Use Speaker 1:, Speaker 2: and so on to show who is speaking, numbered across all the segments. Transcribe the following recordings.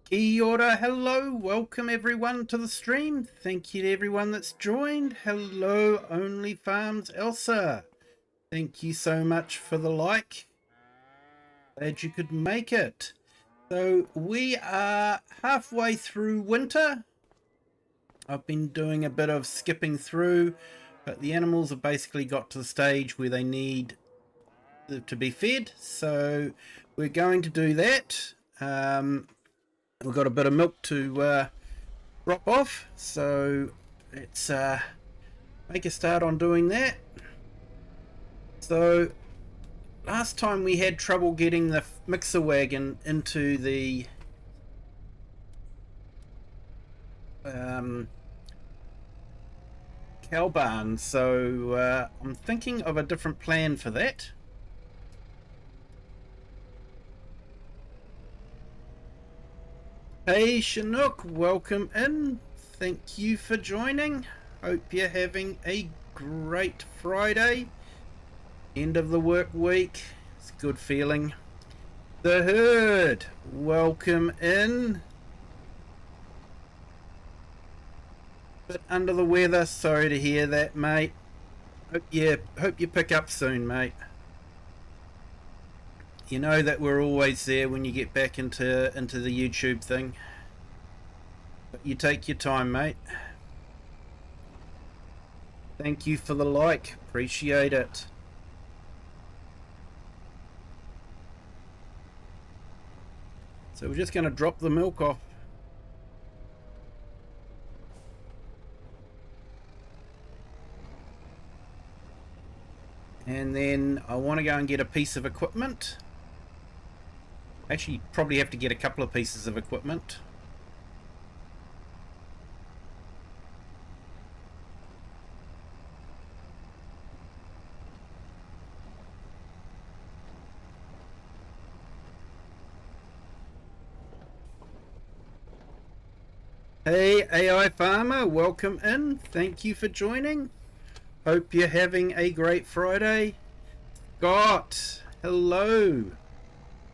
Speaker 1: Kia ora, hello, welcome everyone to the stream. Thank you to everyone that's joined. Hello, Only Farms Elsa. Thank you so much for the like. Glad you could make it. So we are halfway through winter. I've been doing a bit of skipping through, but the animals have basically got to the stage where they need to be fed. So we're going to do that. We've got a bit of milk to drop off, so let's make a start on doing that. So last time we had trouble getting the mixer wagon into the cow barn, so I'm thinking of a different plan for that. Hey Chinook, welcome in. Thank you for joining. Hope you're having a great Friday. End of the work week. It's a good feeling. The herd, welcome in. Bit under the weather, sorry to hear that, mate. Hope you pick up soon, mate. You know that we're always there when you get back into the YouTube thing. But you take your time, mate. Thank you for the like, appreciate it. So we're just going to drop the milk off. And then I want to go and get a piece of equipment. Actually, probably have to get a couple of pieces of equipment. Hey AI Farmer, welcome in. Thank you for joining. Hope you're having a great Friday. Scott, hello.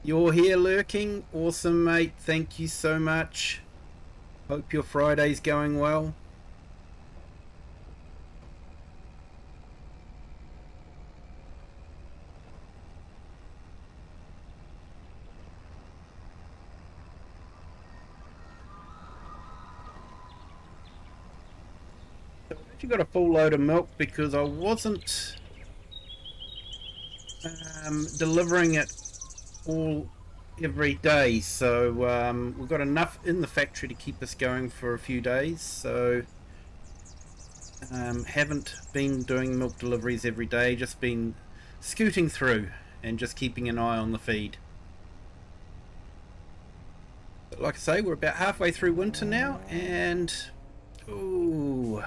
Speaker 1: You're here lurking. Awesome, mate. Thank you so much. Hope your Friday's going well. I've got a full load of milk because I wasn't delivering it all every day, so we've got enough in the factory to keep us going for a few days, so haven't been doing milk deliveries every day, just been scooting through and just keeping an eye on the feed. But like I say, we're about halfway through winter now, and ooh,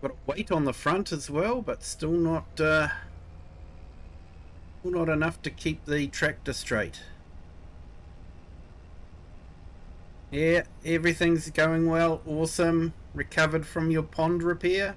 Speaker 1: got a weight on the front as well, but still not enough to keep the tractor straight. Yeah, everything's going well. Awesome. Recovered from your pond repair.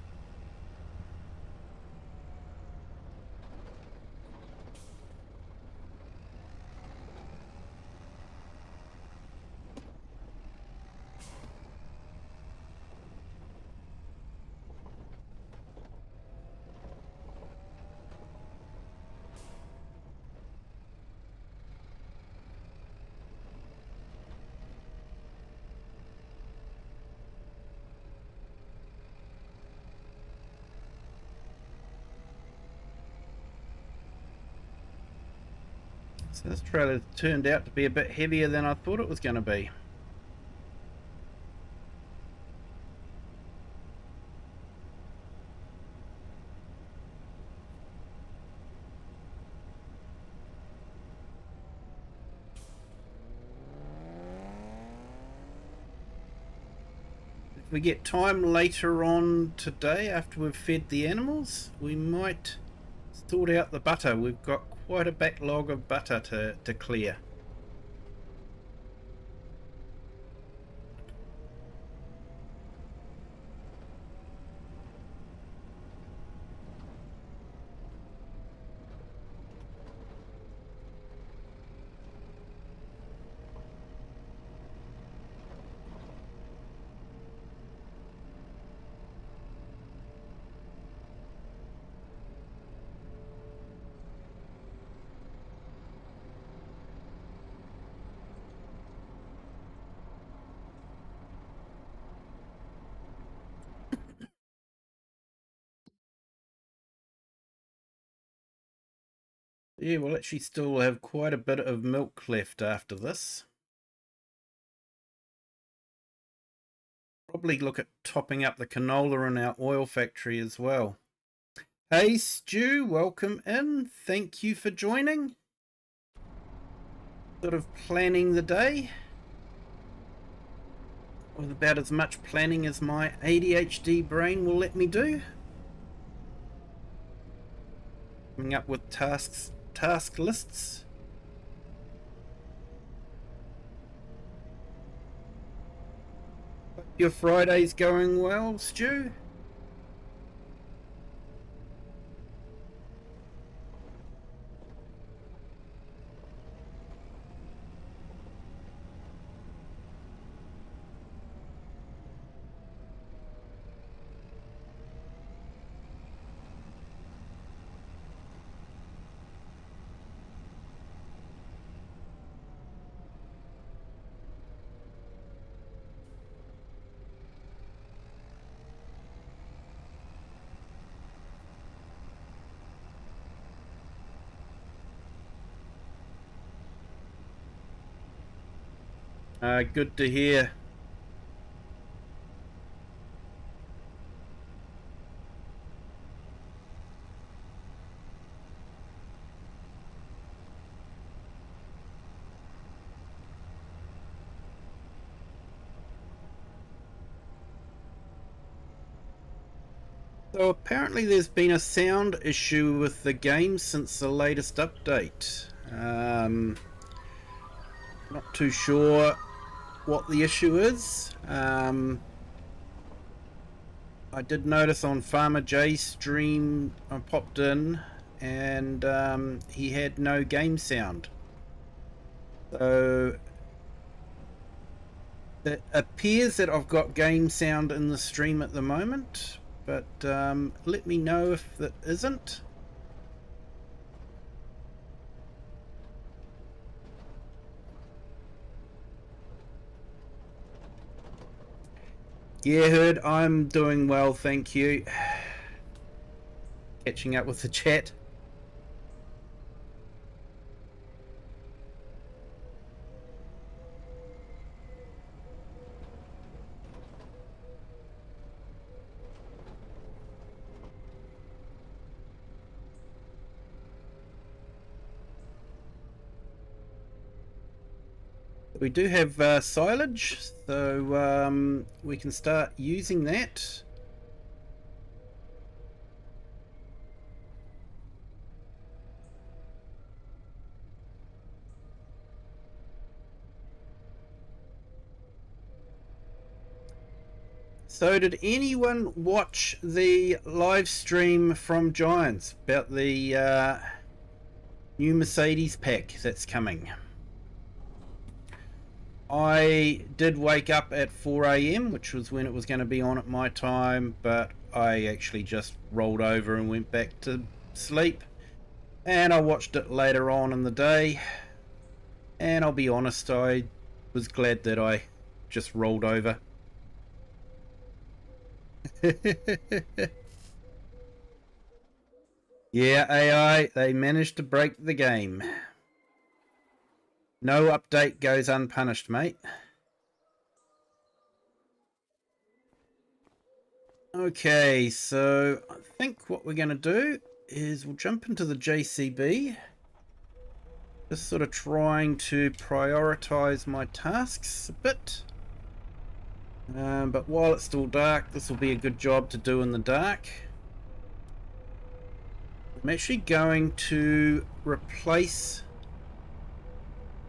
Speaker 1: So this trailer turned out to be a bit heavier than I thought it was going to be. If we get time later on today after we've fed the animals, we might sort out the butter. We've got quite a backlog of butter to clear. Yeah, we'll actually still have quite a bit of milk left after this. Probably look at topping up the canola in our oil factory as well. Hey Stu, welcome in. Thank you for joining. Sort of planning the day. With about as much planning as my ADHD brain will let me do. Coming up with task lists. Hope your Friday's going well, Stu. Good to hear. So apparently there's been a sound issue with the game since the latest update. Not too sure what the issue is. I did notice on Farmer J's stream I popped in and he had no game sound. So it appears that I've got game sound in the stream at the moment, but let me know if that isn't. Yeah, Herd, I'm doing well, thank you. Catching up with the chat. We do have silage, so we can start using that. So did anyone watch the live stream from Giants about the new Mercedes pack that's coming? I did wake up at 4 a.m, which was when it was going to be on at my time, but I actually just rolled over and went back to sleep. And I watched it later on in the day. And I'll be honest, I was glad that I just rolled over. Yeah, AI, they managed to break the game. No update goes unpunished, mate. Okay, so I think what we're going to do is we'll jump into the JCB. Just sort of trying to prioritize my tasks a bit. But while it's still dark, this will be a good job to do in the dark. I'm actually going to replace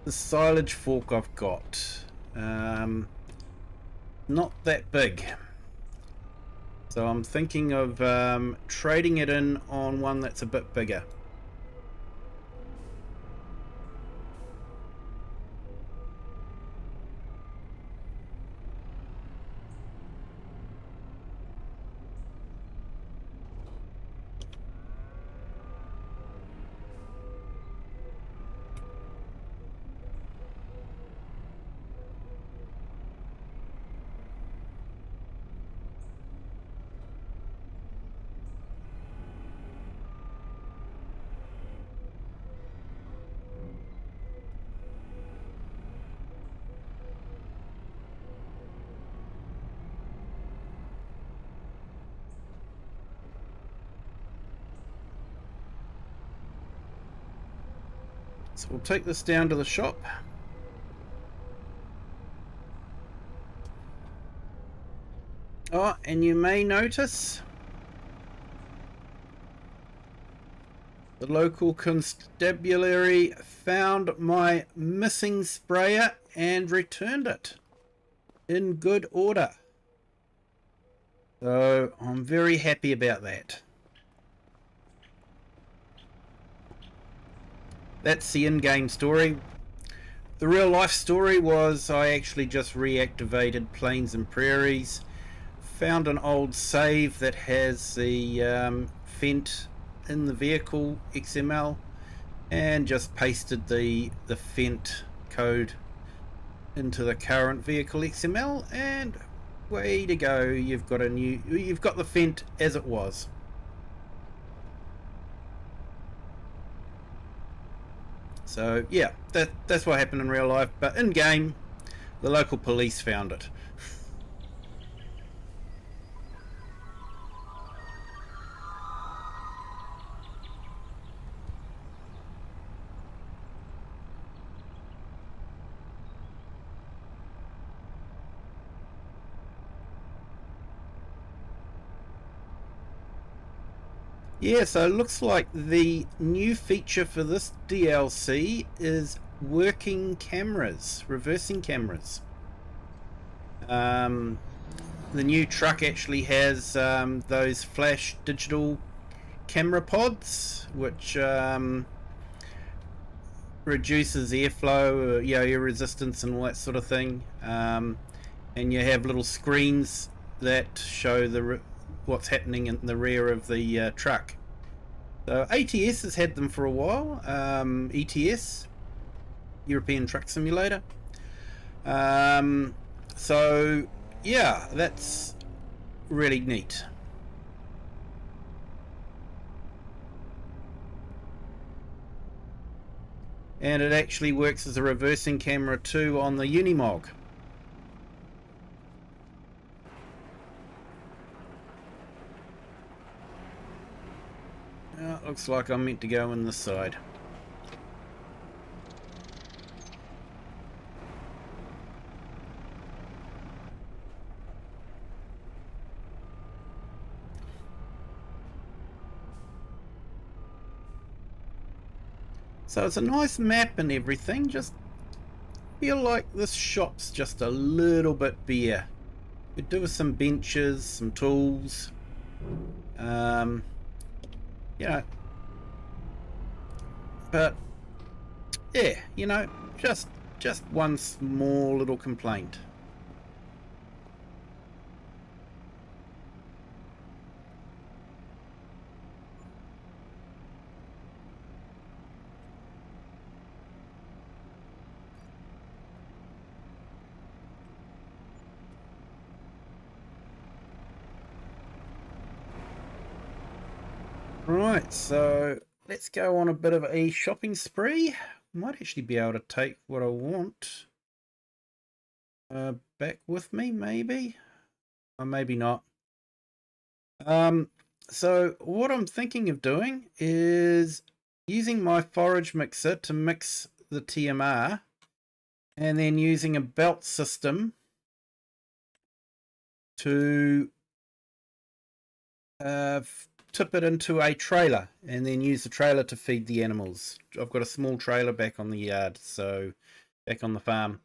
Speaker 1: the silage fork I've got. Not that big. So I'm thinking of trading it in on one that's a bit bigger. So we'll take this down to the shop. Oh, and you may notice the local constabulary found my missing sprayer and returned it in good order. So I'm very happy about that. That's the in-game story. The real life story was I actually just reactivated Plains and Prairies, found an old save that has the Fent in the vehicle XML, and just pasted the Fent code into the current vehicle XML, and way to go, you've got the Fent as it was. So yeah, that's what happened in real life, but in game the local police found it. Yeah, so it looks like the new feature for this DLC is working cameras, reversing cameras. The new truck actually has those flash digital camera pods, which reduces airflow, air resistance and all that sort of thing. And you have little screens that show what's happening in the rear of the truck. So ATS has had them for a while. ETS, European Truck Simulator. So yeah, that's really neat. And it actually works as a reversing camera too on the Unimog. It looks like I'm meant to go in this side. So it's a nice map and everything, just feel like this shop's just a little bit bare. Could do with some benches, some tools. Yeah, but yeah, just one small little complaint. Right, so let's go on a bit of a shopping spree. Might actually be able to take what I want back with me, maybe, or maybe not. So what I'm thinking of doing is using my forage mixer to mix the TMR, and then using a belt system to tip it into a trailer, and then use the trailer to feed the animals. I've got a small trailer back on the yard, so back on the farm.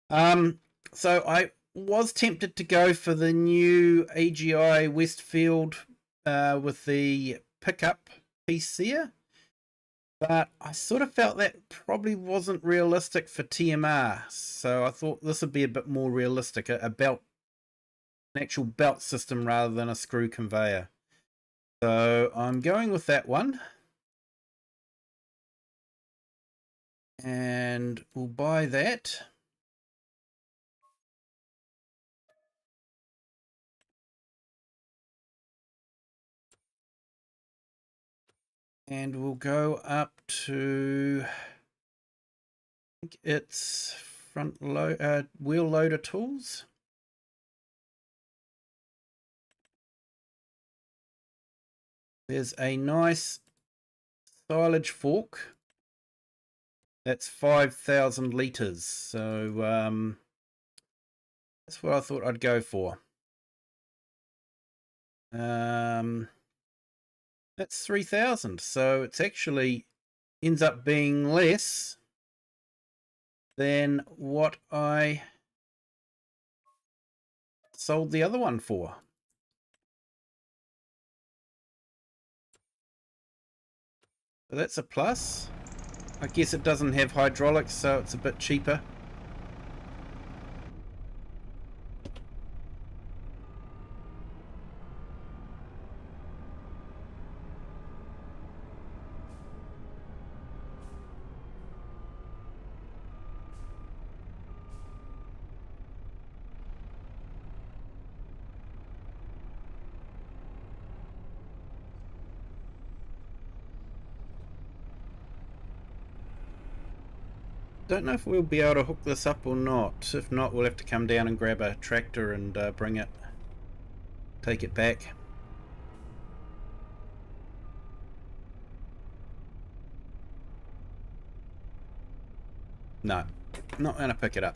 Speaker 1: So I was tempted to go for the new AGI Westfield with the pickup piece there, but I sort of felt that probably wasn't realistic for TMR, so I thought this would be a bit more realistic, a belt, an actual belt system rather than a screw conveyor. So I'm going with that one, and we'll buy that. And we'll go up to, I think it's front load, wheel loader tools. There's a nice silage fork That's 5,000 litres. So that's what I thought I'd go for. That's 3,000. So it's actually ends up being less than what I sold the other one for. So that's a plus. I guess it doesn't have hydraulics, so it's a bit cheaper. Don't know if we'll be able to hook this up or not. If not, we'll have to come down and grab a tractor and bring it, take it back. No, not going to pick it up.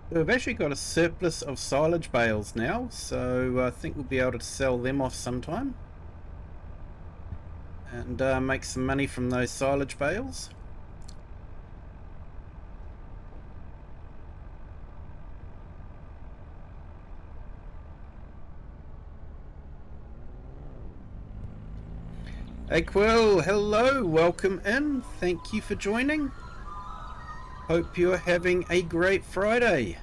Speaker 1: We've actually got a surplus of silage bales now, so I think we'll be able to sell them off sometime and make some money from those silage bales. Hey Quill, hello, welcome in, thank you for joining. Hope you're having a great Friday.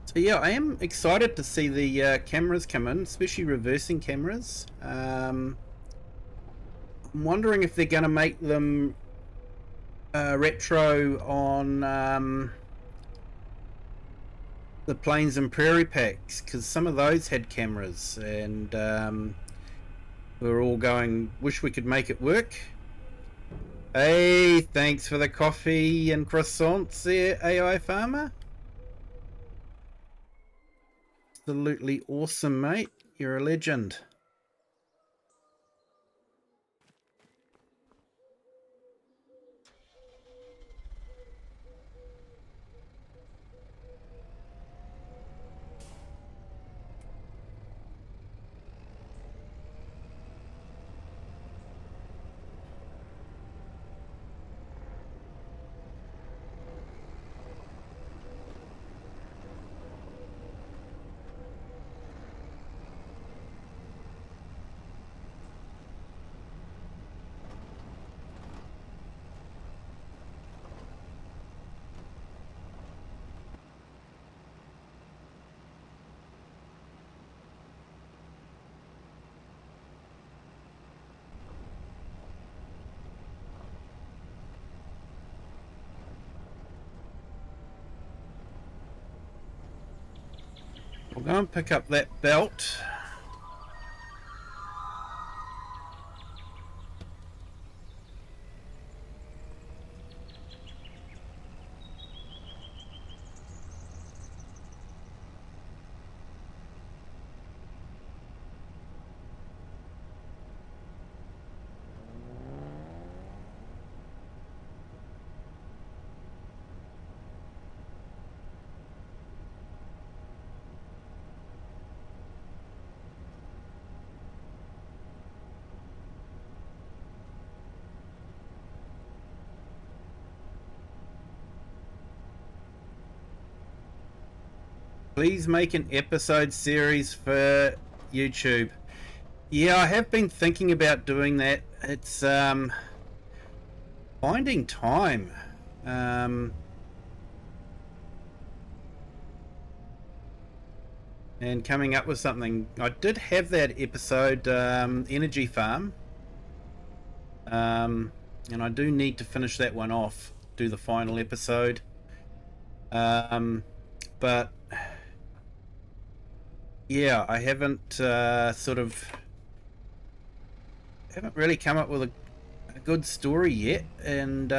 Speaker 1: So yeah, I am excited to see the cameras come in, especially reversing cameras. I'm wondering if they're going to make them retro on the Plains and Prairie packs, because some of those had cameras, and we were all going, wish we could make it work. Hey, thanks for the coffee and croissants there, AI Farmer. Absolutely awesome, mate. You're a legend. We'll go and pick up that belt. Please make an episode series for YouTube. Yeah, I have been thinking about doing that. It's finding time. And coming up with something. I did have that episode, Energy Farm. And I do need to finish that one off, do the final episode. But yeah, I haven't haven't really come up with a good story yet, and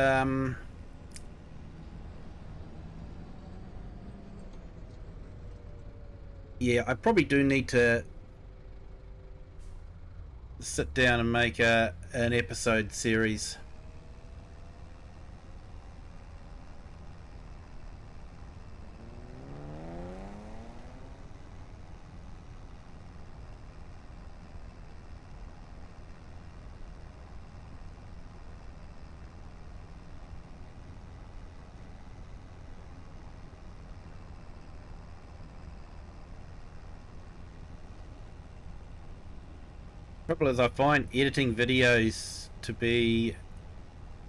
Speaker 1: yeah, I probably do need to sit down and make an episode series. Trouble is, I find editing videos to be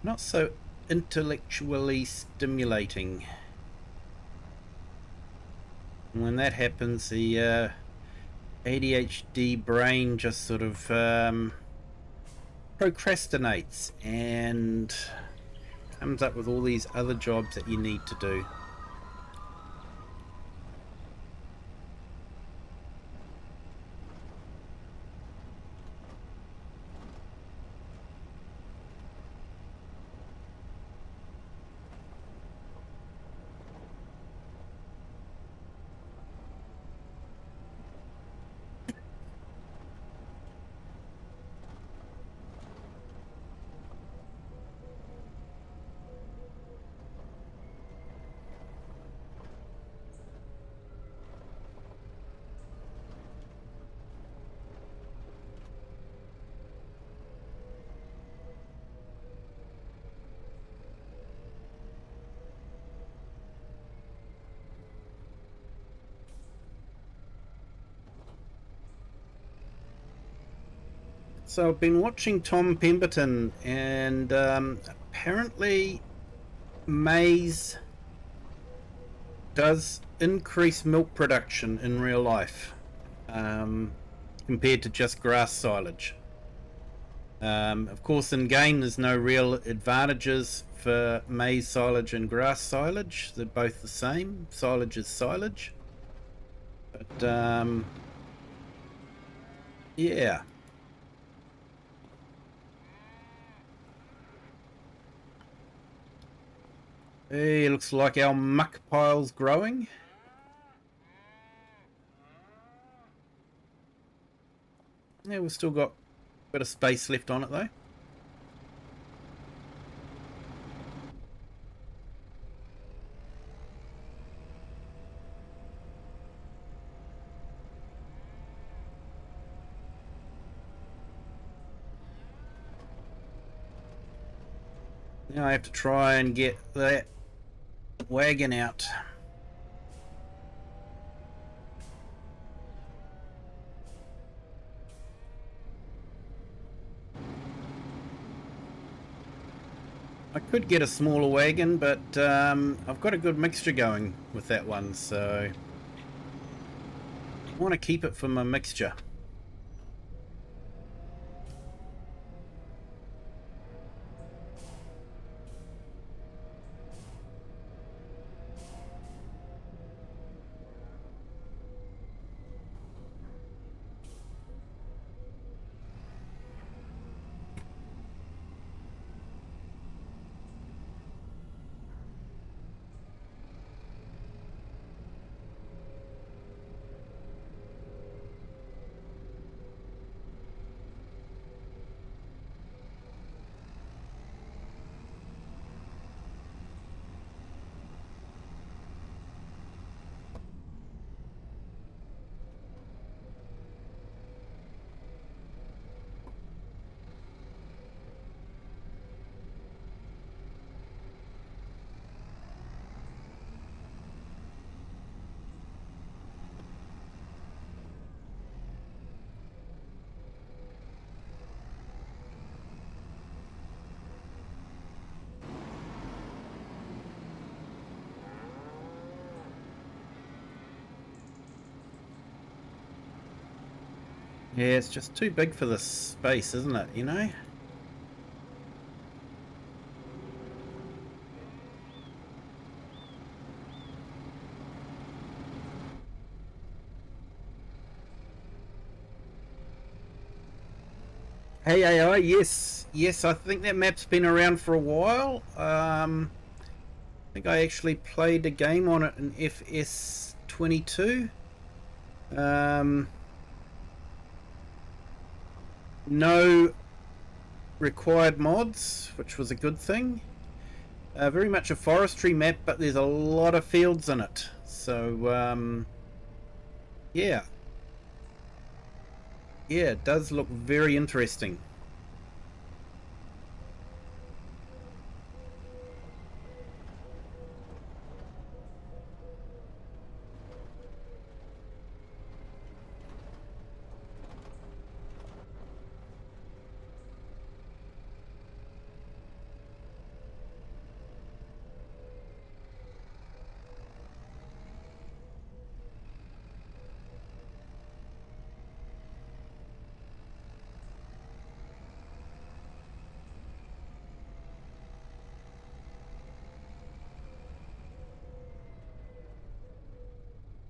Speaker 1: not so intellectually stimulating. And when that happens, the ADHD brain just sort of procrastinates and comes up with all these other jobs that you need to do. So I've been watching Tom Pemberton, and apparently maize does increase milk production in real life, compared to just grass silage. Of course, in game there's no real advantages for maize silage and grass silage. They're both the same. Silage is silage. But yeah. Hey, looks like our muck pile's growing. Yeah, we've still got a bit of space left on it though. Now I have to try and get that wagon out. I could get a smaller wagon, but I've got a good mixture going with that one, so I want to keep it for my mixture. Yeah, it's just too big for this space, isn't it, you know? Hey AI, yes, yes, I think that map's been around for a while. I think I actually played a game on it in FS22. No required mods, which was a good thing. Very much a forestry map, but there's a lot of fields in it. So, yeah. Yeah, it does look very interesting.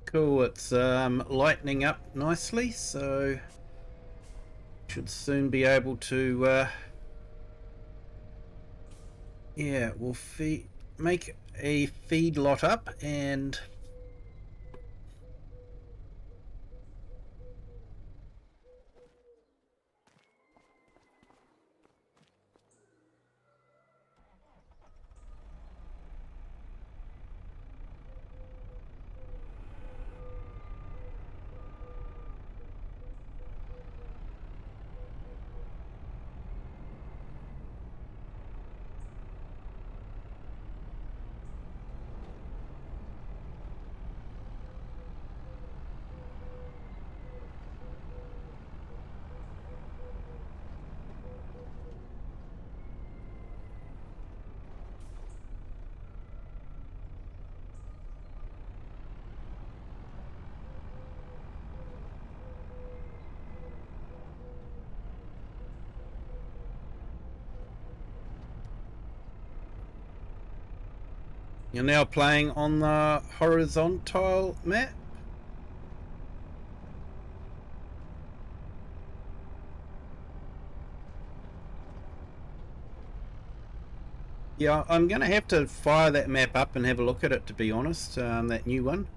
Speaker 1: Cool, it's lightening up nicely, so should soon be able to yeah, we'll make a feed lot up, and you're now playing on the horizontal map. Yeah, I'm going to have to fire that map up and have a look at it, to be honest, that new one.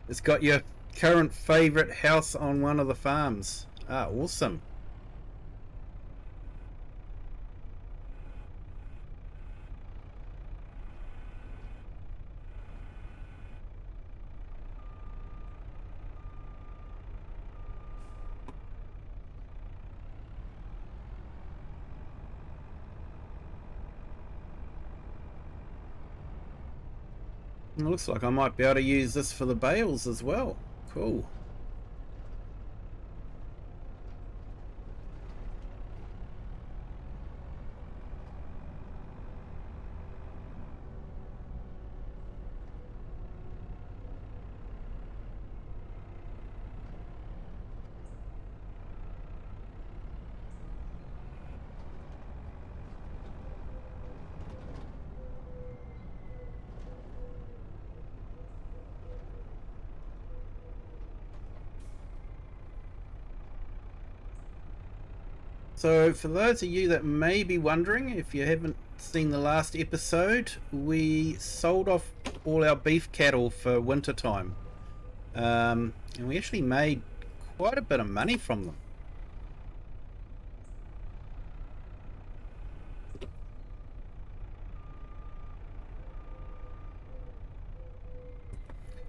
Speaker 1: It's got your current favourite house on one of the farms. Ah, awesome. It looks like I might be able to use this for the bales as well. Cool. So for those of you that may be wondering, if you haven't seen the last episode, we sold off all our beef cattle for winter time. And we actually made quite a bit of money from them.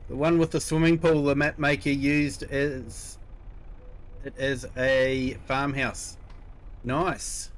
Speaker 1: The one with the swimming pool the map maker used as it as a farmhouse. Nice.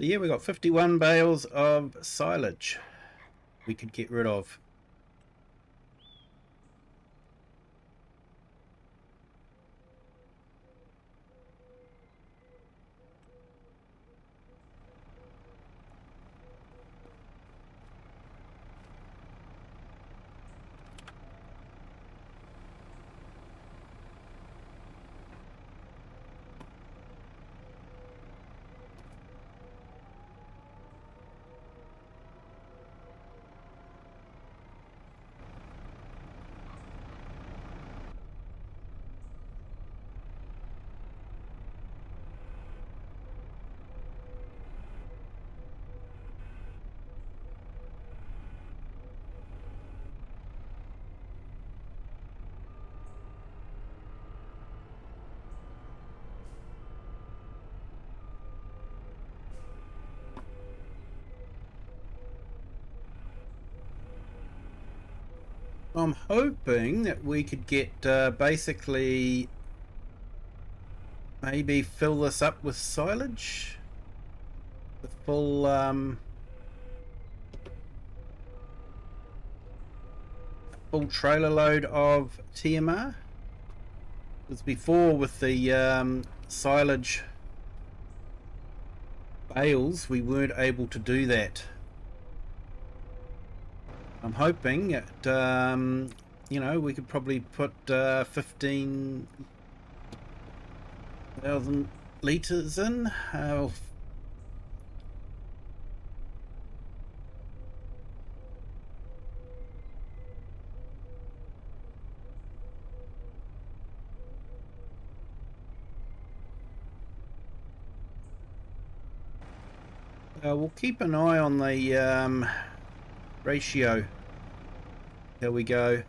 Speaker 1: So yeah, we got 51 bales of silage we could get rid of. I'm hoping that we could get basically maybe fill this up with silage. The full trailer load of TMR. Because before with the silage bales we weren't able to do that. I'm hoping that you know, we could probably put 15,000 litres in. We'll keep an eye on the ratio. There we go.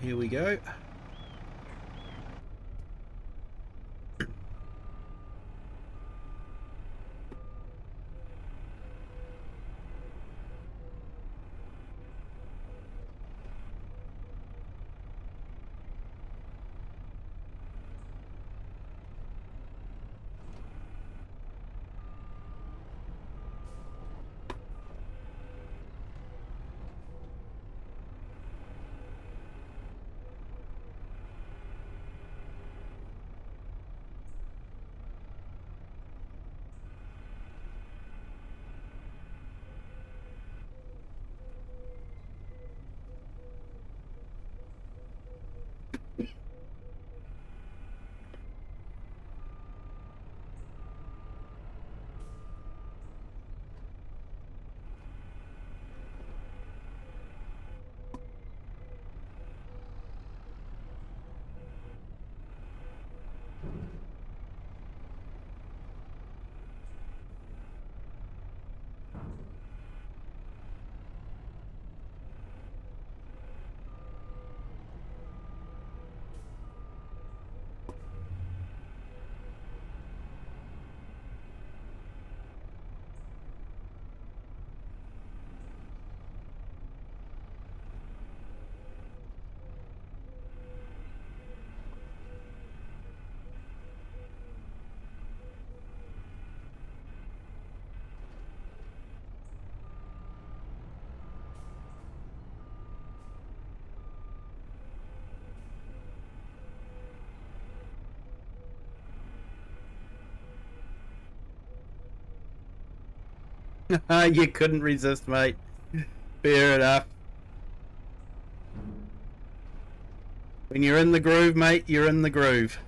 Speaker 1: Here we go. You couldn't resist, mate. Fair enough. When you're in the groove, mate, you're in the groove.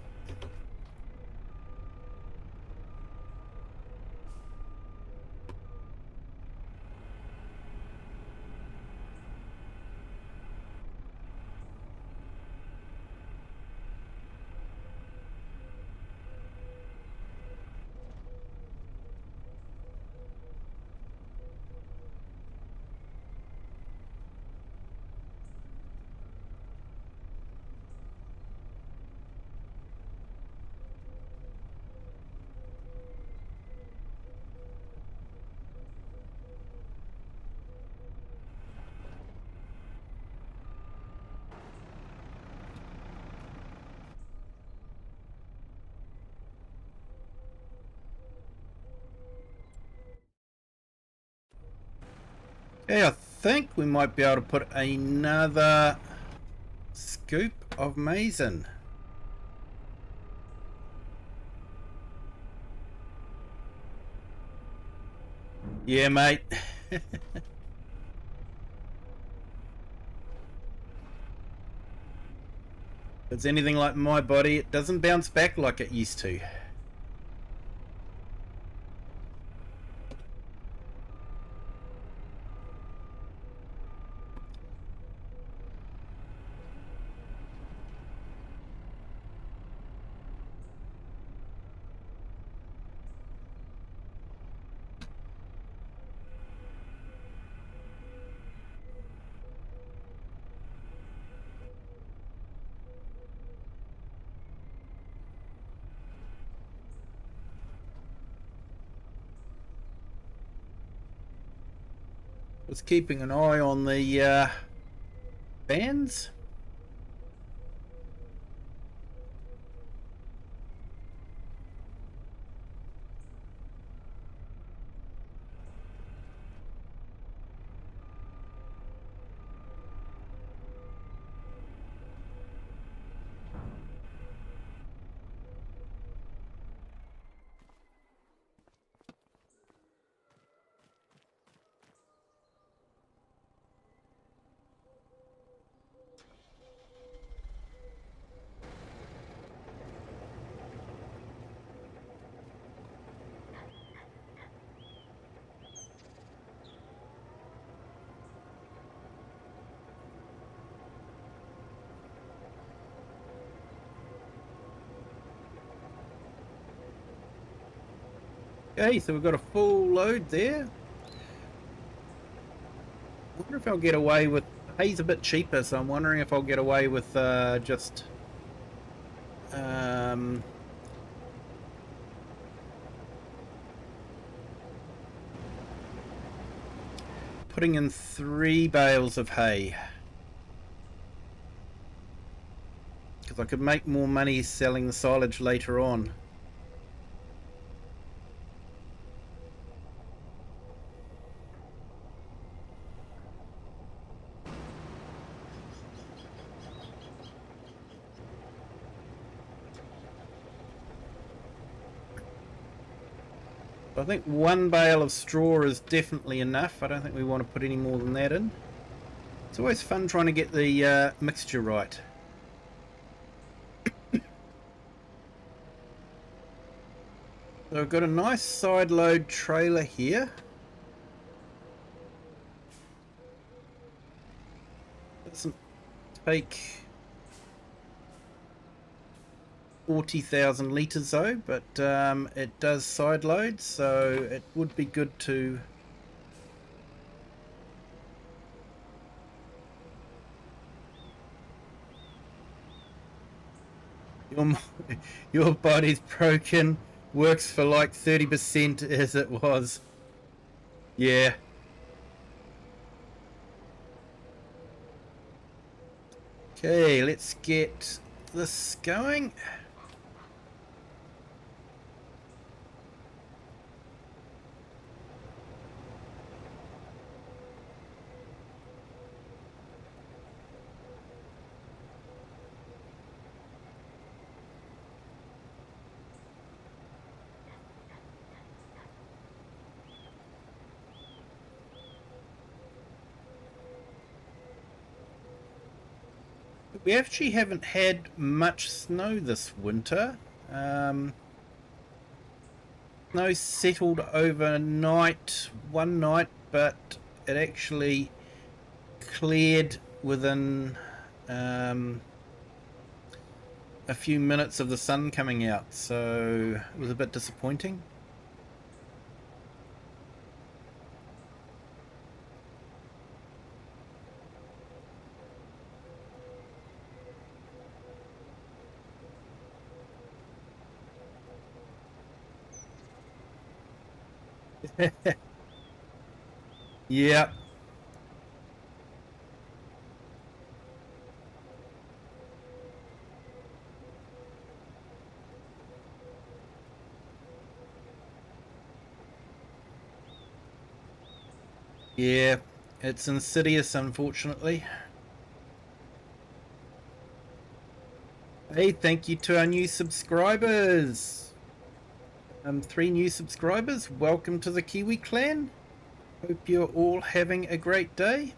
Speaker 1: Yeah, I think we might be able to put another scoop of maize in. Yeah, mate. If it's anything like my body, it doesn't bounce back like it used to. Was keeping an eye on the fans. Okay, so we've got a full load there. I wonder if I'll get away with... Hay's a bit cheaper, so I'm wondering if I'll get away with just... putting in 3 bales of hay. Because I could make more money selling the silage later on. I think 1 bale of straw is definitely enough. I don't think we want to put any more than that in. It's always fun trying to get the mixture right. So I've got a nice side load trailer here. Doesn't take 40,000 litres though, but it does side load, so it would be good to... Your body's broken, works for like 30% as it was. Yeah. Okay, let's get this going. We actually haven't had much snow this winter. Snow settled overnight, one night, but it actually cleared within a few minutes of the sun coming out, so it was a bit disappointing. Yeah. Yeah. It's insidious, unfortunately. Hey, thank you to our new subscribers. 3 new subscribers. Welcome to the Kiwi clan. Hope you're all having a great day.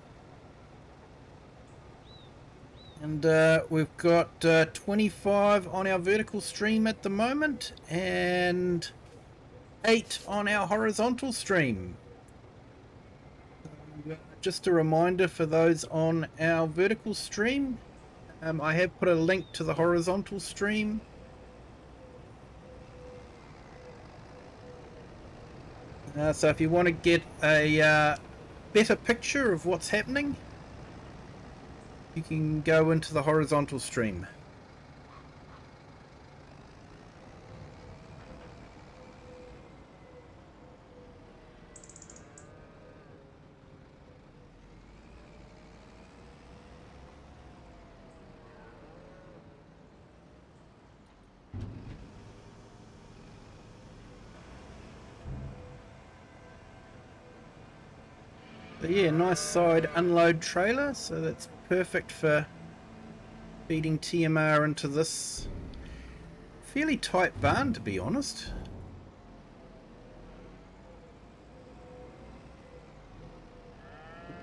Speaker 1: And we've got 25 on our vertical stream at the moment and 8 on our horizontal stream. Just a reminder for those on our vertical stream, I have put a link to the horizontal stream. So if you want to get a better picture of what's happening, you can go into the horizontal stream. But yeah, nice side unload trailer, so that's perfect for feeding TMR into this fairly tight barn, to be honest.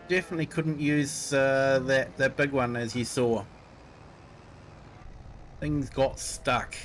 Speaker 1: Definitely couldn't use that big one, as you saw. Things got stuck.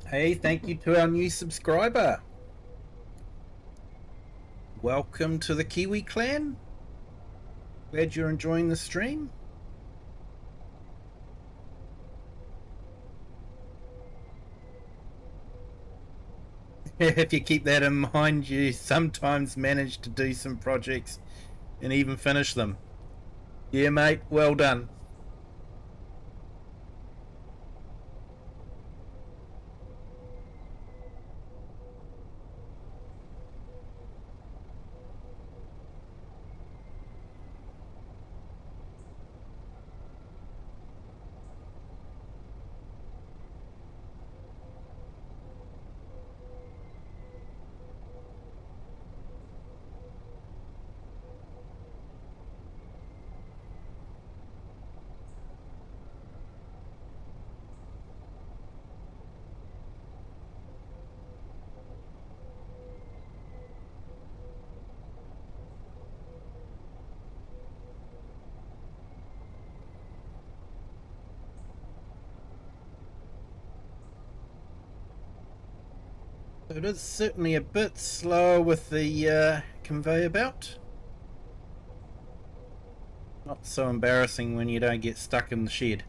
Speaker 1: Hey, thank you to our new subscriber. Welcome to the Kiwi clan. Glad you're enjoying the stream. If you keep that in mind, you sometimes manage to do some projects and even finish them. Yeah, mate, well done. So it is certainly a bit slower with the conveyor belt. Not so embarrassing when you don't get stuck in the shed.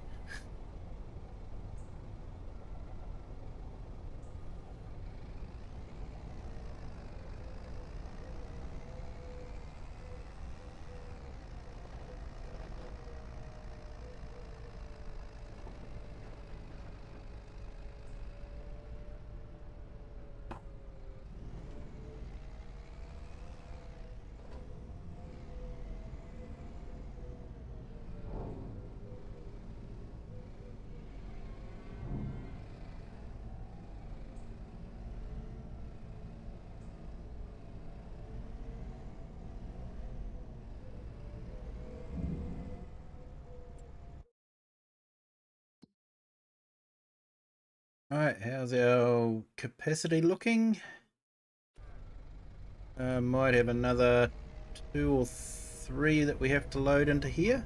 Speaker 1: Alright, how's our capacity looking? Might have another 2 or 3 that we have to load into here.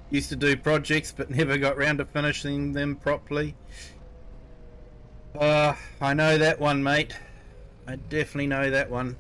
Speaker 1: Used to do projects but never got round to finishing them properly. I know that one, mate. I definitely know that one.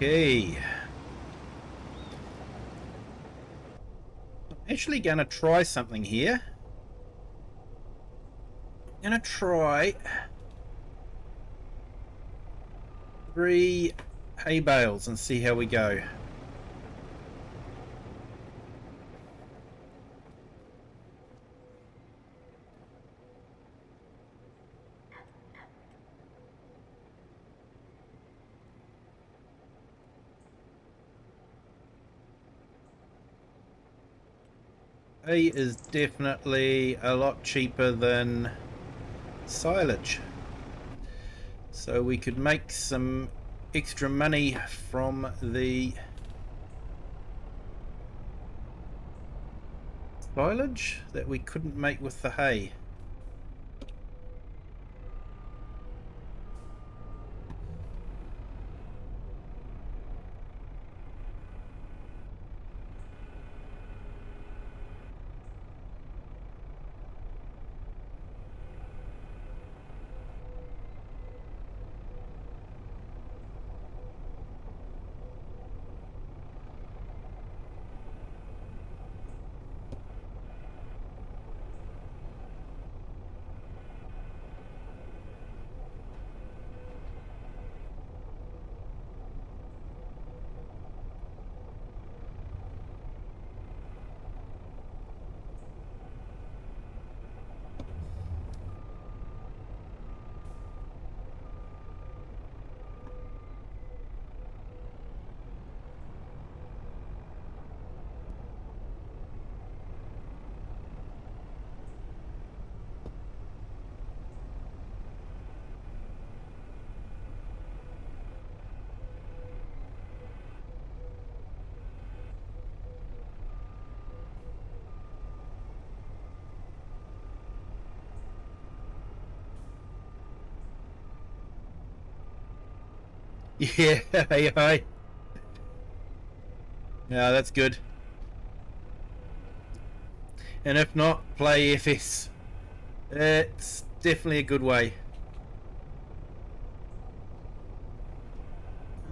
Speaker 1: Okay. I'm actually going to try something here. I'm going to try 3 hay bales and see how we go. Hay is definitely a lot cheaper than silage, so we could make some extra money from the silage that we couldn't make with the hay. Yeah, AI. Yeah, that's good. And if not, play FS. It's definitely a good way.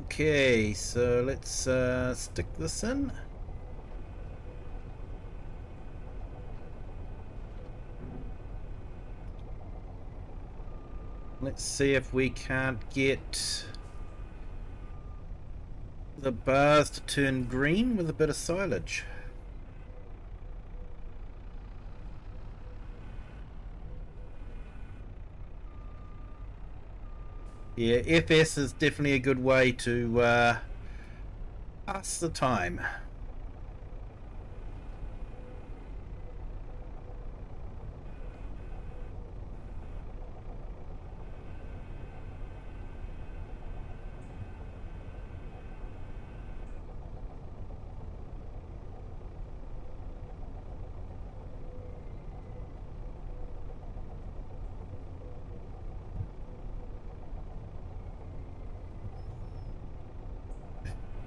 Speaker 1: Okay, so let's stick this in. Let's see if we can't get the bars to turn green with a bit of silage. Yeah, FS is definitely a good way to pass the time.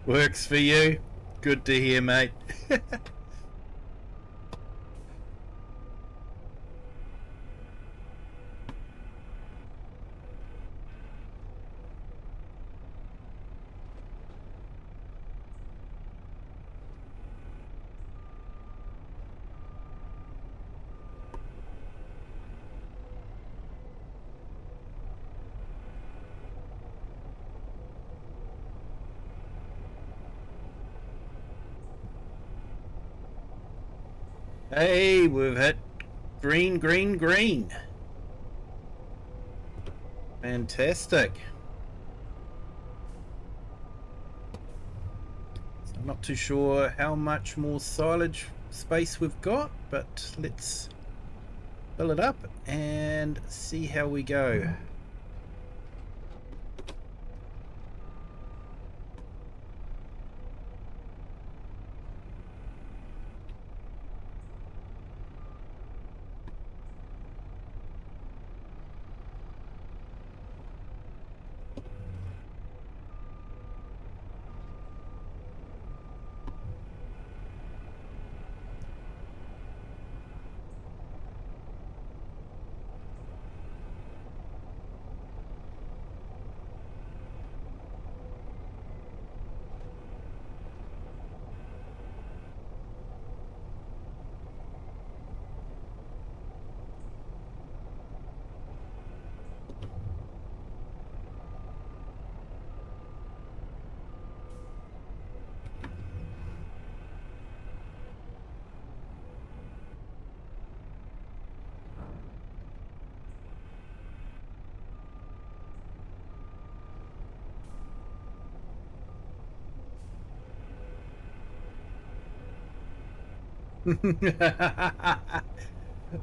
Speaker 1: Works for you? Good to hear, mate. Hey, we've hit green, green, green. Fantastic. So Not too sure how much more silage space we've got, but let's fill it up and see how we go.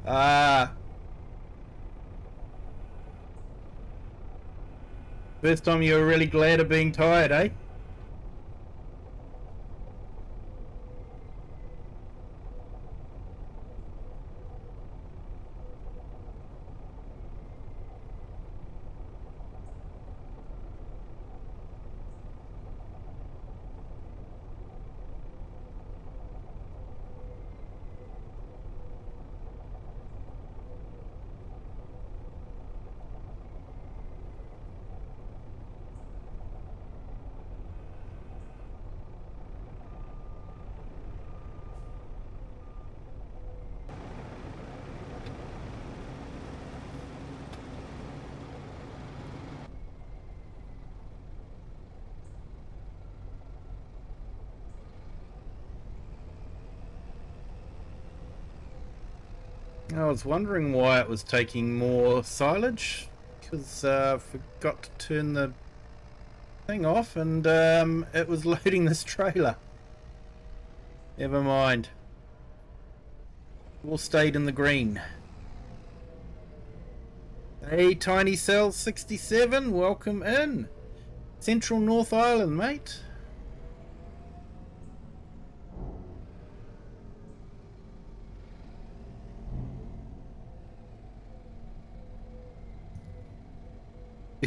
Speaker 1: Ah, first time you were really glad of being tired, eh? I was wondering why it was taking more silage, because I forgot to turn the thing off and it was loading this trailer. Never mind. All stayed in the green. Hey, Tiny Cell 67, welcome in. Central North Island, mate.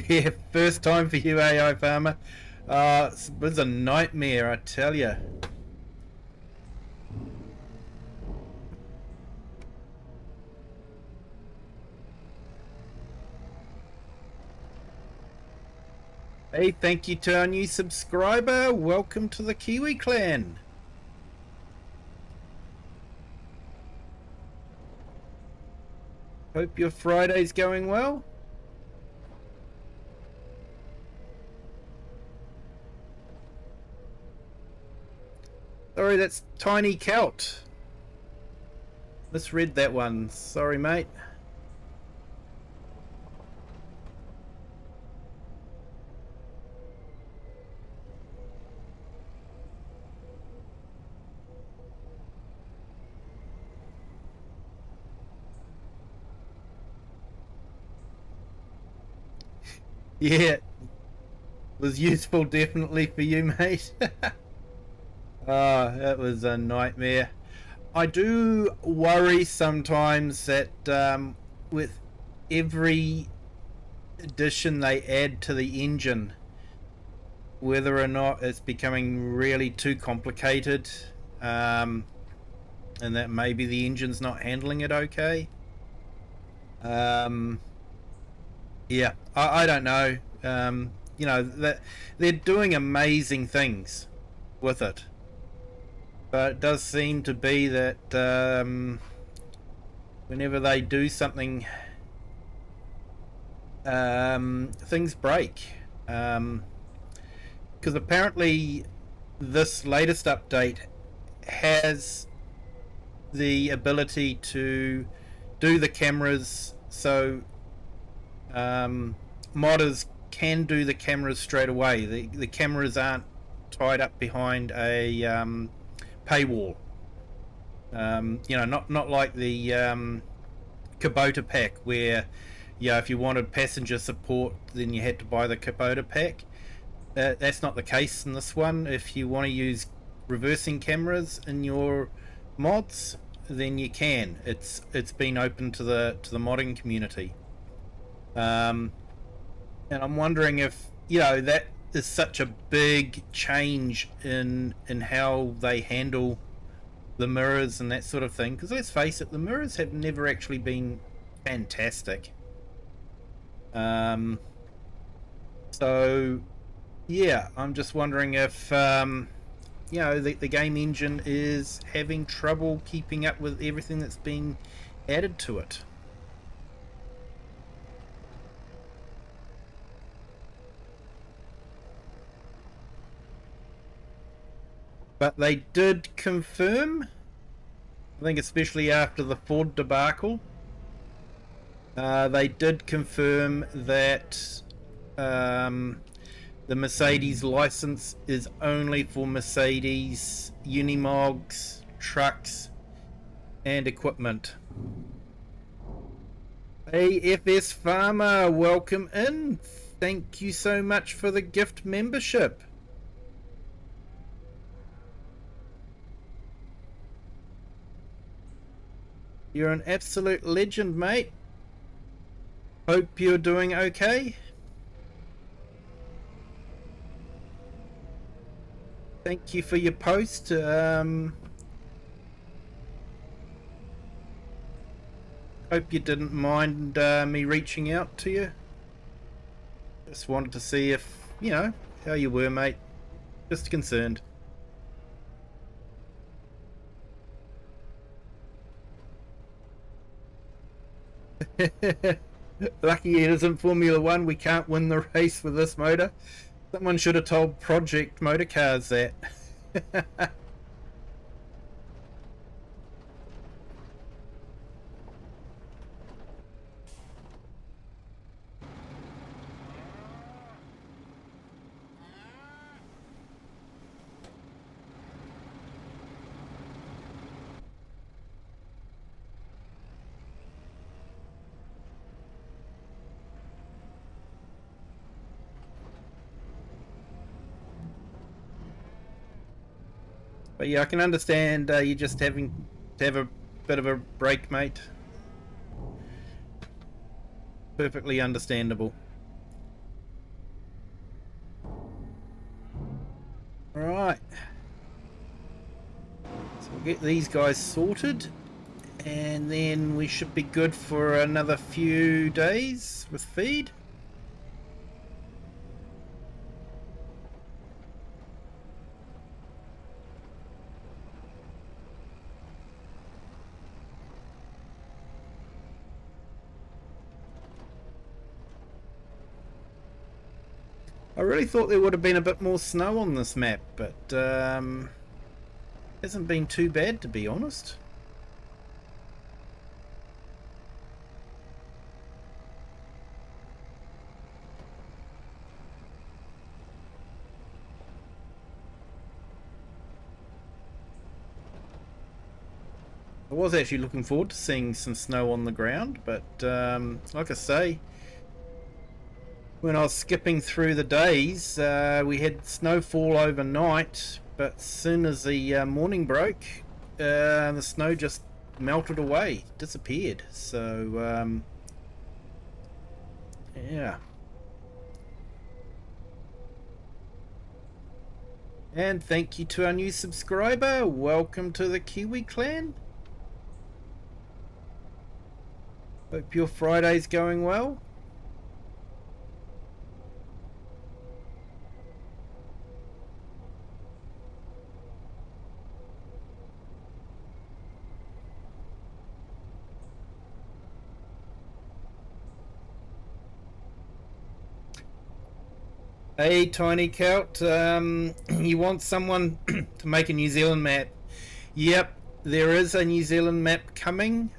Speaker 1: Yeah, first time for you, AI Farmer. It was a nightmare, I tell you. Hey, thank you to our new subscriber. Welcome to the Kiwi clan. Hope your Friday's going well. Sorry, that's Tiny Celt. Misread that one. Sorry, mate. Yeah, was useful definitely for you, mate. Oh, that was a nightmare. I do worry sometimes that with every addition they add to the engine, whether or not it's becoming really too complicated, and that maybe the engine's not handling it okay. Yeah, I don't know. You know, that they're doing amazing things with it, but it does seem to be that whenever they do something, things break. Because apparently this latest update has the ability to do the cameras, so modders can do the cameras straight away. The cameras aren't tied up behind a paywall. You know, not like the Kubota pack where, yeah, if you wanted passenger support, then you had to buy the Kubota pack. That's not the case in this one. If you want to use reversing cameras in your mods, then you can. It's been open to the modding community. And I'm wondering if, you know, that is such a big change in how they handle the mirrors and that sort of thing, because let's face it, the mirrors have never actually been fantastic. So yeah, I'm just wondering if you know, the game engine is having trouble keeping up with everything that's been added to it. But they did confirm, I think especially after the Ford debacle, they did confirm that the Mercedes license is only for Mercedes Unimogs, trucks and equipment. Hey FS Farmer, welcome in. Thank you so much for the gift membership. You're an absolute legend, mate. Hope you're doing okay. Thank you for your post. Hope you didn't mind me reaching out to you. Just wanted to see if, you know, how you were, mate. Just concerned. Lucky it isn't Formula 1. We can't win the race with this motor. Someone should have told Project Motorcars that. But yeah, I can understand you just having to have a bit of a break, mate. Perfectly understandable. Alright. So we'll get these guys sorted, and then we should be good for another few days with feed. I really thought there would have been a bit more snow on this map, but hasn't been too bad, to be honest. I was actually looking forward to seeing some snow on the ground, but like I say, when I was skipping through the days, we had snowfall overnight, but as soon as the morning broke, the snow just melted away, disappeared. So yeah. And thank you to our new subscriber. Welcome to the Kiwi clan. Hope your Friday's going well. Hey, Tiny Cout, you want someone to make a New Zealand map? Yep, there is a New Zealand map coming.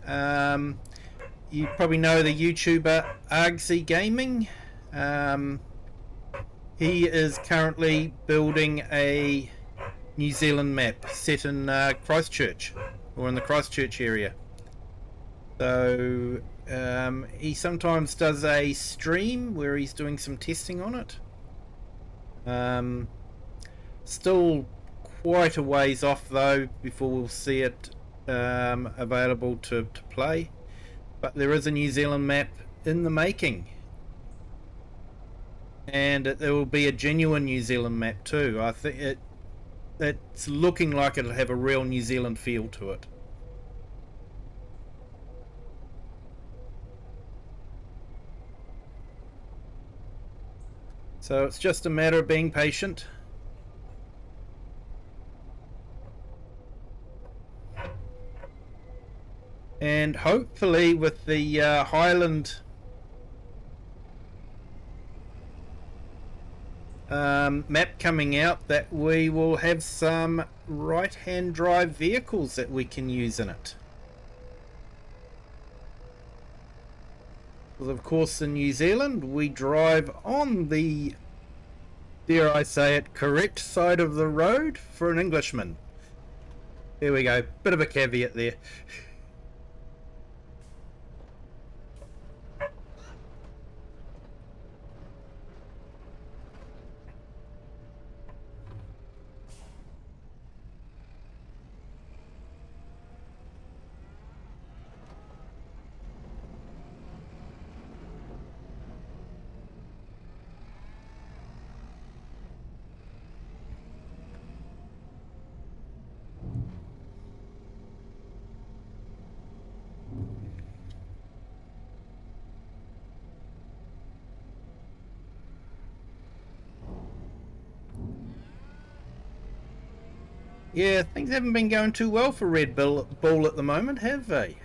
Speaker 1: You probably know the YouTuber Argsy Gaming. He is currently building a New Zealand map set in Christchurch, or in the Christchurch area. So he sometimes does a stream where he's doing some testing on it. Still quite a ways off though before we'll see it available to play. But there is a New Zealand map in the making. And there will be a genuine New Zealand map too. I think it's looking like it'll have a real New Zealand feel to it. So it's just a matter of being patient. And hopefully with the Highland map coming out, that we will have some right-hand drive vehicles that we can use in it. Because of course in New Zealand we drive on the, dare I say it, correct side of the road for an Englishman. There we go, bit of a caveat there. Yeah, things haven't been going too well for Red Bull at the moment, have they?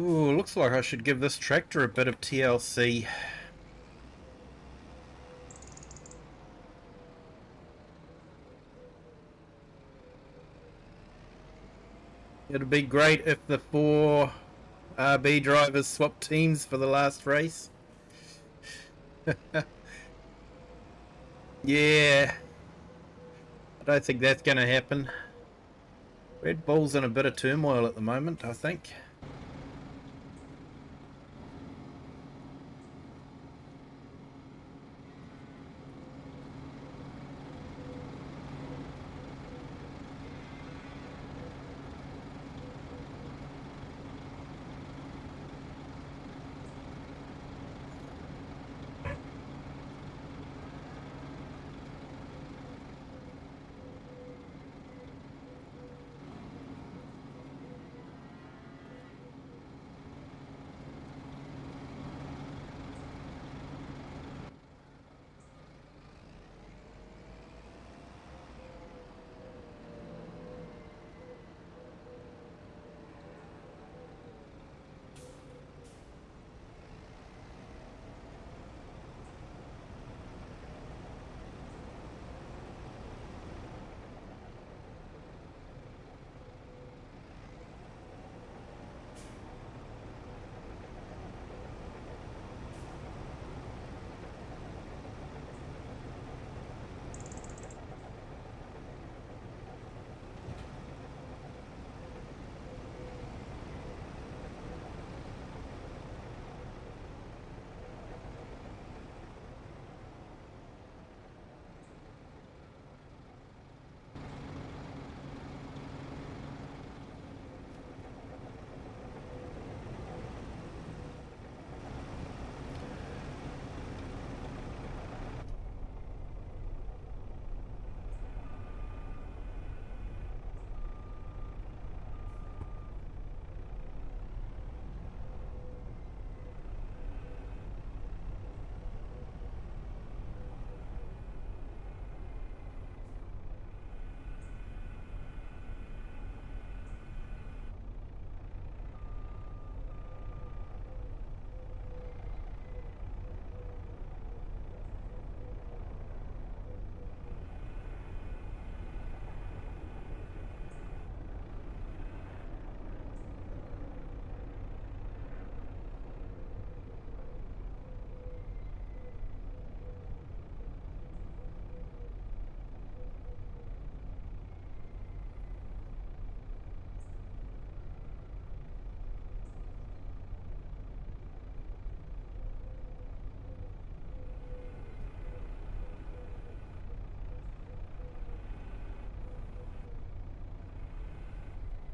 Speaker 1: Ooh, looks like I should give this tractor a bit of TLC. It'd be great if the 4 RB drivers swapped teams for the last race. Yeah, I don't think that's going to happen. Red Bull's in a bit of turmoil at the moment, I think.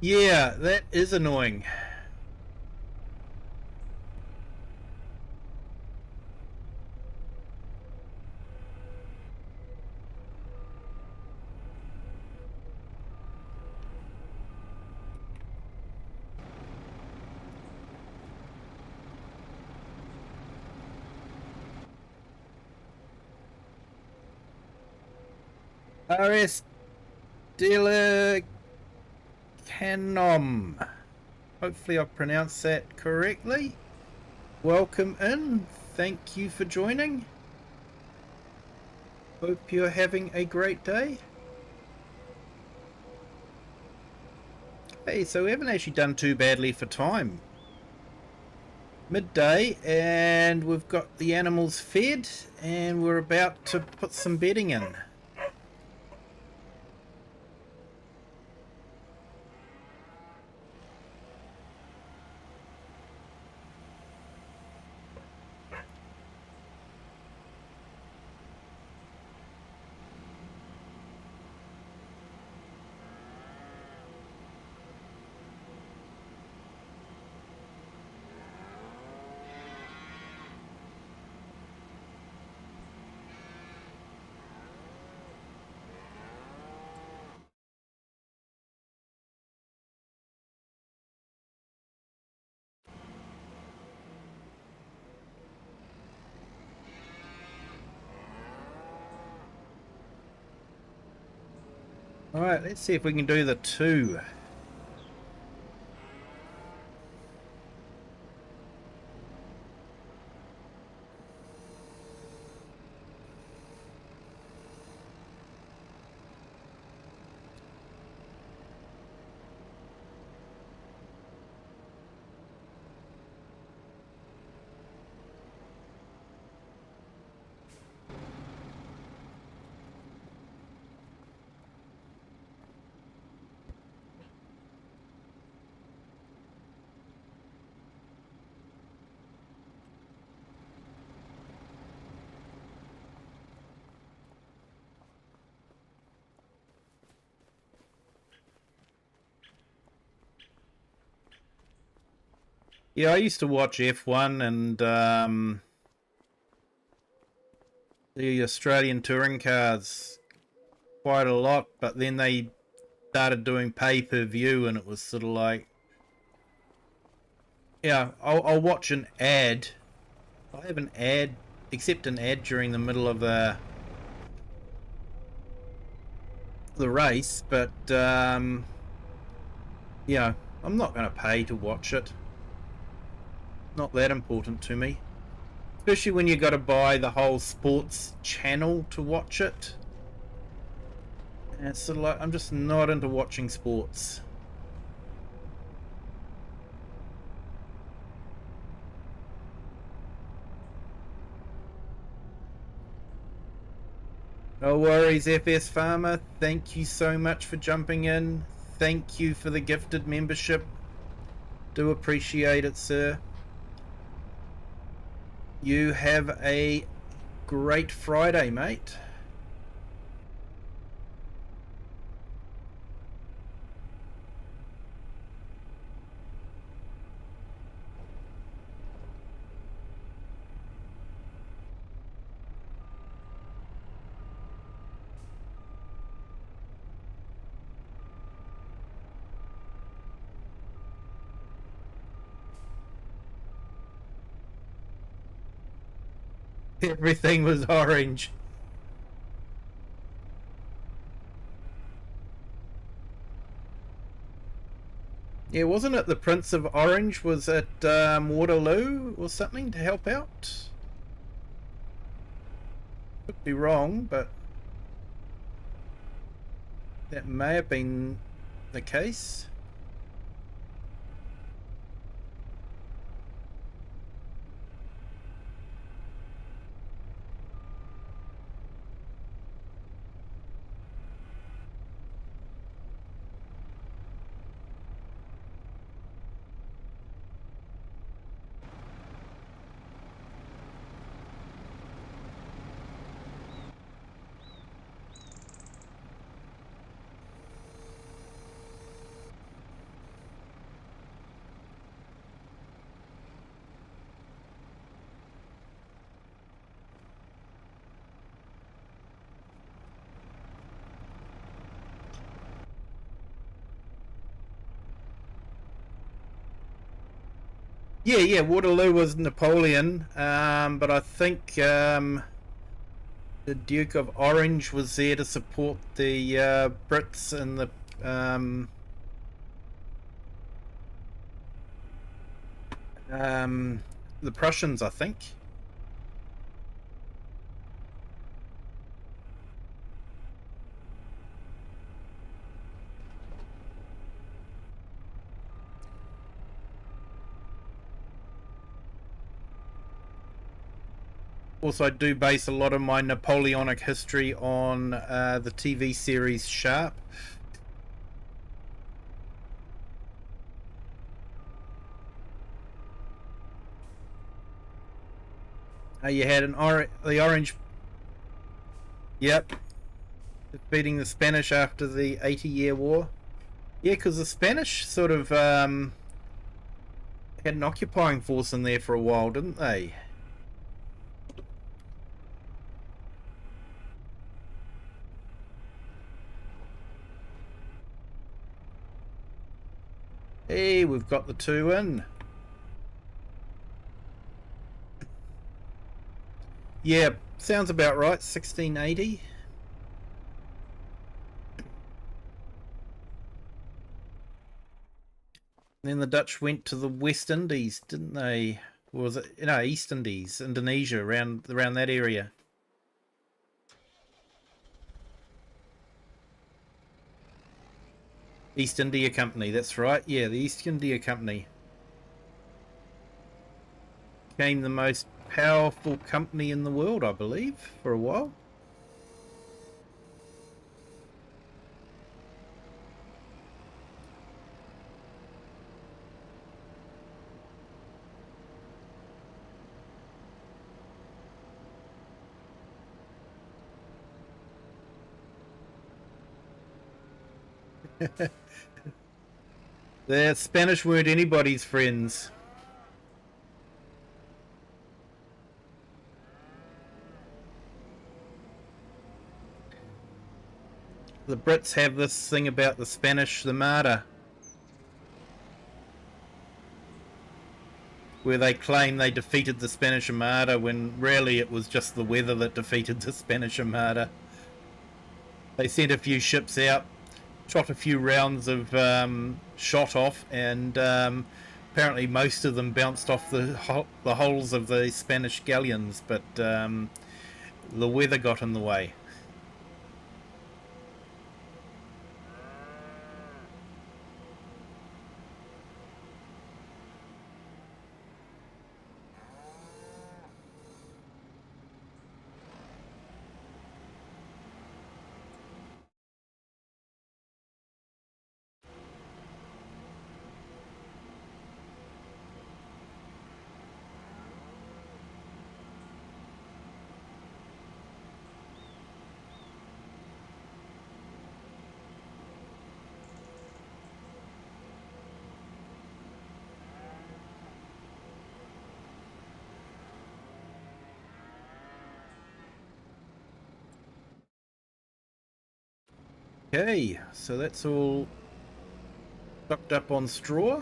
Speaker 1: Yeah, that is annoying. RS Canom. Hopefully I pronounced that correctly. Welcome in. Thank you for joining. Hope you're having a great day. Hey, so we haven't actually done too badly for time. Midday, and we've got the animals fed, and we're about to put some bedding in. Alright, let's see if we can do the 2. Yeah, I used to watch F1 and the Australian touring cars quite a lot, but then they started doing pay-per-view, and it was sort of like, yeah, I'll watch an ad. I have an ad, except an ad during the middle of the race, but yeah, I'm not going to pay to watch it. Not that important to me, especially when you got to buy the whole sports channel to watch it. And it's sort of like, I'm just not into watching sports. No worries, FS Farmer. Thank you so much for jumping in. Thank you for the gifted membership. Do appreciate it, sir. You have a great Friday, mate. Everything was orange. Yeah, wasn't it the Prince of Orange was at Waterloo or something to help out? Could be wrong, but that may have been the case. Yeah, Waterloo was Napoleon, but I think the Duke of Orange was there to support the Brits and the Prussians, I think. Also, I do base a lot of my Napoleonic history on the TV series Sharp. You had the Orange. Yep, defeating the Spanish after the 80-Year War. Yeah, because the Spanish sort of had an occupying force in there for a while, didn't they? Hey, we've got the two in. Yeah, sounds about right. 1680. Then the Dutch went to the West Indies, didn't they? Or was it East Indies, Indonesia, around that area? East India Company, that's right. Yeah, the East India Company became the most powerful company in the world, I believe, for a while. The Spanish weren't anybody's friends. The Brits have this thing about the Spanish, the Marder, where they claim they defeated the Spanish Armada when really it was just the weather that defeated the Spanish Armada. They sent a few ships out, shot a few rounds of shot off, and apparently most of them bounced off the hulls of the Spanish galleons, but the weather got in the way. Okay, so that's all stocked up on straw.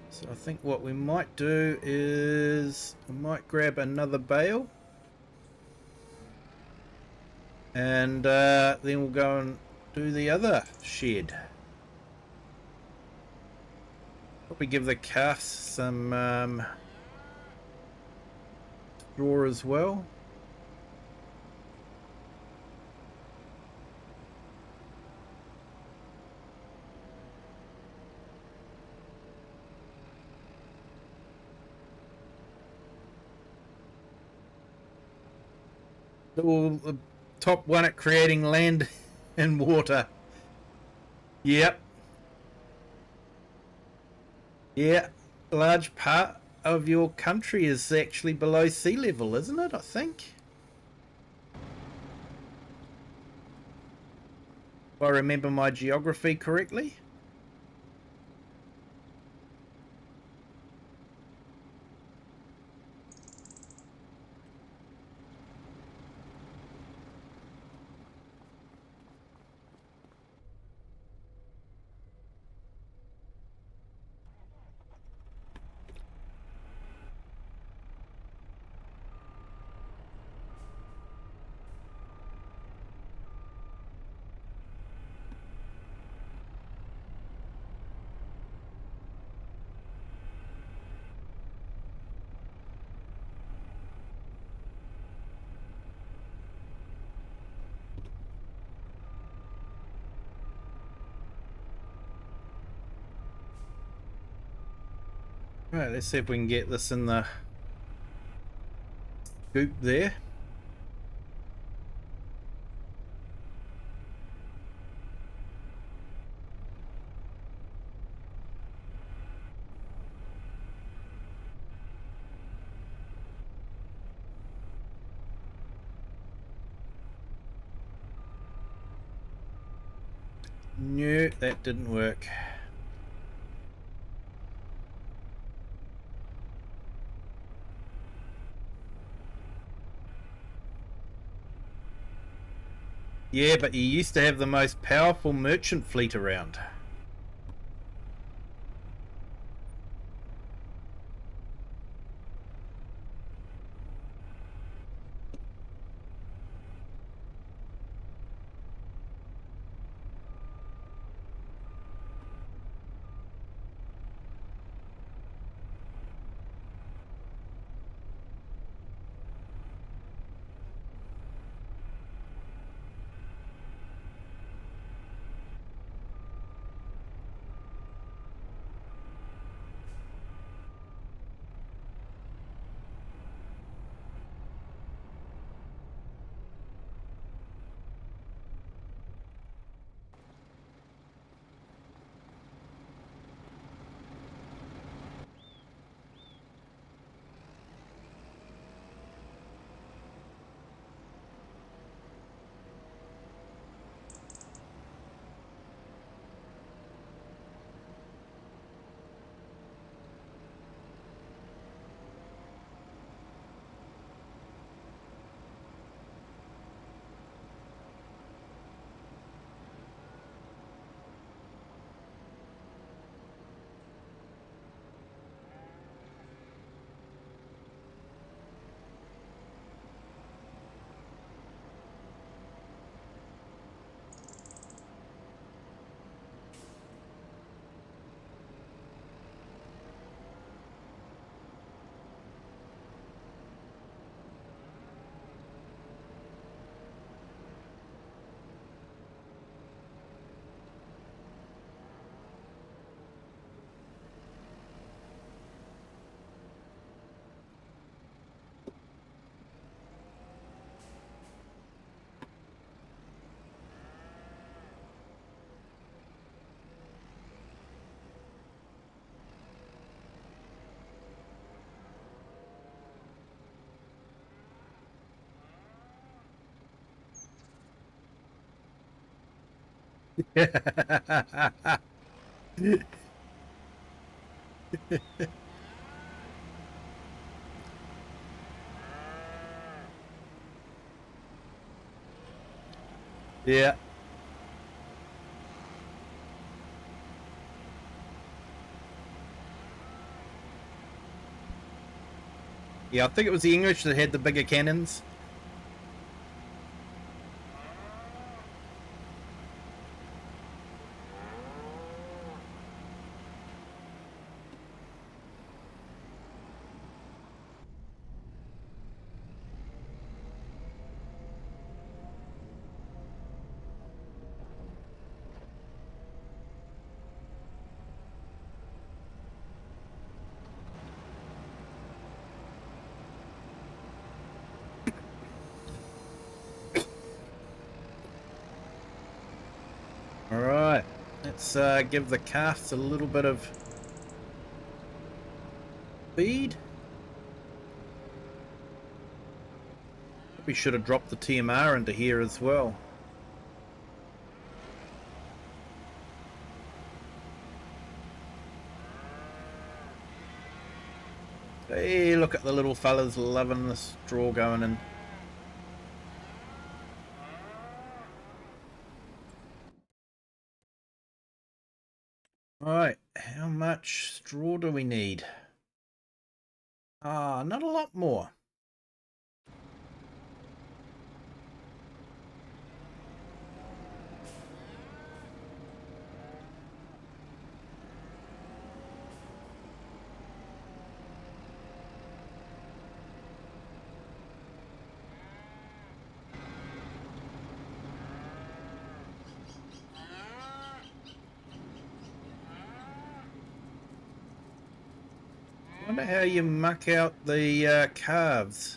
Speaker 1: So I think what we might do is I might grab another bale, and then we'll go and do the other shed. Probably give the calves some straw as well. The top one at creating land and water. Yep. Yeah. A large part of your country is actually below sea level, isn't it? I think. If I remember my geography correctly. Right, let's see if we can get this in the scoop there. No, that didn't work. Yeah, but you used to have the most powerful merchant fleet around. Yeah. Yeah, I think it was the English that had the bigger cannons. All right, let's give the calves a little bit of feed. We should have dropped the TMR into here as well. Hey, look at the little fellas loving the straw going in. Alright, how much straw do we need? Not a lot more. Wonder how you muck out the calves.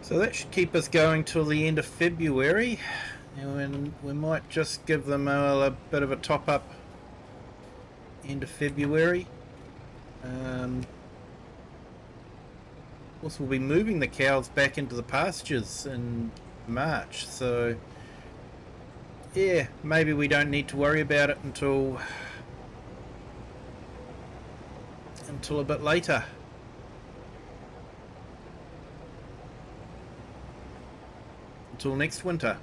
Speaker 1: So that should keep us going till the end of February, and we might just give them a bit of a top up end of February. Of course, we'll be moving the cows back into the pastures in March, so yeah, maybe we don't need to worry about it until a bit later. Until next winter.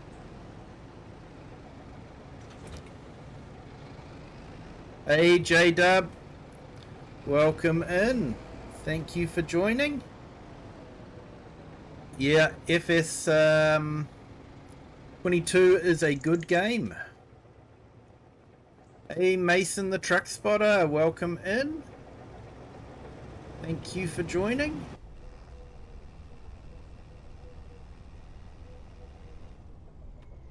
Speaker 1: Hey J-Dub, welcome in. Thank you for joining. Yeah, FS 22 is a good game. Hey Mason the Truck Spotter, welcome in. Thank you for joining.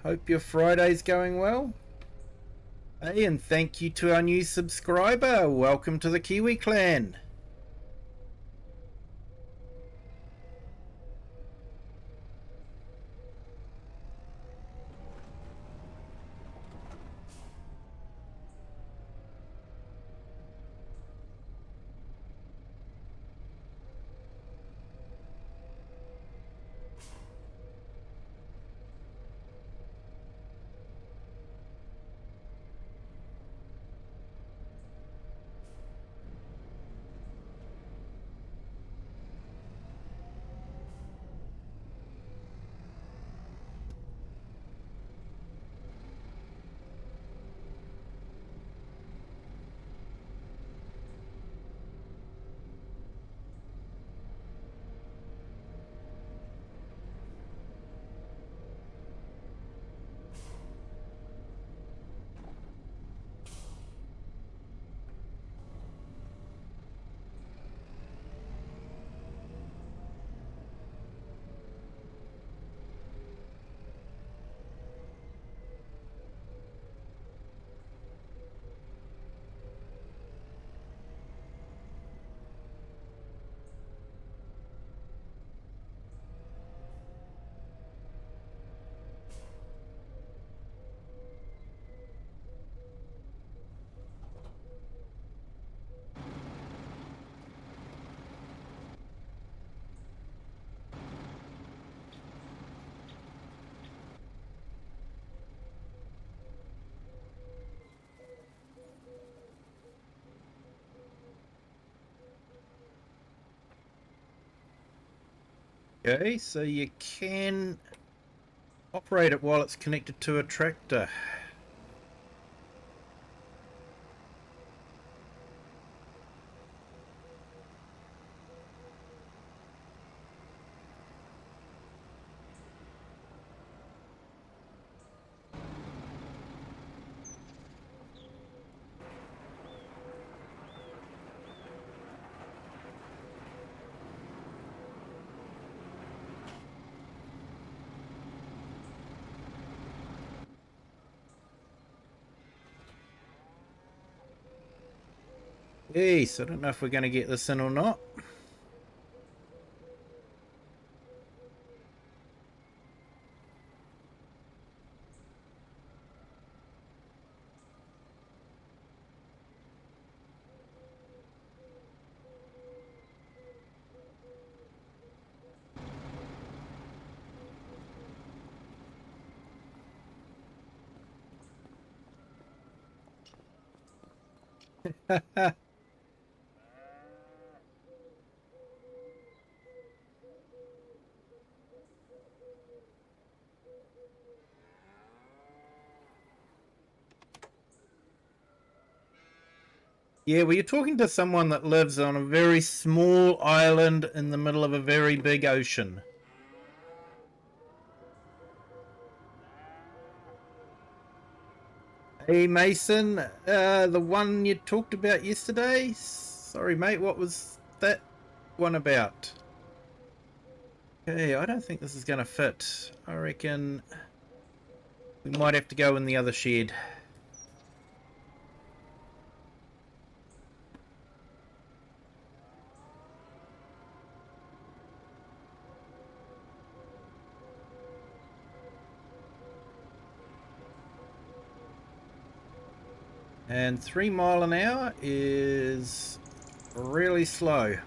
Speaker 1: Hope your Friday's going well. Hey, and thank you to our new subscriber. Welcome to the Kiwi clan. Okay, so you can operate it while it's connected to a tractor. Yes, I don't know if we're going to get this in or not. Yeah, well, you're talking to someone that lives on a very small island in the middle of a very big ocean. Hey, Mason, the one you talked about yesterday? Sorry, mate, what was that one about? Okay, I don't think this is going to fit. I reckon we might have to go in the other shed. And 3 mile an hour is really slow.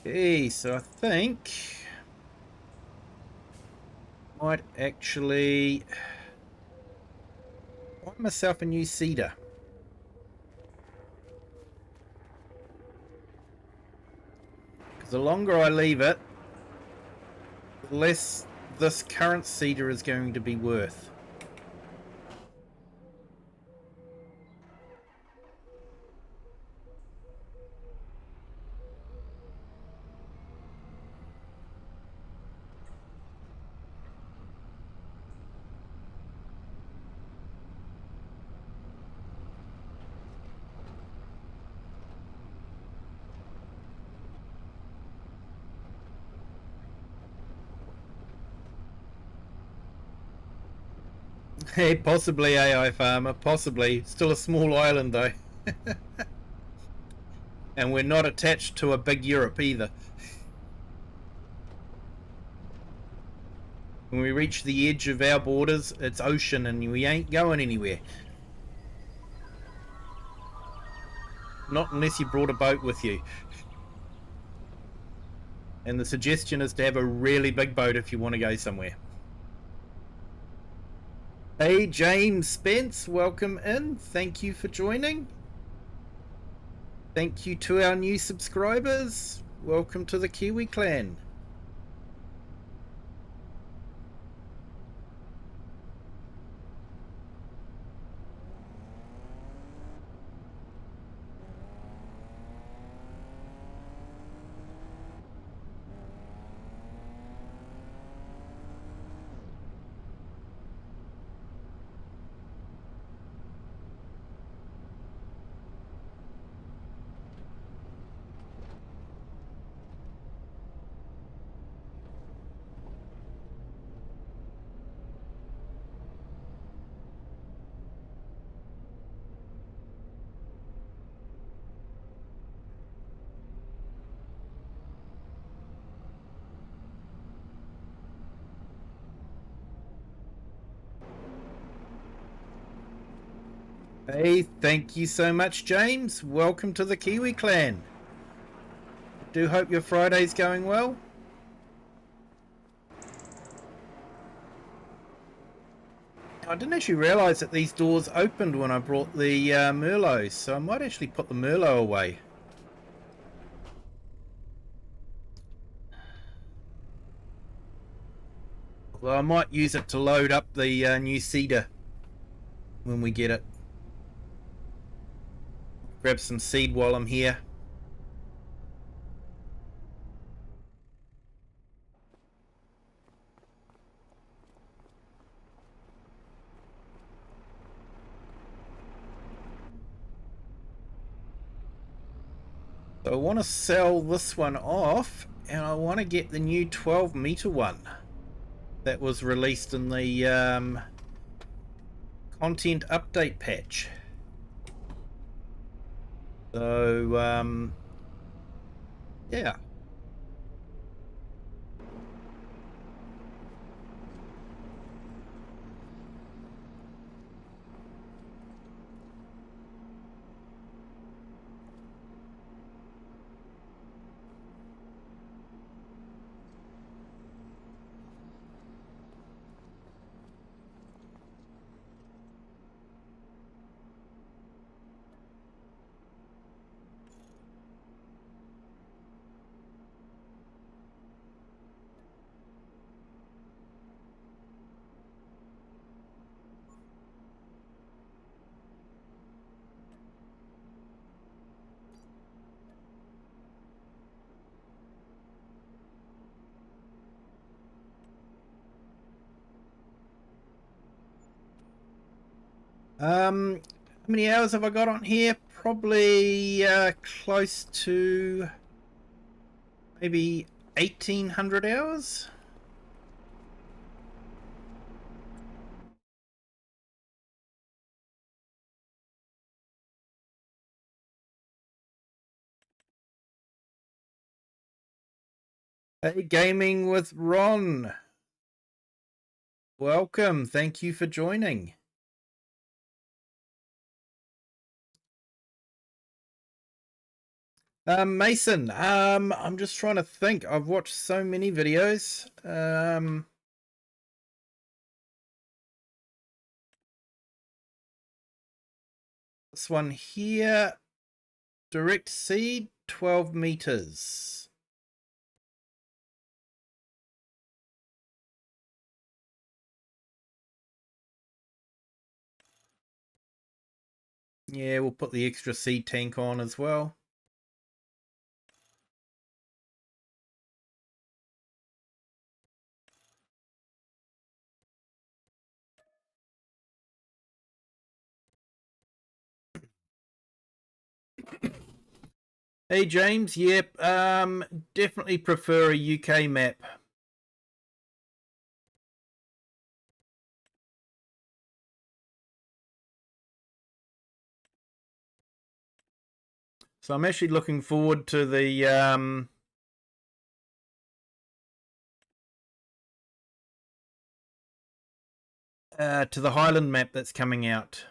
Speaker 1: Okay, so I think might actually buy myself a new cedar. Because the longer I leave it, the less this current cedar is going to be worth. Hey, possibly AI farmer, possibly. Still a small island though. And we're not attached to a big Europe either. When we reach the edge of our borders, it's ocean and we ain't going anywhere. Not unless you brought a boat with you. And the suggestion is to have a really big boat if you want to go somewhere. Hey, James Spence, welcome in. Thank you for joining. Thank you to our new subscribers. Welcome to the Kiwi clan. Hey, thank you so much, James. Welcome to the Kiwi clan. Do hope your Friday's going well. I didn't actually realise that these doors opened when I brought the Merlots, so I might actually put the Merlot away. Well, I might use it to load up the new cedar. when we get it. Grab some seed while I'm here. So I want to sell this one off, and I want to get the new 12-meter one that was released in the content update patch. So yeah. How many hours have I got on here? Probably close to maybe 1800 hours. Hey, Gaming with Ron. Welcome. Thank you for joining. Mason, I'm just trying to think. I've watched so many videos. This one here, direct seed, 12 meters. Yeah, we'll put the extra seed tank on as well. Hey James, yep, definitely prefer a UK map. So I'm actually looking forward to the Highland map that's coming out.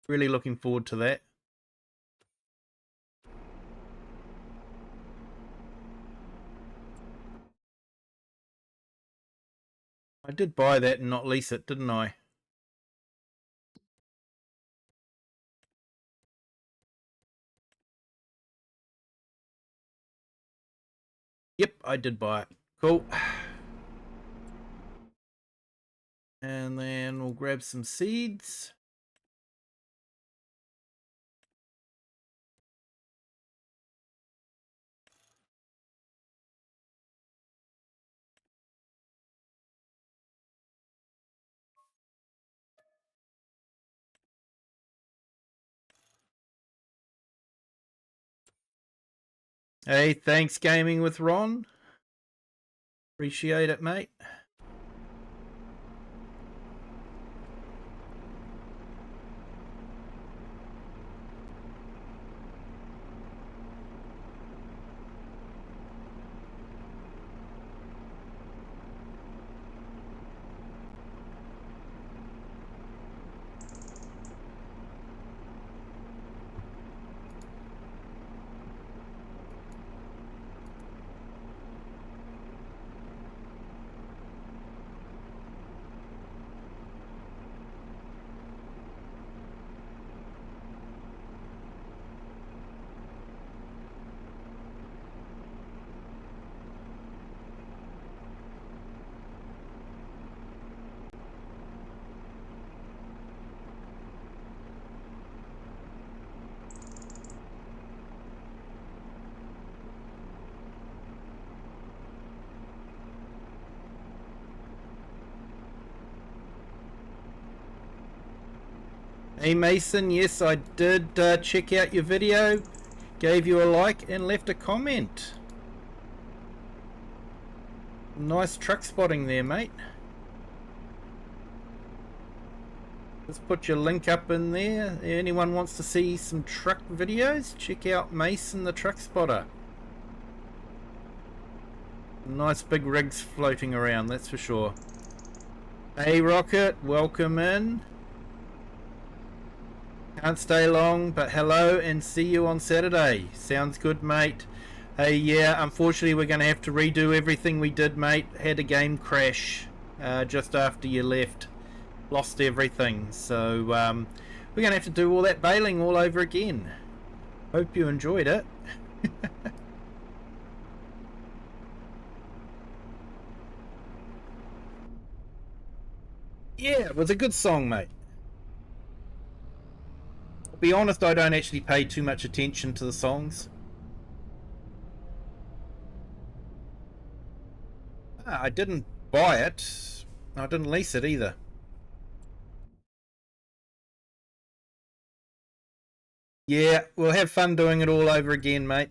Speaker 1: Really looking forward to that. I did buy that and not lease it, didn't I? Yep, I did buy it. Cool. And then we'll grab some seeds. Hey, thanks Gaming with Ron. Appreciate it, mate. Hey Mason, yes I did check out your video, gave you a like and left a comment. Nice truck spotting there, mate. Let's put your link up in there. Anyone wants to see some truck videos, check out Mason the truck spotter. Nice big rigs floating around, that's for sure. Hey Rocket, welcome in. Can't stay long, but hello and see you on Saturday. Sounds good, mate. Hey, yeah, unfortunately we're going to have to redo everything we did, mate. Had a game crash just after you left. Lost everything. So we're going to have to do all that baling all over again. Hope you enjoyed it. Yeah, it was a good song, mate. To be honest, I don't actually pay too much attention to the songs. I didn't buy it. I didn't lease it either. Yeah, we'll have fun doing it all over again, mate.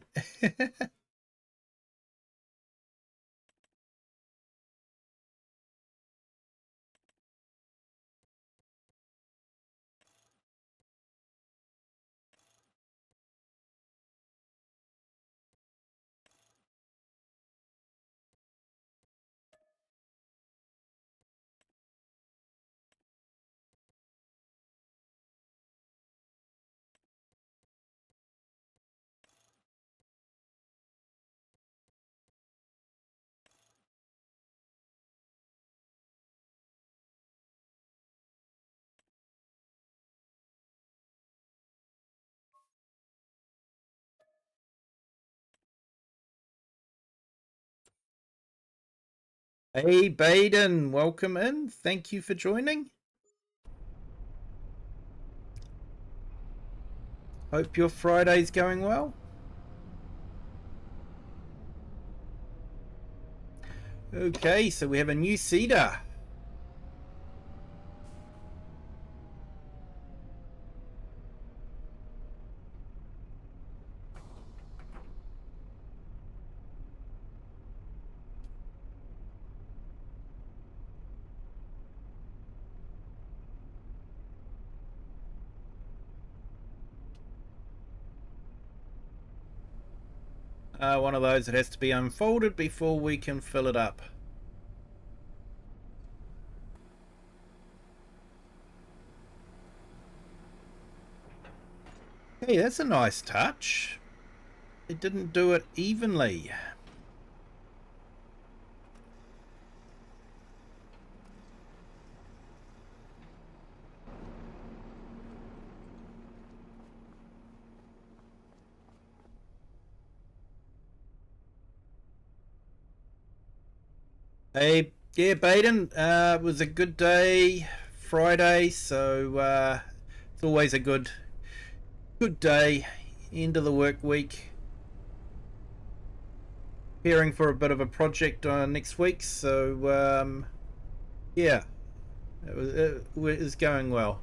Speaker 1: Hey, Baden, welcome in. Thank you for joining. Hope your Friday's going well. Okay, so we have a new seeder. One of those that has to be unfolded before we can fill it up. Hey, that's a nice touch. It didn't do it evenly. Hey, yeah, Baden, it was a good day, Friday, so it's always a good day, end of the work week. Preparing for a bit of a project next week, so yeah, it was going well.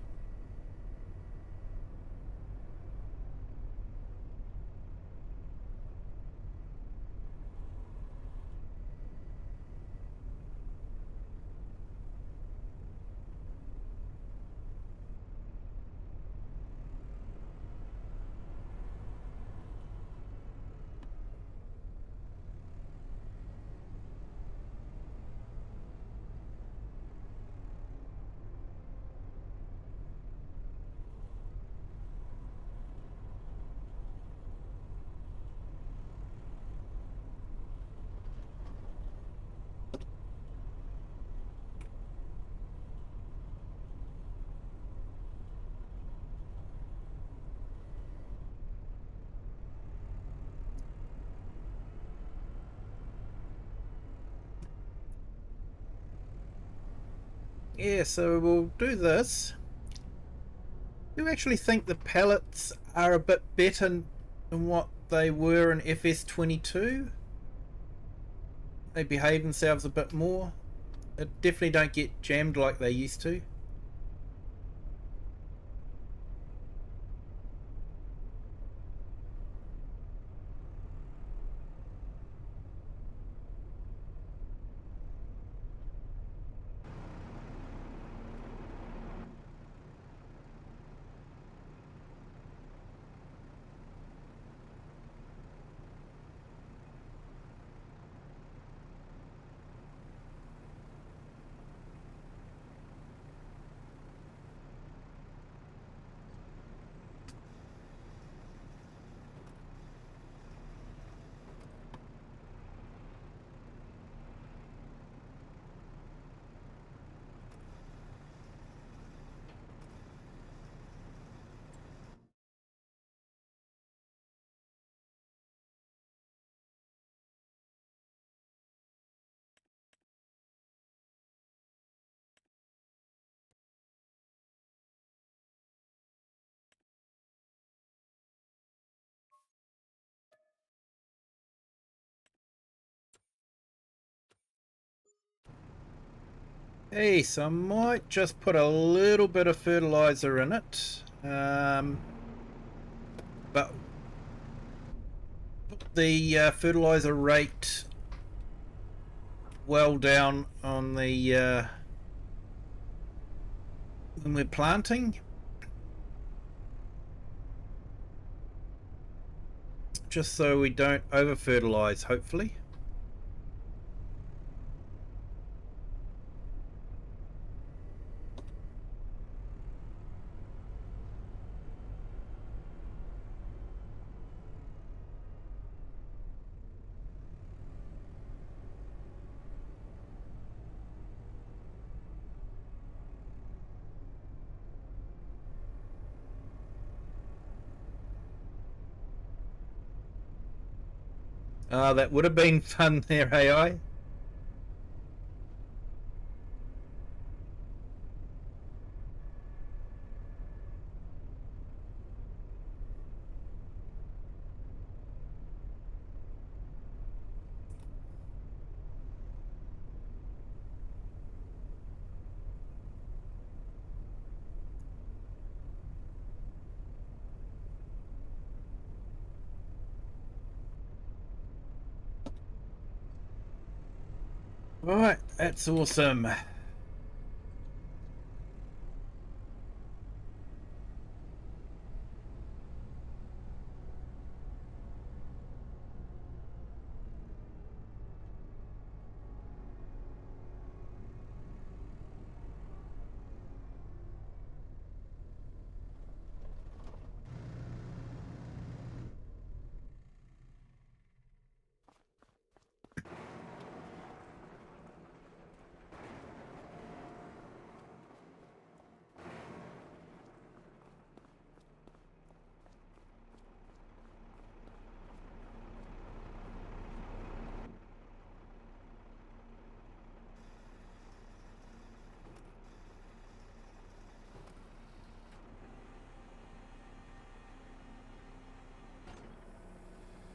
Speaker 1: Yeah, so we'll do this. Do you actually think the pallets are a bit better than what they were in FS22? They behave themselves a bit more. They definitely don't get jammed like they used to. Hey, so I might just put a little bit of fertilizer in it, but the fertilizer rate well down on the when we're planting, just so we don't over fertilize, hopefully. Ah, that would have been fun there, AI. Right, that's awesome.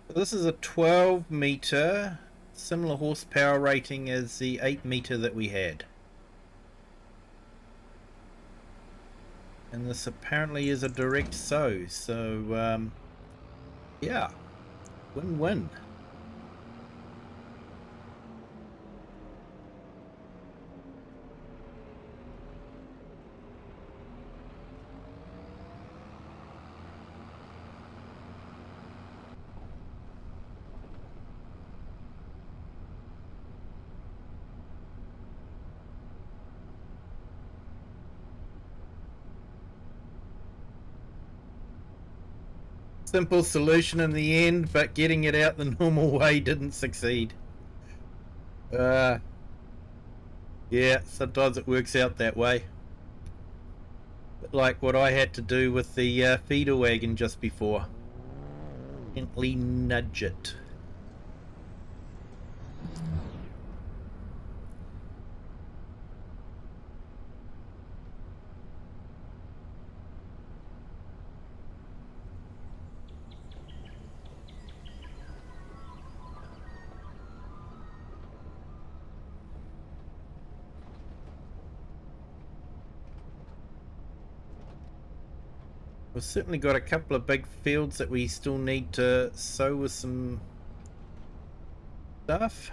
Speaker 1: This is a 12 meter, similar horsepower rating as the 8 meter that we had. And this apparently is a direct sow, so yeah, win-win. Simple solution in the end, but getting it out the normal way didn't succeed. Yeah, sometimes it works out that way. Like what I had to do with the feeder wagon just before. Gently nudge it. We've certainly got a couple of big fields that we still need to sow with some stuff.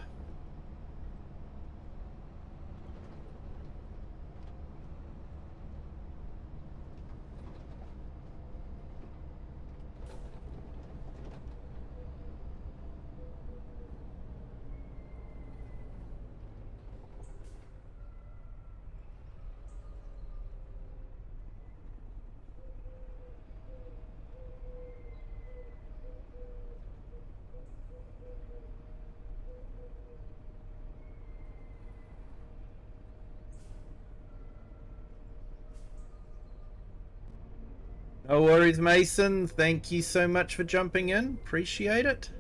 Speaker 1: No worries, Mason. Thank you so much for jumping in. Appreciate it.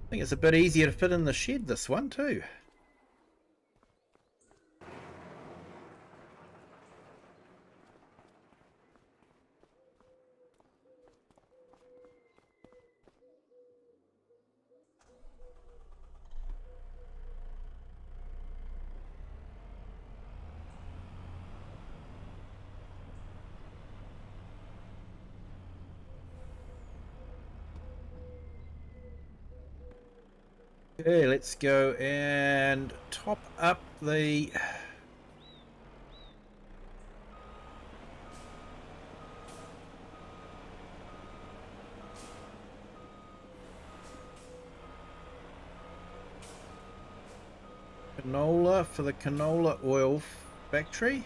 Speaker 1: I think it's a bit easier to fit in the shed, this one, too. Okay, let's go and top up the canola for the canola oil factory.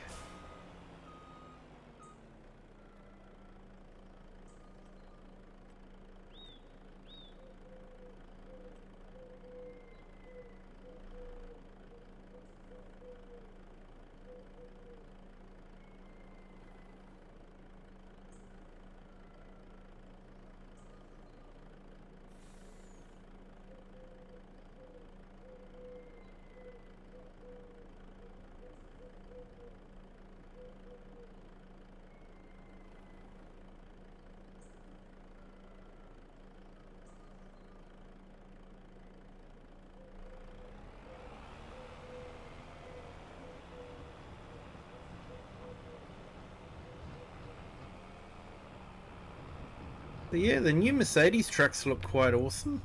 Speaker 1: But yeah, the new Mercedes trucks look quite awesome.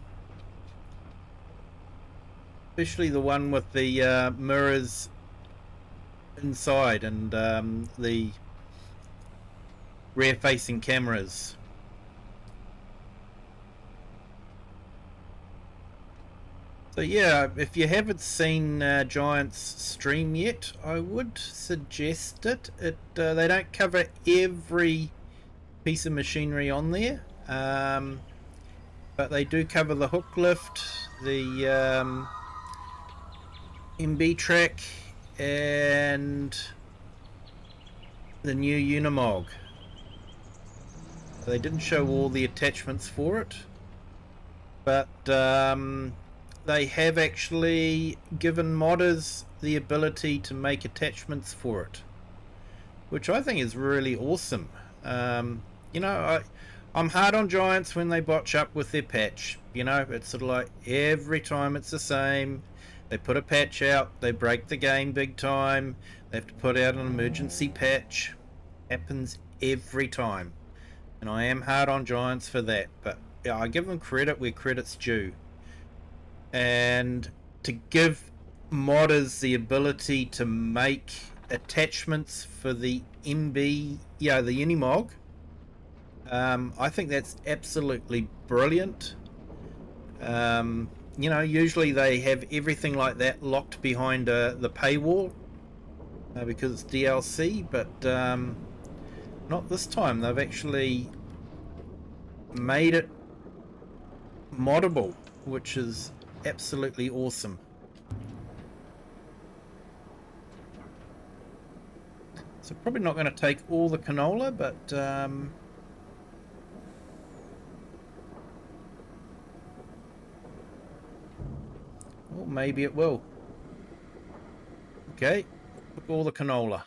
Speaker 1: Especially the one with the mirrors inside and the rear-facing cameras. So yeah, if you haven't seen Giant's stream yet, I would suggest it. They don't cover every piece of machinery on there, but they do cover the hook lift, the MB track, and the new Unimog. They didn't show all the attachments for it, but they have actually given modders the ability to make attachments for it, which I think is really awesome. You know, I'm hard on Giants when they botch up with their patch. You know, it's sort of like every time it's the same. They put a patch out, they break the game big time, they have to put out an emergency patch. Happens every time. And I am hard on Giants for that, but yeah, I give them credit where credit's due. And to give modders the ability to make attachments for the MB, yeah, the Unimog, I think that's absolutely brilliant. You know, usually they have everything like that locked behind the paywall because it's DLC, but not this time. They've actually made it moddable, which is absolutely awesome. So probably not going to take all the canola, but well, maybe it will. Okay, took all the canola.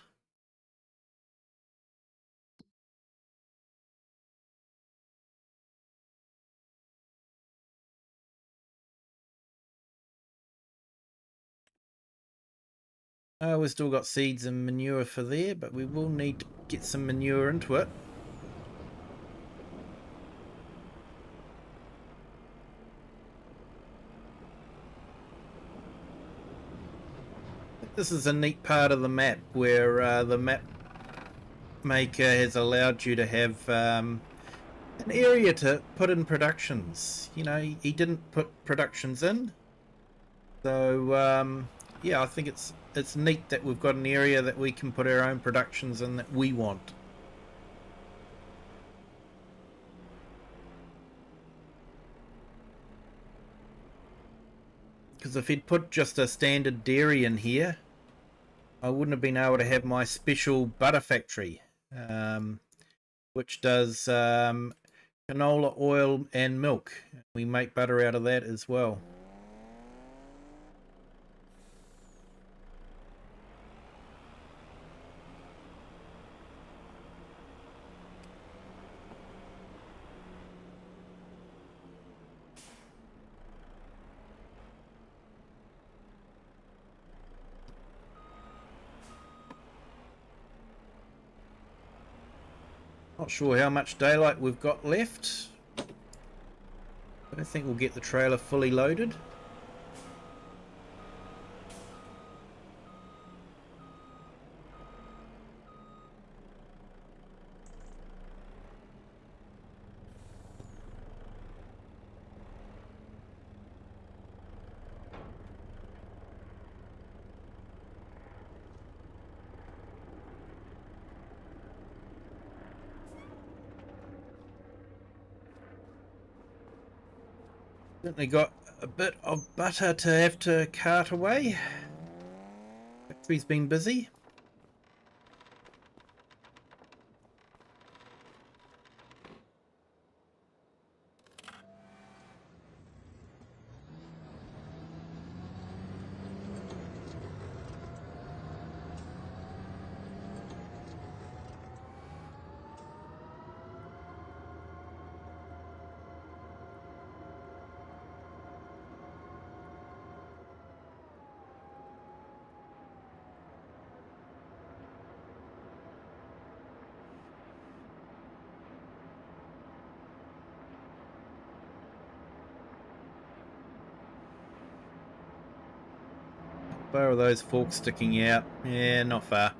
Speaker 1: We've still got seeds and manure for there, but we will need to get some manure into it. This is a neat part of the map where the map maker has allowed you to have an area to put in productions. You know, he didn't put productions in, so yeah, I think it's neat that we've got an area that we can put our own productions in that we want. Because if he'd put just a standard dairy in here, I wouldn't have been able to have my special butter factory, which does canola oil and milk. We make butter out of that as well. Not sure how much daylight we've got left. I don't think we'll get the trailer fully loaded. Certainly got a bit of butter to have to cart away. Factory's been busy. Where are those forks sticking out? Yeah, not far.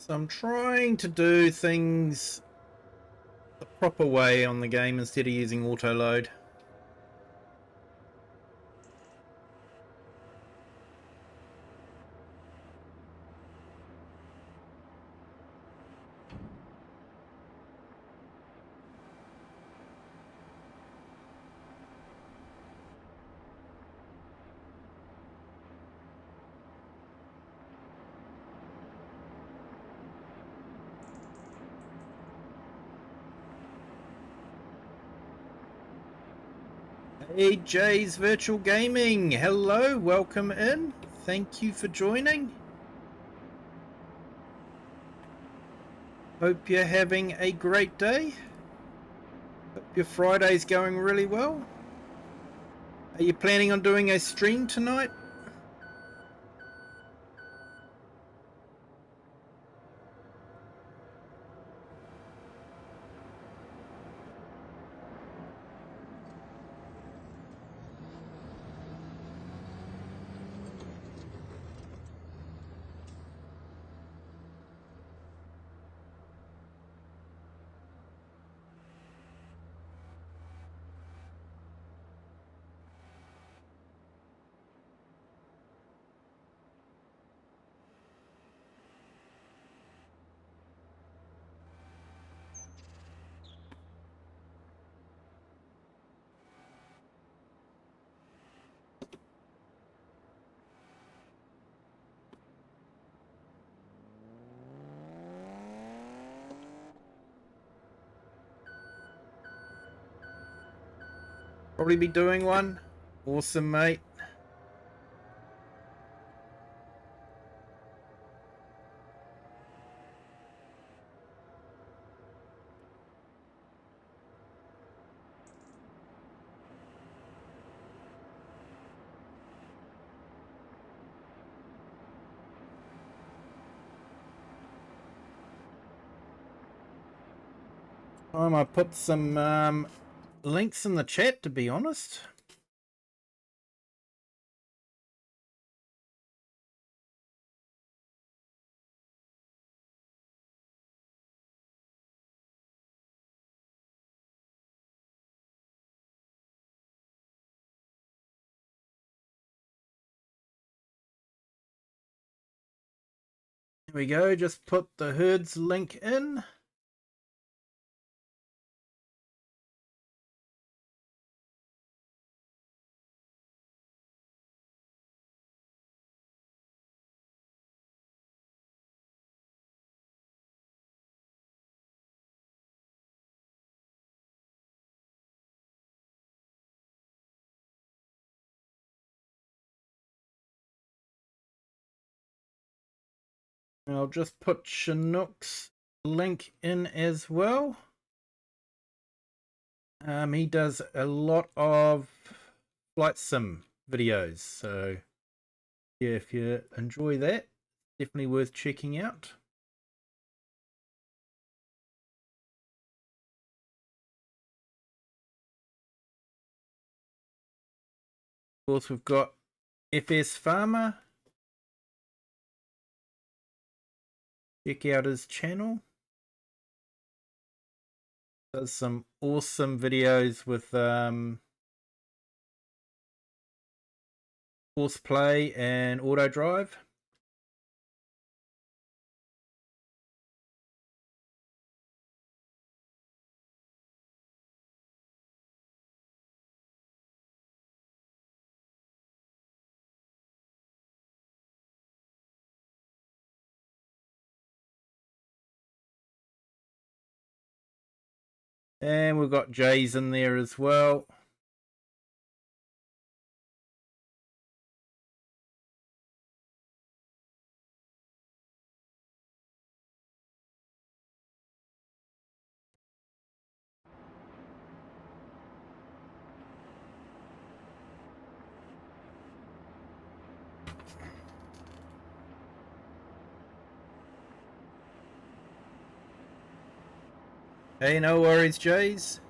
Speaker 1: So I'm trying to do things the proper way on the game instead of using auto load. Hey Jay's Virtual Gaming, hello, welcome in. Thank you for joining. Hope you're having a great day. Hope your Friday's going really well. Are you planning on doing a stream tonight? Probably be doing one. Awesome, mate. I might put some links in the chat, to be honest. Here we go, just put the herds link in. I'll just put Chinook's link in as well. He does a lot of flight sim videos, so yeah, if you enjoy that, definitely worth checking out. Of course, we've got FS Farmer. Check out his channel. Does some awesome videos with horseplay and auto drive. And we've got Jay's in there as well. Hey, no worries, Jays.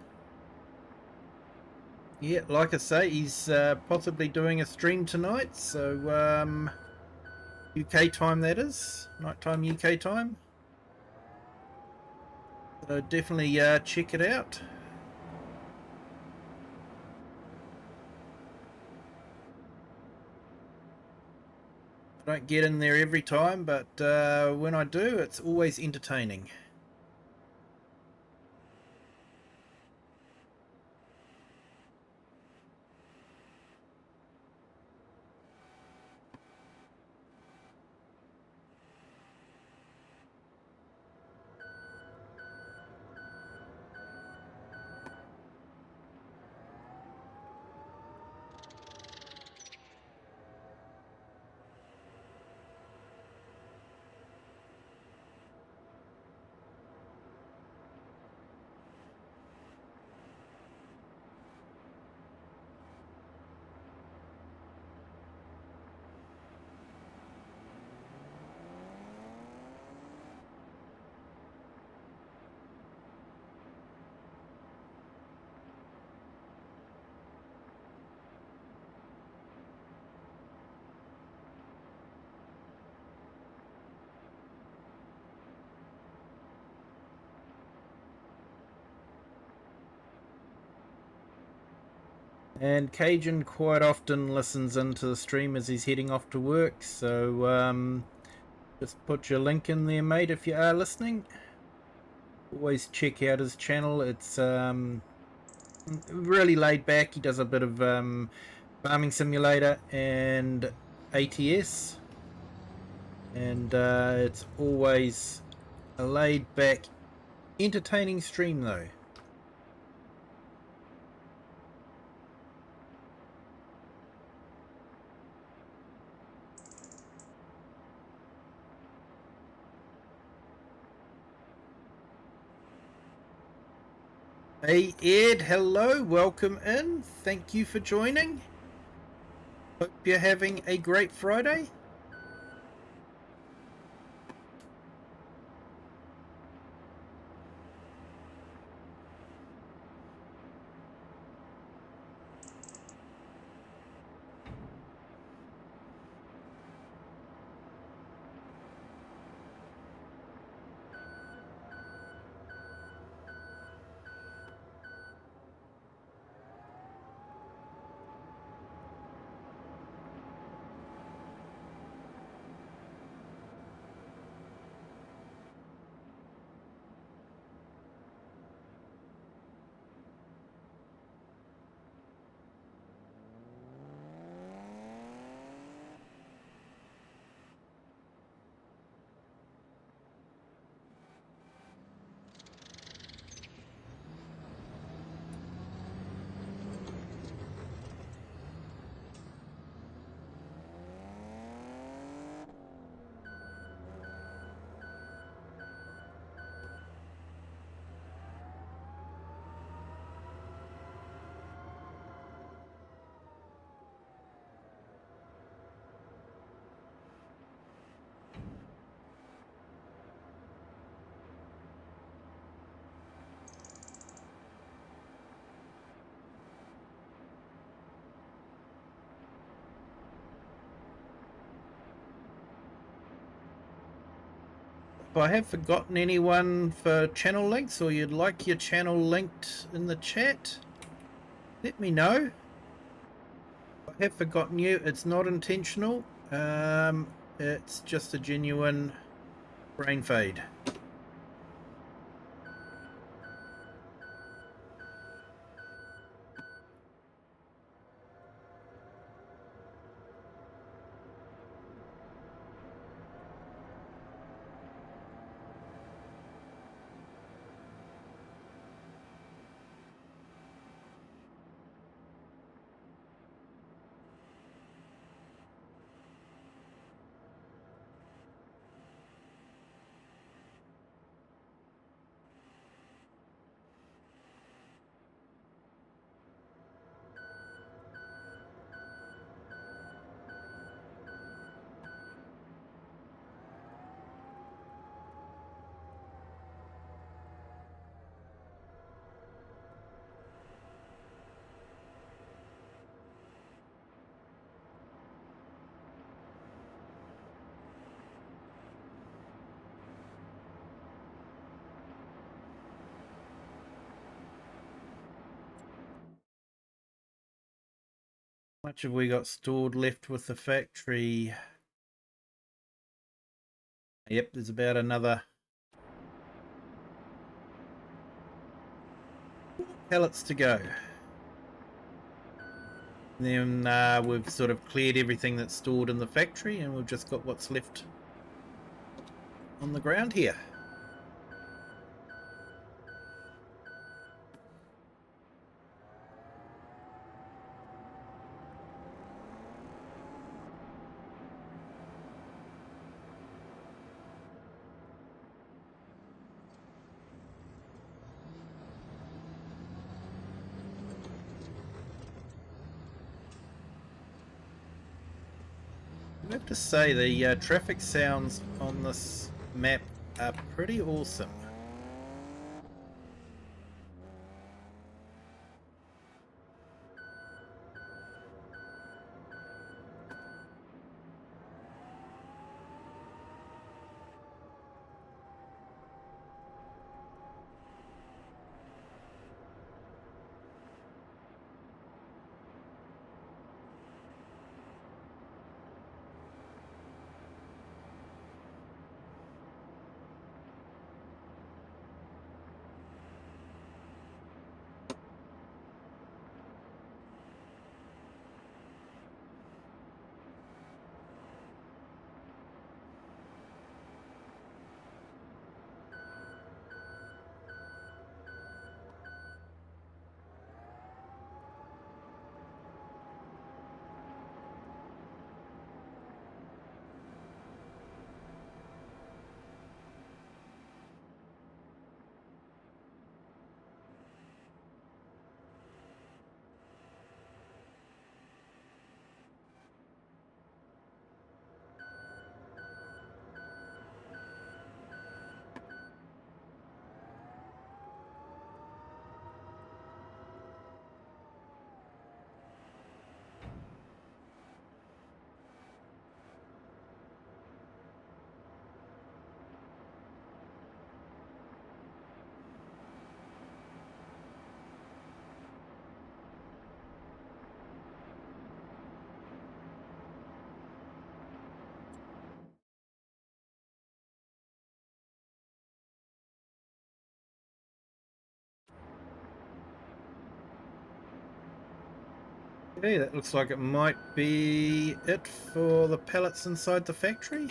Speaker 1: Yeah, like I say, he's possibly doing a stream tonight, so UK time that is, nighttime UK time. So definitely check it out. I don't get in there every time, but when I do, it's always entertaining. And Cajun quite often listens into the stream as he's heading off to work, so just put your link in there, mate, if you are listening. Always check out his channel. It's really laid back. He does a bit of farming simulator and ATS, and it's always a laid back, entertaining stream though. Hey Ed, hello, welcome in. Thank you for joining. Hope you're having a great Friday. If I have forgotten anyone for channel links or you'd like your channel linked in the chat, let me know. If I have forgotten you, it's not intentional. It's just a genuine brain fade. How much have we got stored left with the factory? Yep, there's about another pallets to go. And then we've sort of cleared everything that's stored in the factory and we've just got what's left on the ground here. I have to say the traffic sounds on this map are pretty awesome. Okay, that looks like it might be it for the pallets inside the factory.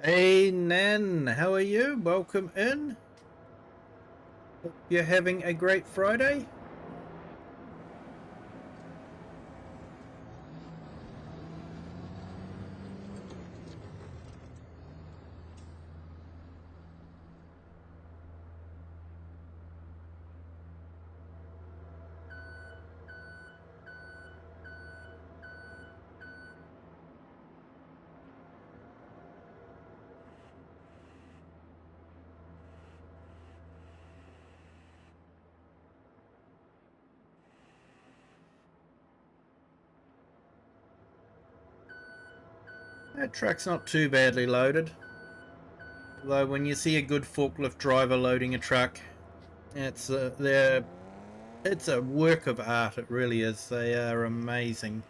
Speaker 1: Hey Nan, how are you? Welcome in. Hope you're having a great Friday. That truck's not too badly loaded. Although when you see a good forklift driver loading a truck, it's it's a work of art. It really is. They are amazing.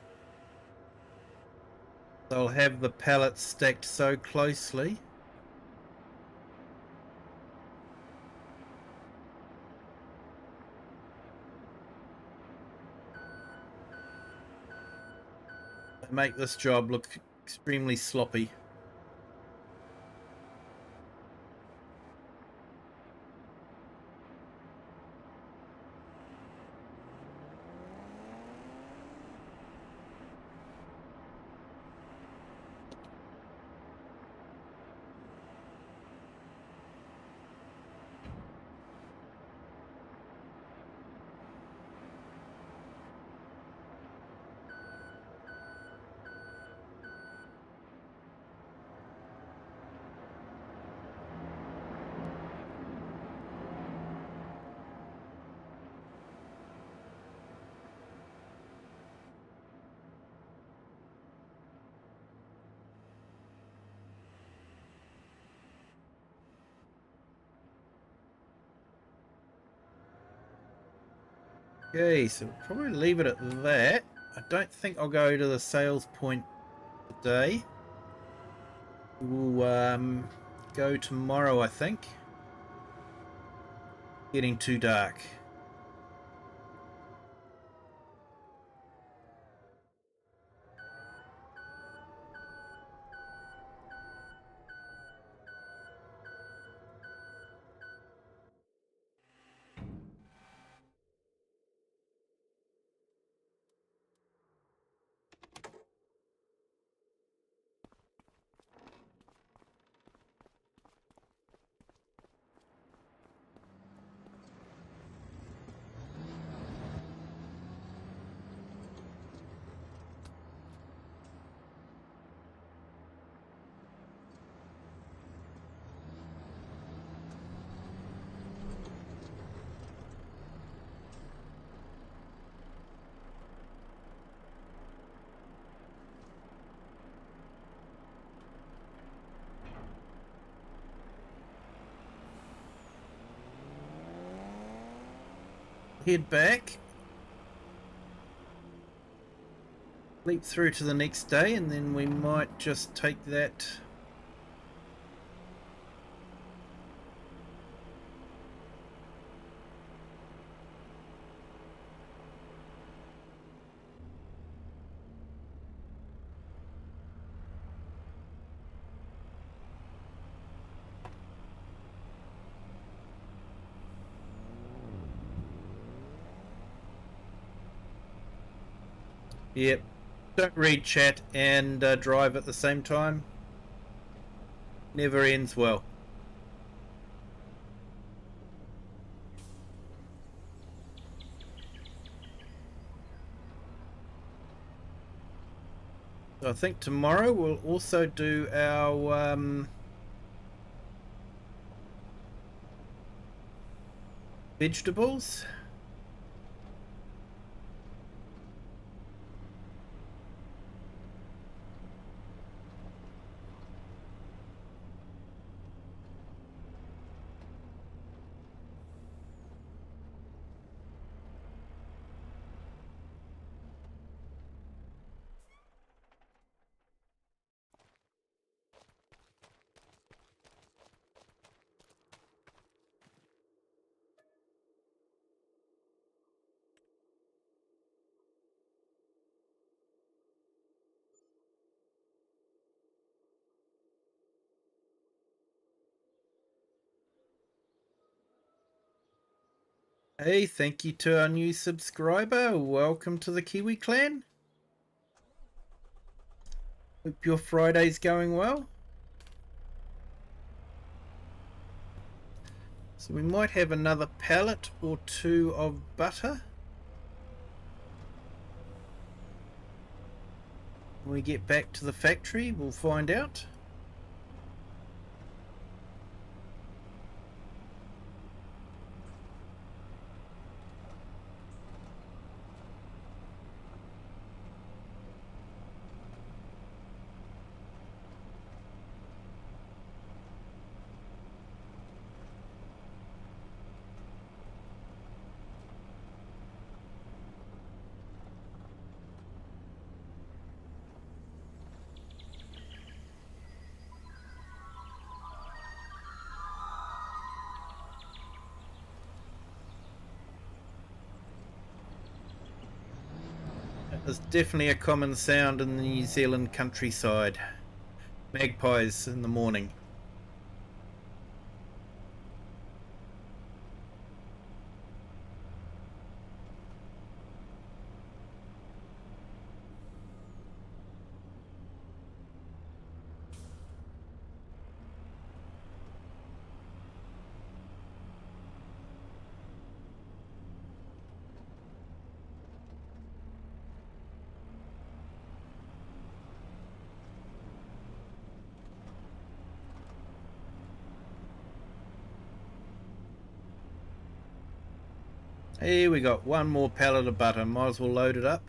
Speaker 1: They'll have the pallets stacked so closely. They make this job look extremely sloppy. Okay, so we'll probably leave it at that. I don't think I'll go to the sales point today. We'll go tomorrow, I think. Getting too dark. head back, leap through to the next day, and then we might just take that Yep. Don't read chat and drive at the same time. Never ends well. So I think tomorrow we'll also do our vegetables. Hey, thank you to our new subscriber. Welcome to the Kiwi clan. Hope your Friday's going well. So we might have another pallet or two of butter. When we get back to the factory, we'll find out. There's definitely a common sound in the New Zealand countryside. Magpies in the morning. Here we got one more pallet of butter. Might as well load it up.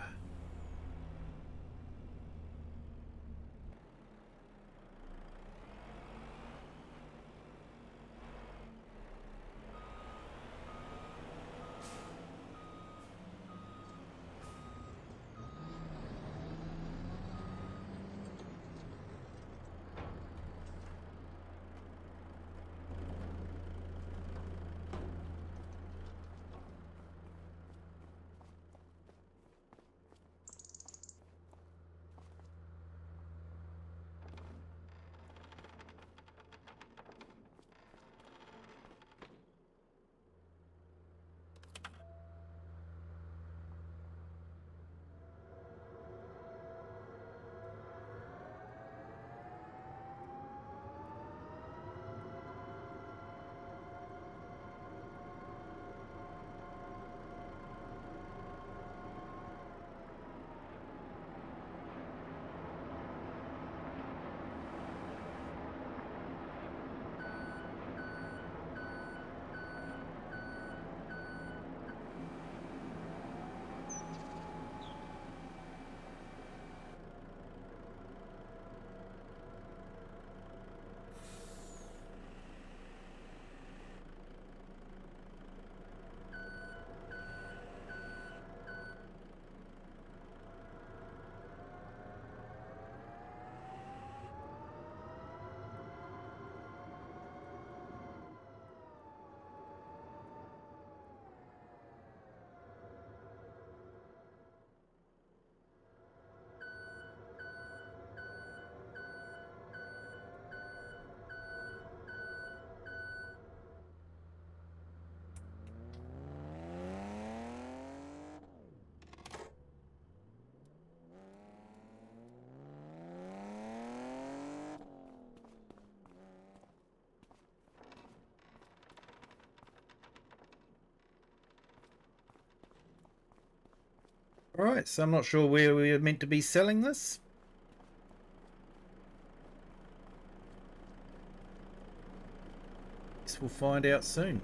Speaker 1: Alright, so I'm not sure where we are meant to be selling this. Guess we'll find out soon.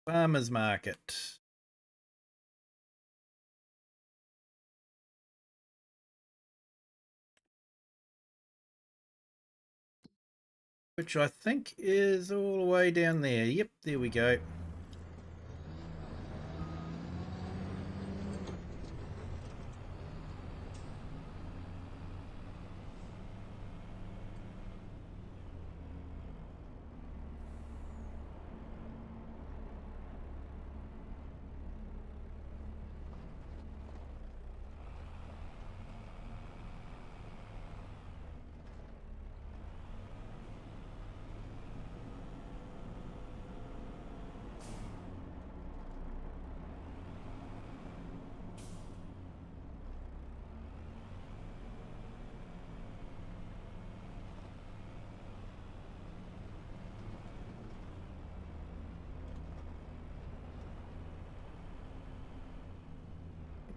Speaker 1: Farmers market. Which I think is all the way down there. Yep, there we go.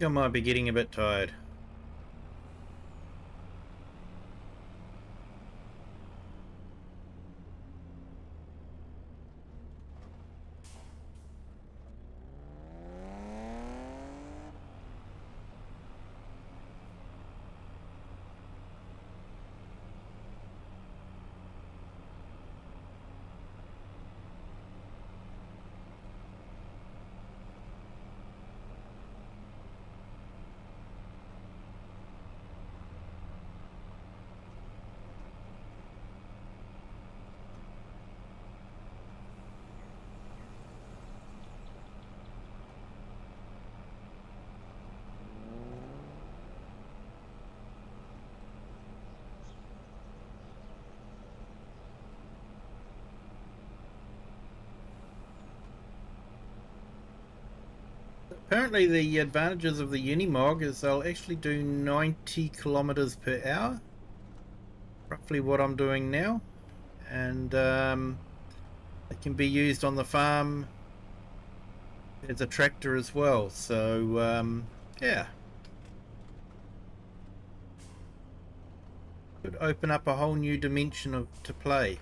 Speaker 1: I might be getting a bit tired. Apparently the advantages of the Unimog is they'll actually do 90 kilometers per hour. Roughly what I'm doing now. And it can be used on the farm as a tractor as well. So yeah. Could open up a whole new dimension to play.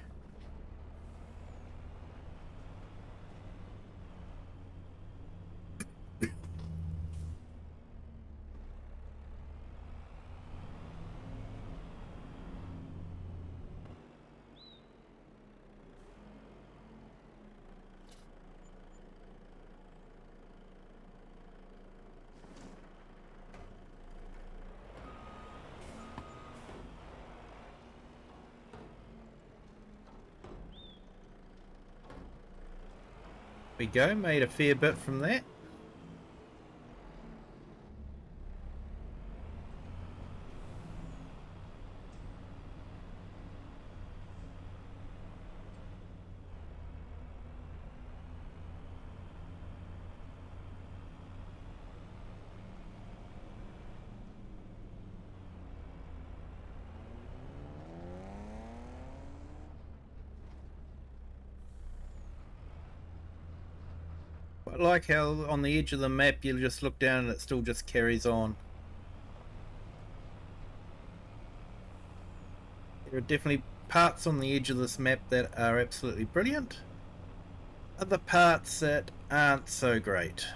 Speaker 1: We go, made a fair bit from that. I like how on the edge of the map you just look down and it still just carries on. There are definitely parts on the edge of this map that are absolutely brilliant. Other parts that aren't so great.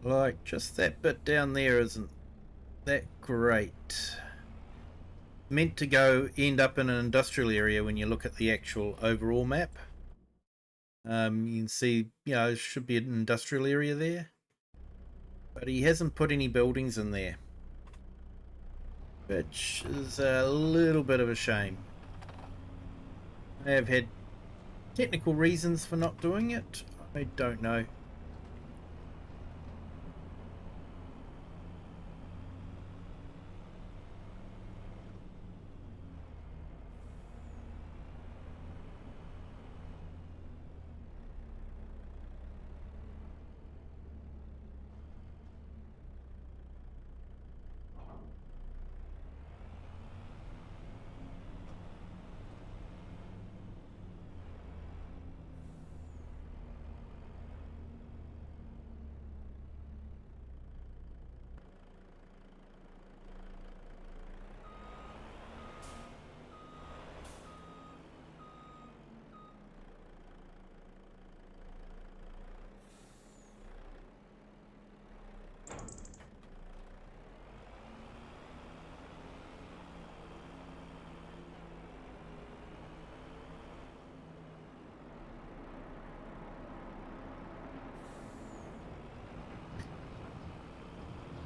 Speaker 1: Like, just that bit down there isn't that great. Meant to end up in an industrial area when you look at the actual overall map. You can see, should be an industrial area there. But he hasn't put any buildings in there, which is a little bit of a shame. I have had technical reasons for not doing it. I don't know.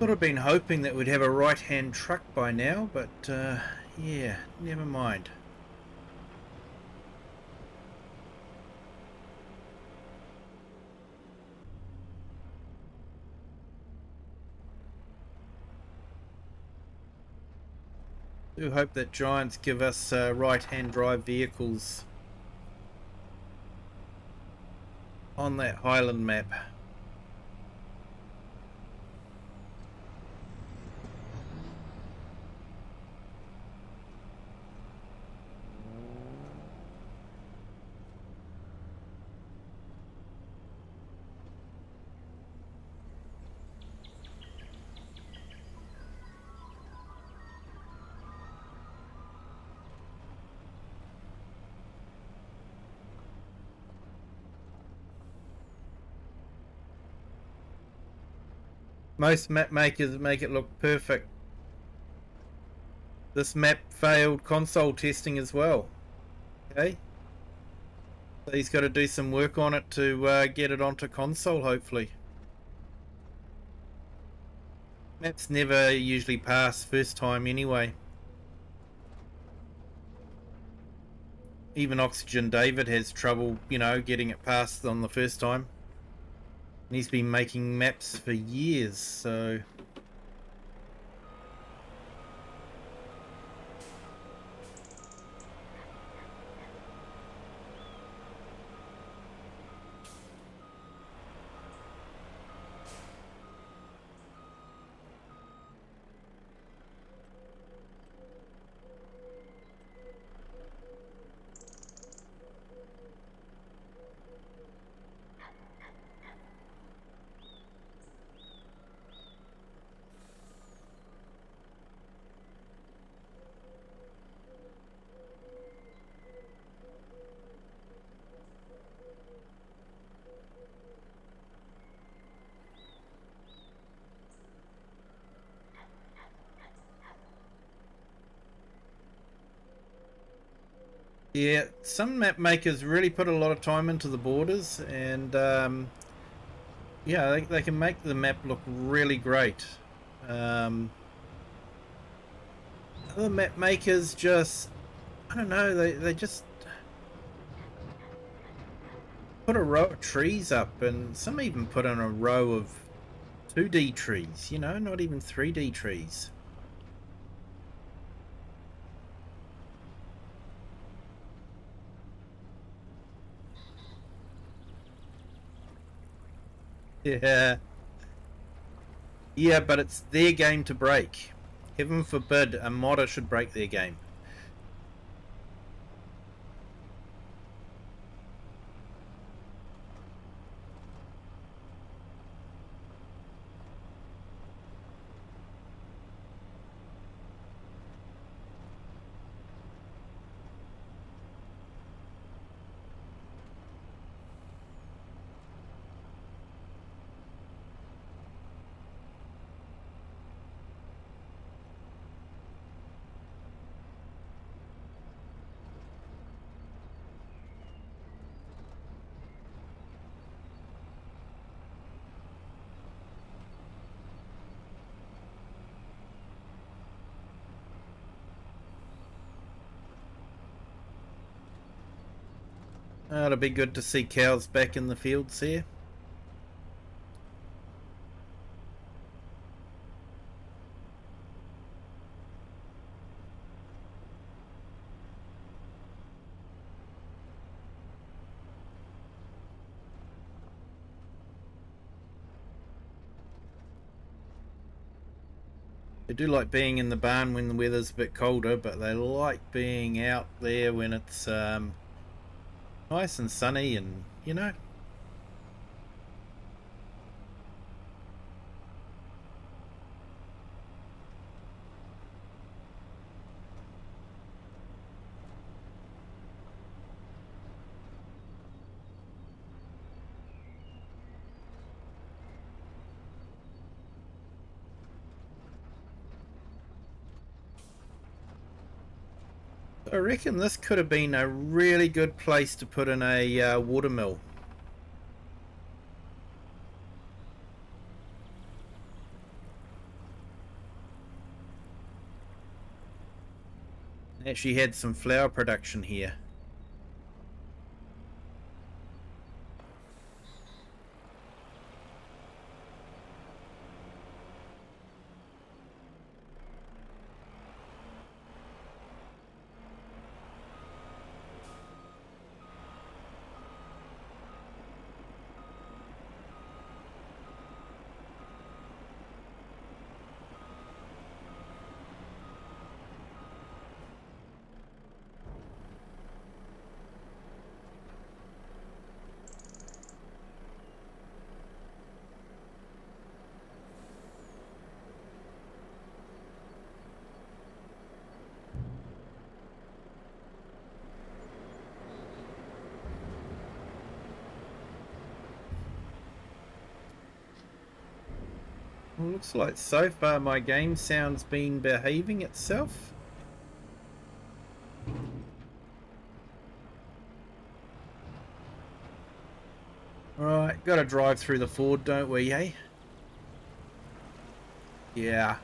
Speaker 1: Sort of been hoping that we'd have a right-hand truck by now, but yeah, never mind. Do hope that Giants give us right-hand drive vehicles on that Highland map. Most map makers make it look perfect. This map failed console testing as well. Okay, so he's got to do some work on it to get it onto console, hopefully. Maps never usually pass first time anyway. Even Oxygen David has trouble, getting it passed on the first time. And he's been making maps for years, so... Yeah, some map makers really put a lot of time into the borders, and yeah, they can make the map look really great. Other map makers just, I don't know, they just put a row of trees up, and some even put in a row of 2D trees, not even 3D trees. Yeah. Yeah, but it's their game to break. Heaven forbid a modder should break their game. It'll be good to see cows back in the fields here. They do like being in the barn when the weather's a bit colder, but they like being out there when it's nice and sunny and, you know. I reckon this could have been a really good place to put in a watermill. Actually had some flour production here. Well, looks like so far my game sound's been behaving itself. Alright, gotta drive through the ford, don't we, eh? Yeah.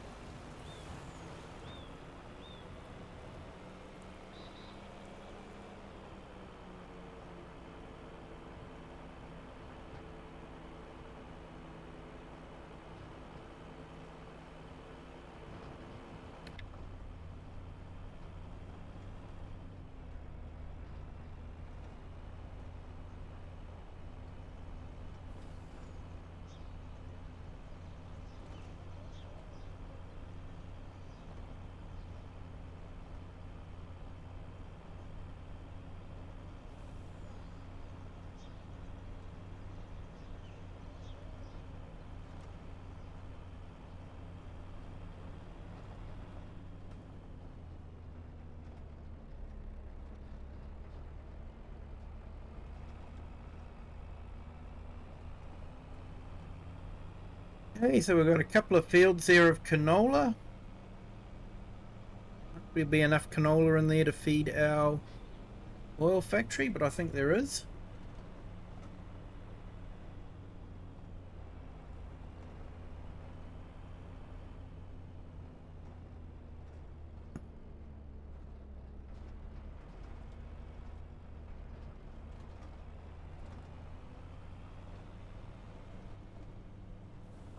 Speaker 1: Okay, so we've got a couple of fields there of canola. There'll be enough canola in there to feed our oil factory, but I think there is.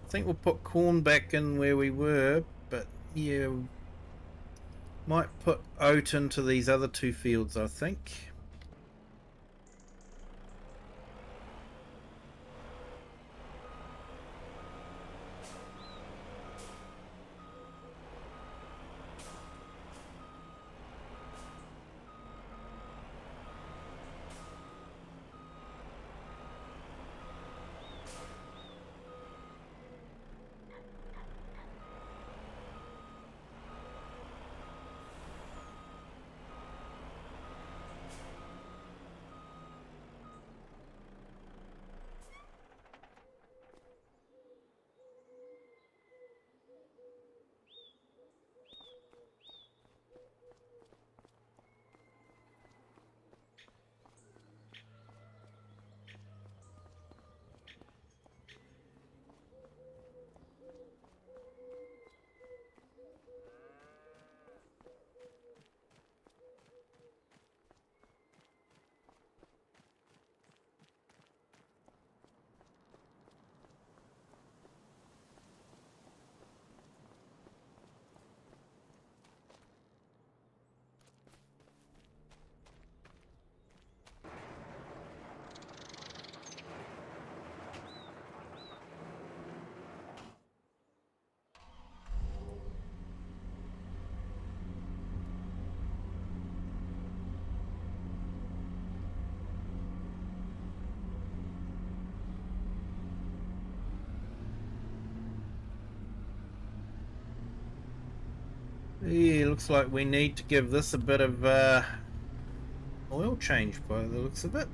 Speaker 1: I think we'll put corn back in where we were, but yeah, might put oat into these other two fields, I think. Yeah, looks like we need to give this a bit of oil change by the looks of it.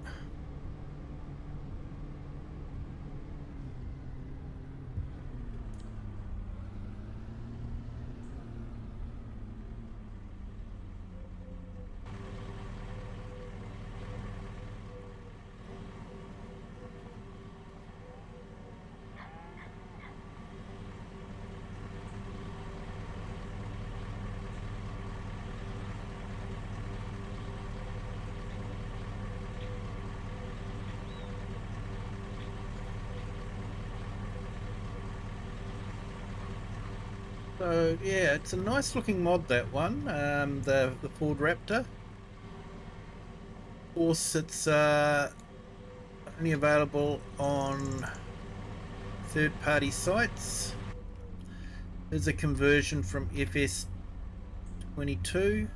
Speaker 1: So yeah, it's a nice looking mod, that one, the Ford Raptor. Of course, it's only available on third-party sites. There's a conversion from FS22,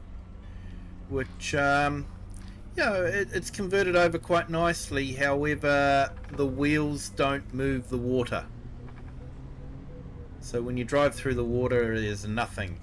Speaker 1: which it's converted over quite nicely. However, the wheels don't move the water, so when you drive through the water, there's nothing.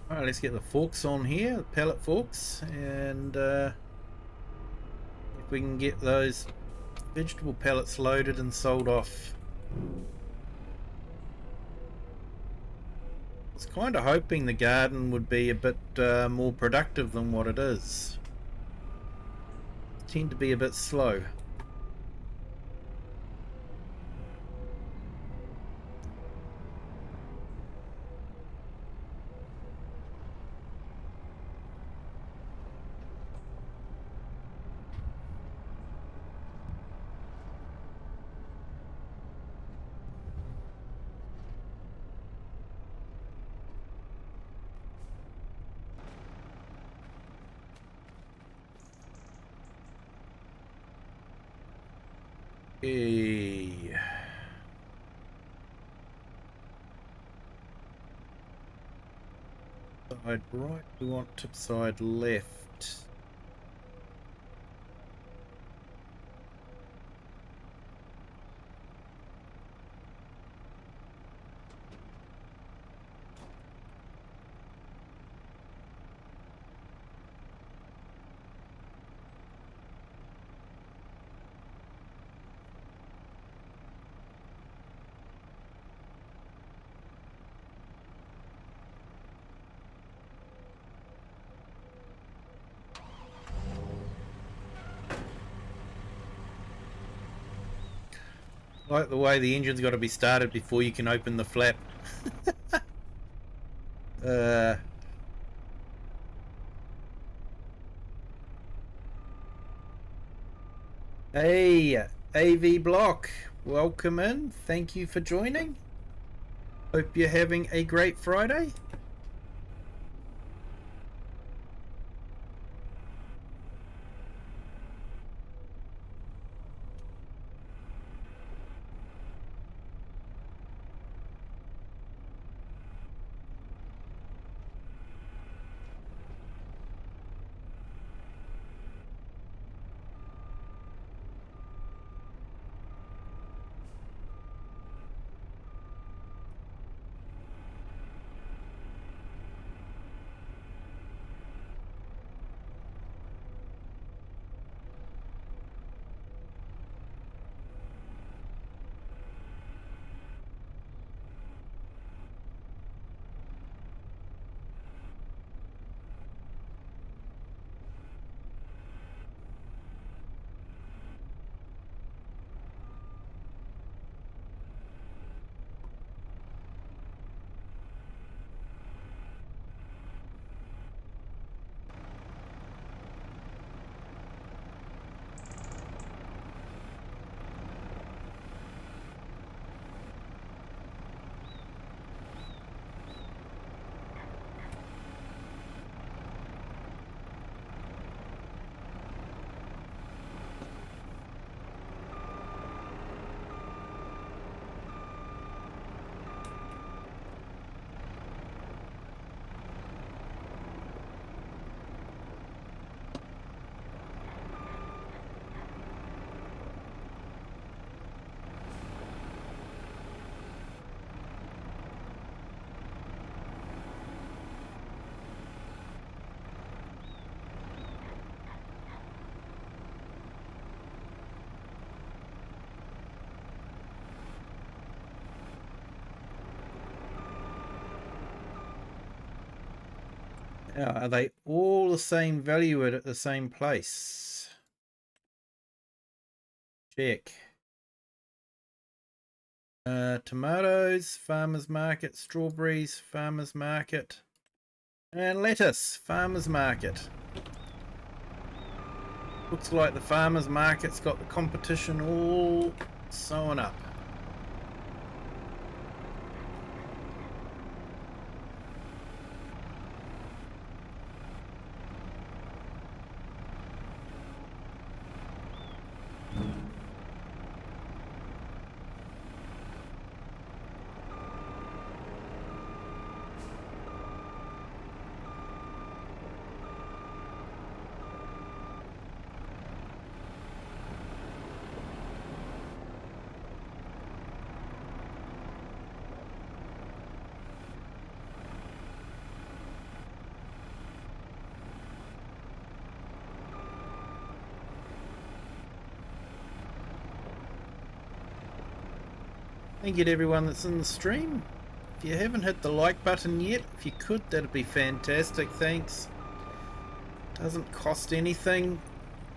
Speaker 1: Alright, let's get the forks on here, the pellet forks, and if we can get those vegetable pellets loaded and sold off. I was kind of hoping the garden would be a bit more productive than what it is. Tend to be a bit slow. Okay. Side right, we want tip side left. Like the way the engine's got to be started before you can open the flap. Hey, AV Block, welcome in. Thank you for joining. Hope you're having a great Friday. Now, are they all the same value at the same place? Check. Tomatoes, farmer's market. Strawberries, farmer's market. And lettuce, farmer's market. Looks like the farmer's market's got the competition all sewn up. Thank you to everyone that's in the stream. If you haven't hit the like button yet, if you could, that'd be fantastic. Thanks. Doesn't cost anything.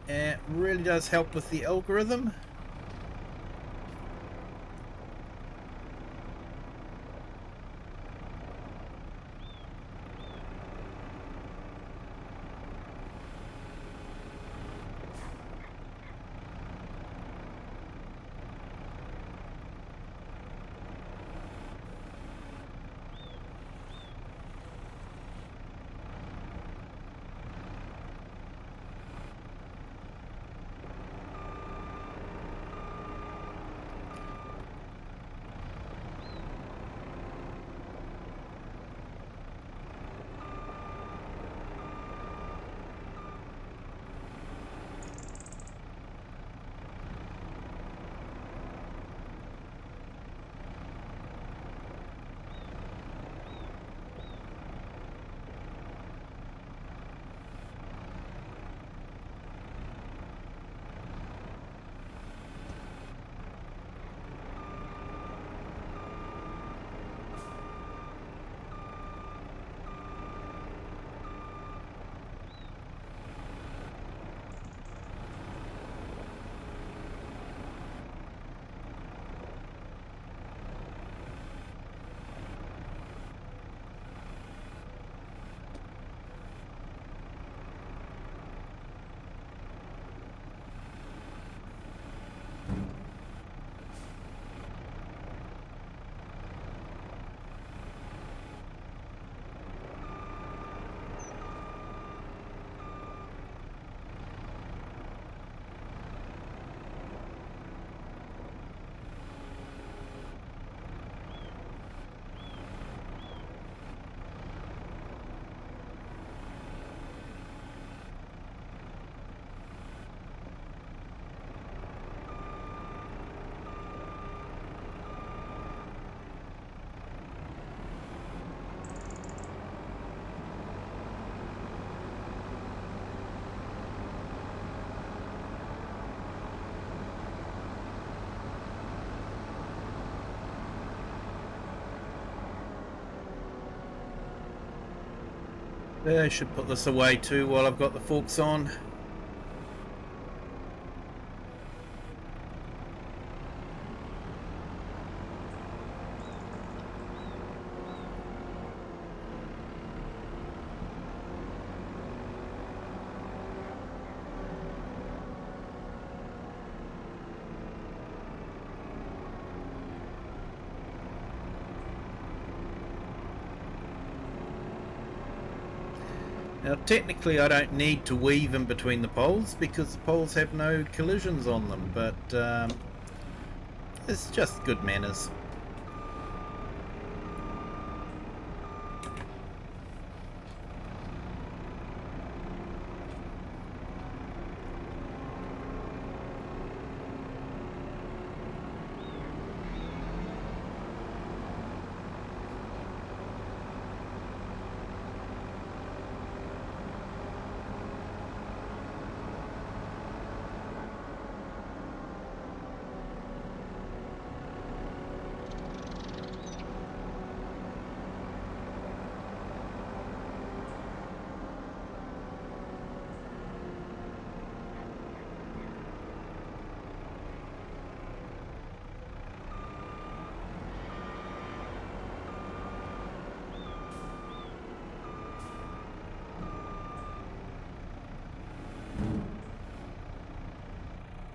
Speaker 1: It really does help with the algorithm. I should put this away too while I've got the forks on. Now technically I don't need to weave in between the poles because the poles have no collisions on them, but it's just good manners.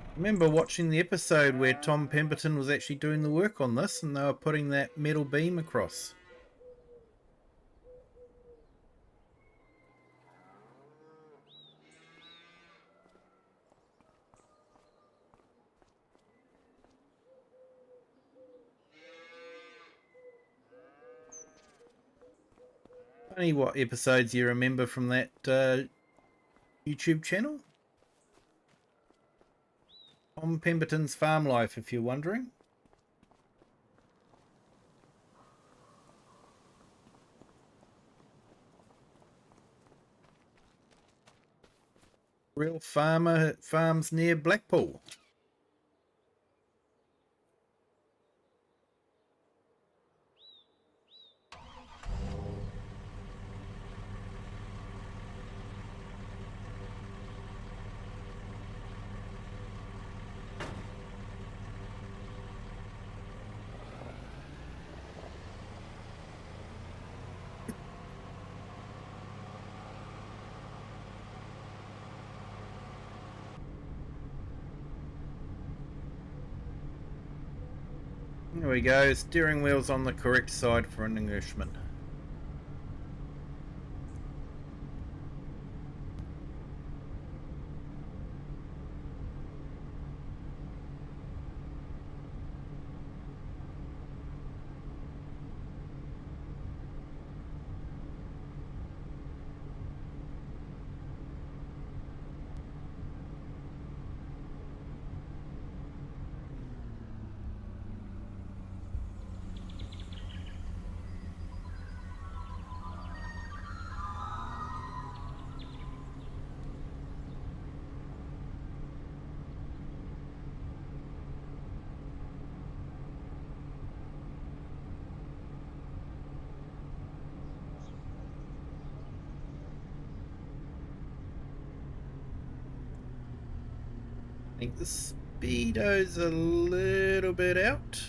Speaker 1: I remember watching the episode where Tom Pemberton was actually doing the work on this and they were putting that metal beam across. Funny what episodes you remember from that YouTube channel. Tom Pemberton's Farm Life, if you're wondering. Real farmer farms near Blackpool. There we go, steering wheel's on the correct side for an Englishman. I think the speedo's a little bit out.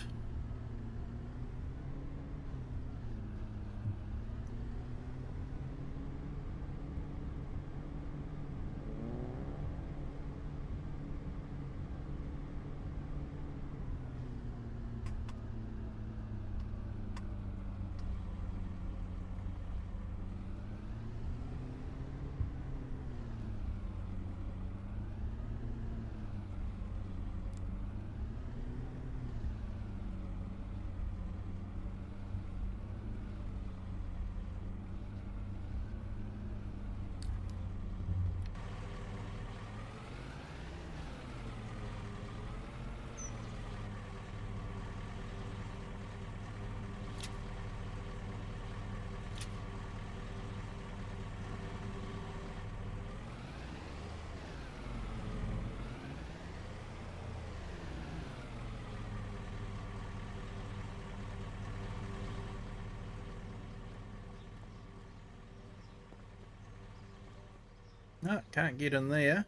Speaker 1: Oh, can't get in there.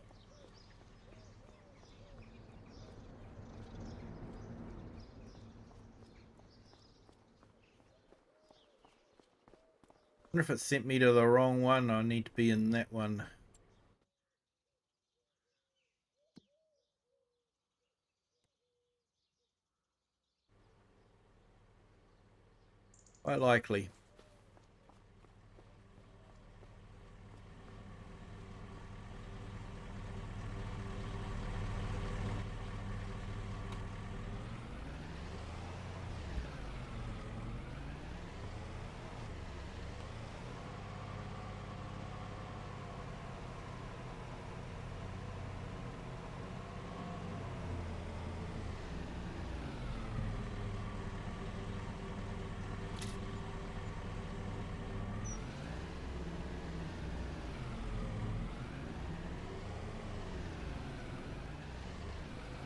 Speaker 1: I wonder if it sent me to the wrong one. I need to be in that one. Quite likely.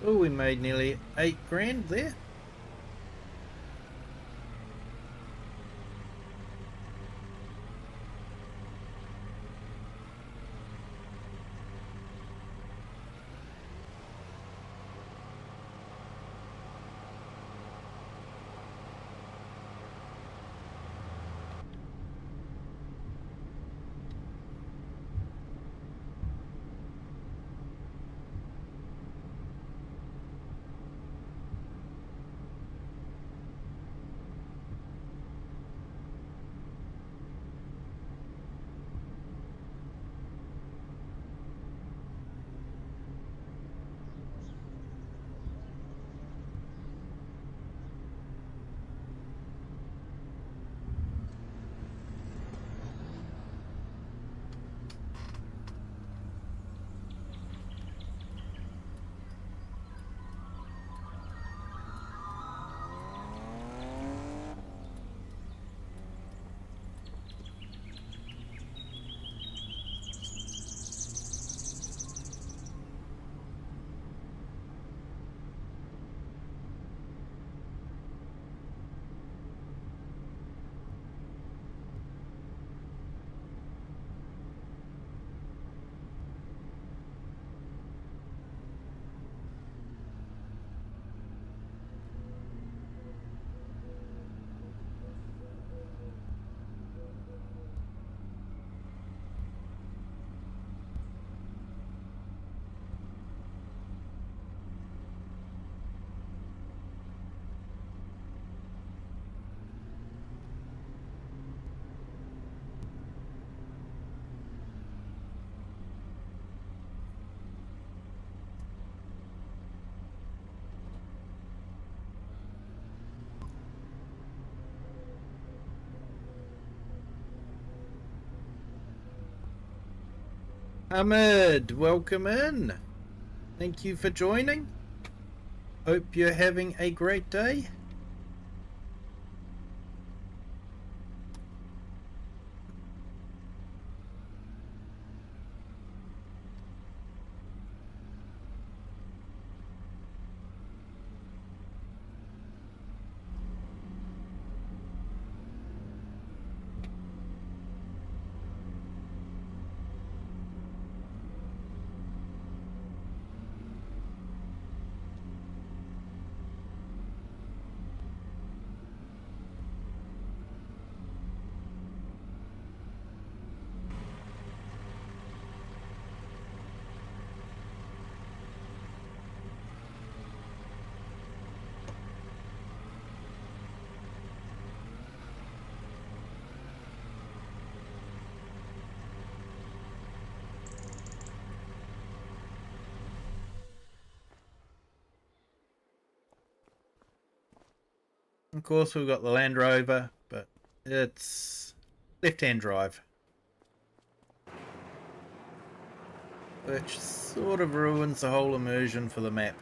Speaker 1: Oh, we made nearly 8 grand there. Ahmed, welcome in. Thank you for joining. Hope you're having a great day. Of course, we've got the Land Rover, but it's left-hand drive, which sort of ruins the whole immersion for the map.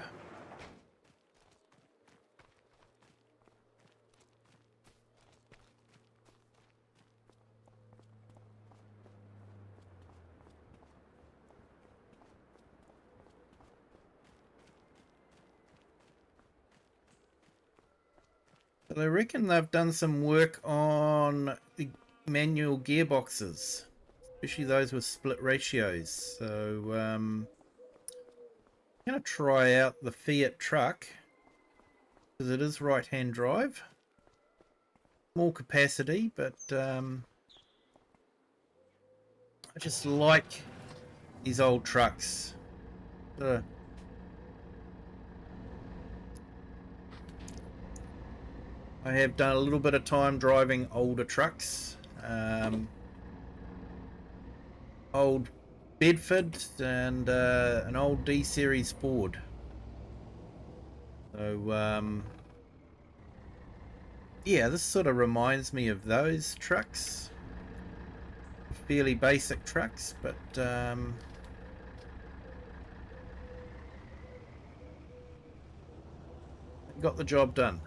Speaker 1: But I reckon they've done some work on the manual gearboxes. especially those with split ratios. So I'm going to try out the Fiat truck because it is right-hand drive. More capacity, but I just like these old trucks. I have done a little bit of time driving older trucks, old Bedford and an old D series Ford. So yeah, this sort of reminds me of those trucks. Fairly basic trucks, but got the job done.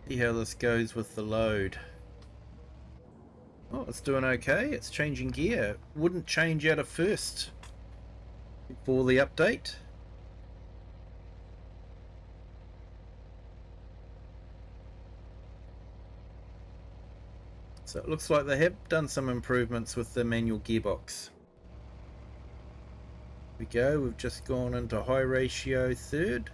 Speaker 1: See how this goes with the load. Oh, it's doing okay. It's changing gear. Wouldn't change out of first before the update. So it looks like they have done some improvements with the manual gearbox. Here we go. We've just gone into high ratio third.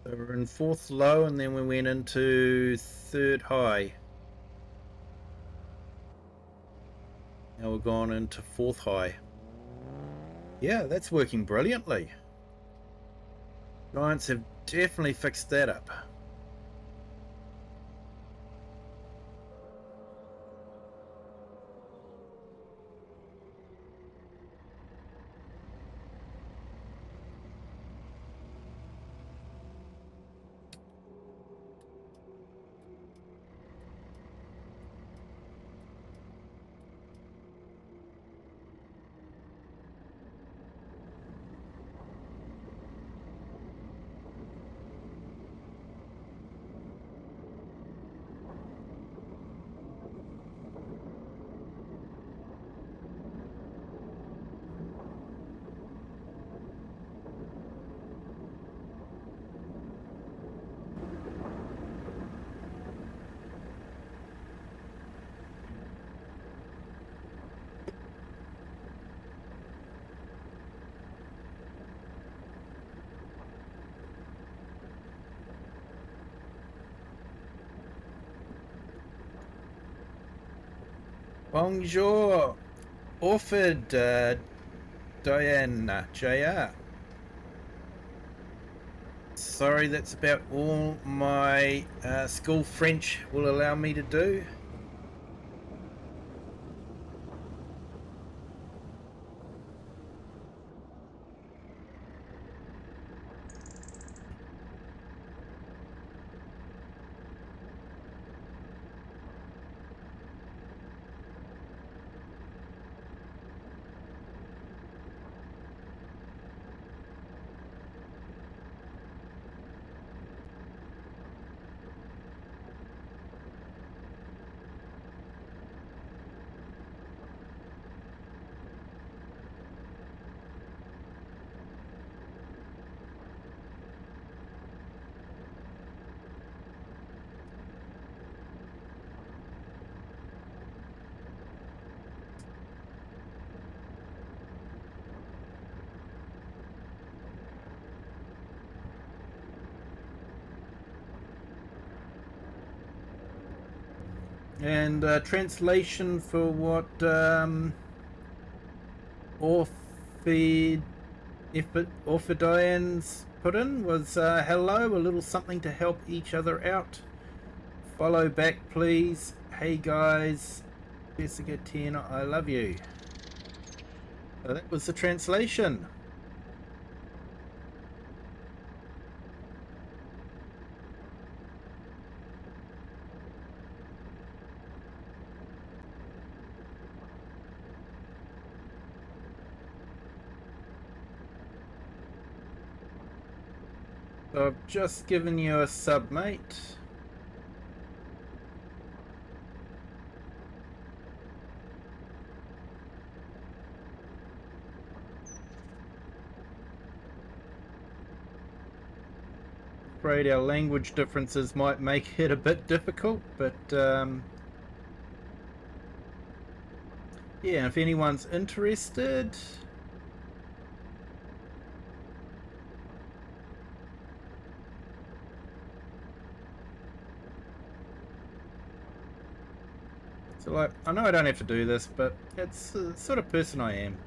Speaker 1: So we're in fourth low and then we went into third high. Now we've gone into fourth high. Yeah, that's working brilliantly. Giants have definitely fixed that up. Bonjour, Orford, Diana, JR. Sorry, that's about all my school French will allow me to do. And translation for what Orphidians put in was hello, a little something to help each other out. Follow back, please. Hey guys, Jessica 10, I love you. So that was the translation. So I've just given you a sub, mate. Afraid our language differences might make it a bit difficult, but yeah, if anyone's interested, so like, I know I don't have to do this, but it's the sort of person I am.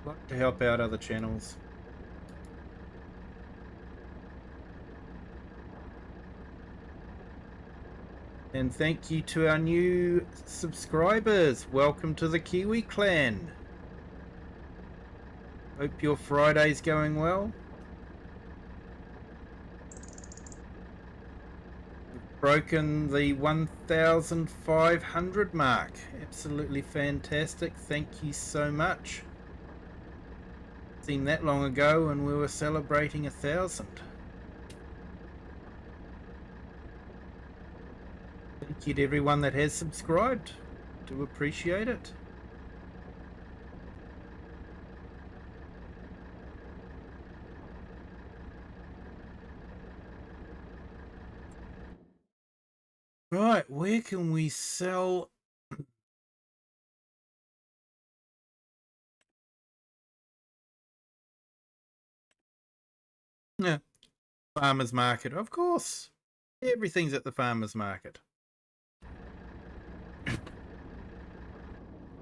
Speaker 1: I like to help out other channels. And thank you to our new subscribers. Welcome to the Kiwi clan. Hope your Friday's going well. We've broken the 1,500 mark. Absolutely fantastic. Thank you so much. Seemed that long ago and we were celebrating 1,000. Thank you to everyone that has subscribed. Do appreciate it. Right, where can we sell? Yeah, farmer's market, of course. Everything's at the farmer's market.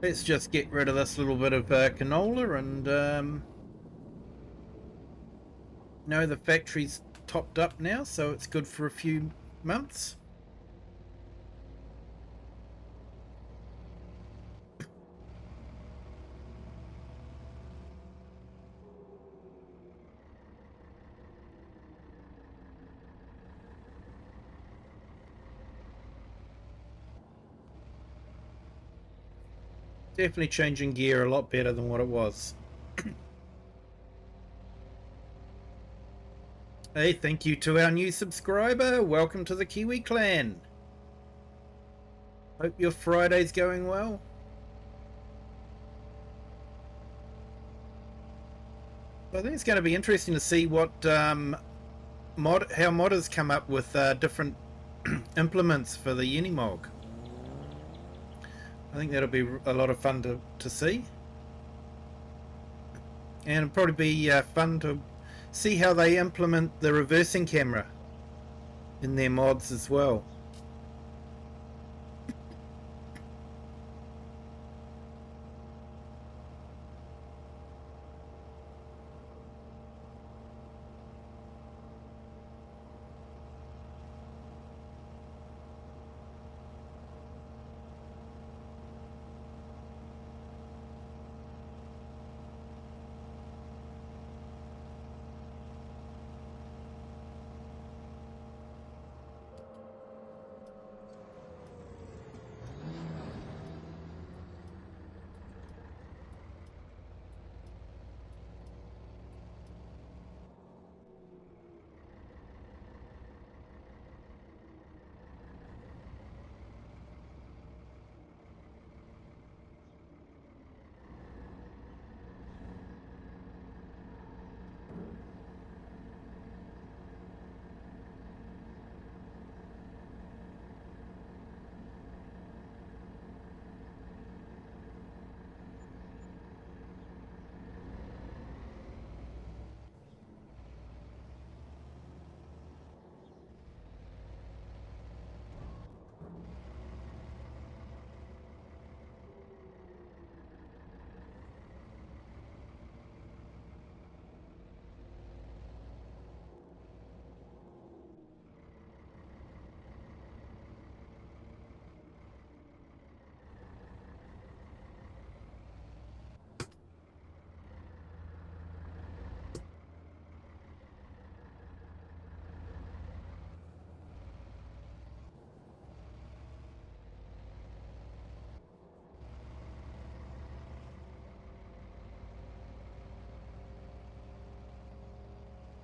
Speaker 1: Let's just get rid of this little bit of canola and no, the factory's topped up now, so it's good for a few months. Definitely changing gear a lot better than what it was. Hey, thank you to our new subscriber. Welcome to the Kiwi clan. Hope your Friday's going well. I think it's going to be interesting to see what how modders come up with different implements for the Unimog. I think that'll be a lot of fun to see. And it'll probably be fun to see how they implement the reversing camera in their mods as well.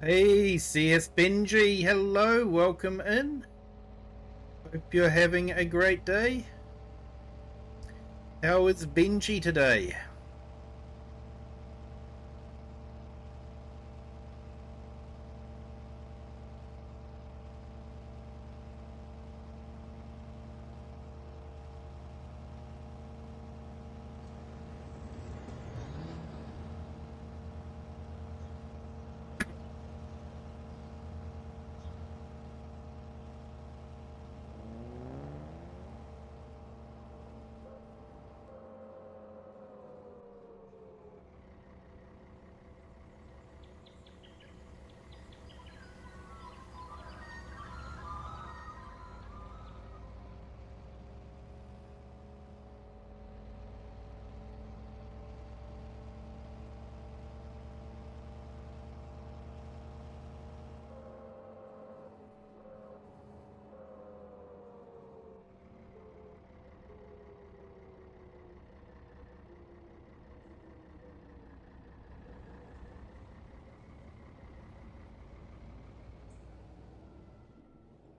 Speaker 1: Hey, CS Benji, hello, welcome in. Hope you're having a great day. How is Benji today?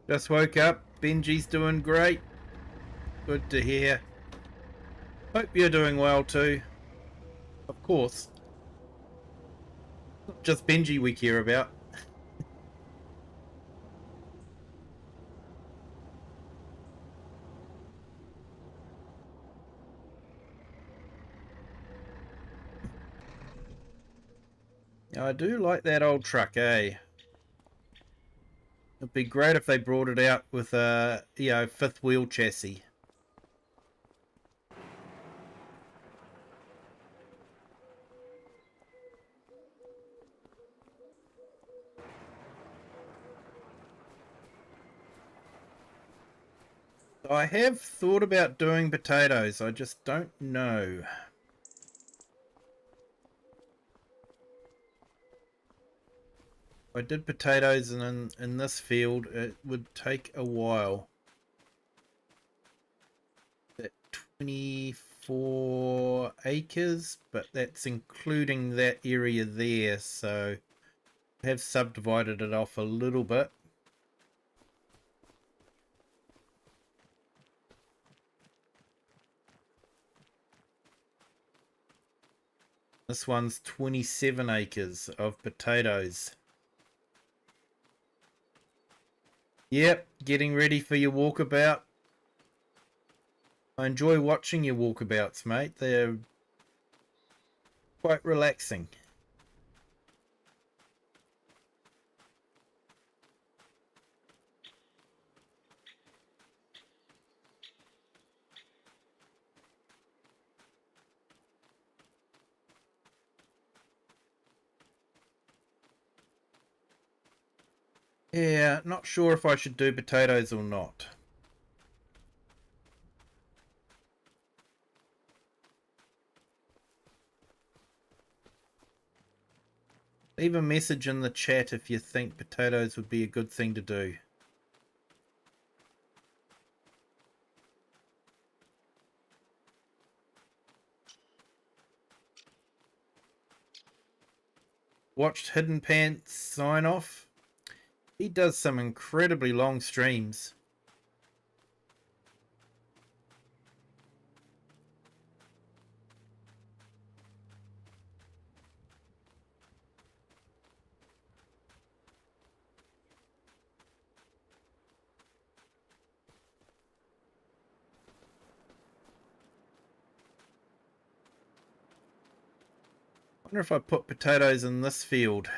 Speaker 1: Just woke up, Benji's doing great. Good to hear. Hope you're doing well too. Of course. Not just Benji we care about. I do like that old truck, eh? It'd be great if they brought it out with a, fifth wheel chassis. I have thought about doing potatoes, I just don't know. If I did potatoes in this field, it would take a while. That 24 acres, but that's including that area there, so I have subdivided it off a little bit. This one's 27 acres of potatoes. Yep, getting ready for your walkabout. I enjoy watching your walkabouts, mate. They're quite relaxing. Yeah, not sure if I should do potatoes or not. Leave a message in the chat if you think potatoes would be a good thing to do. Watched Hidden Pants sign off. He does some incredibly long streams. I wonder if I put potatoes in this field.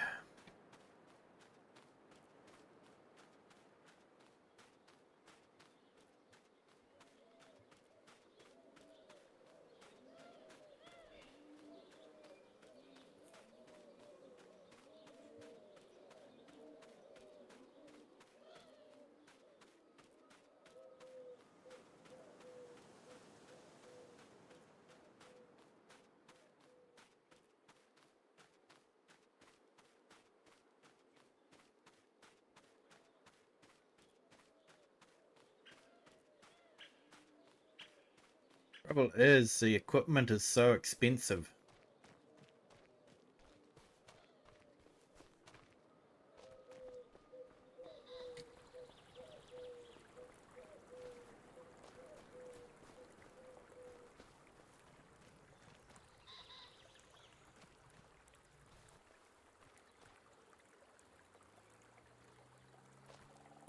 Speaker 1: Trouble is, the equipment is so expensive.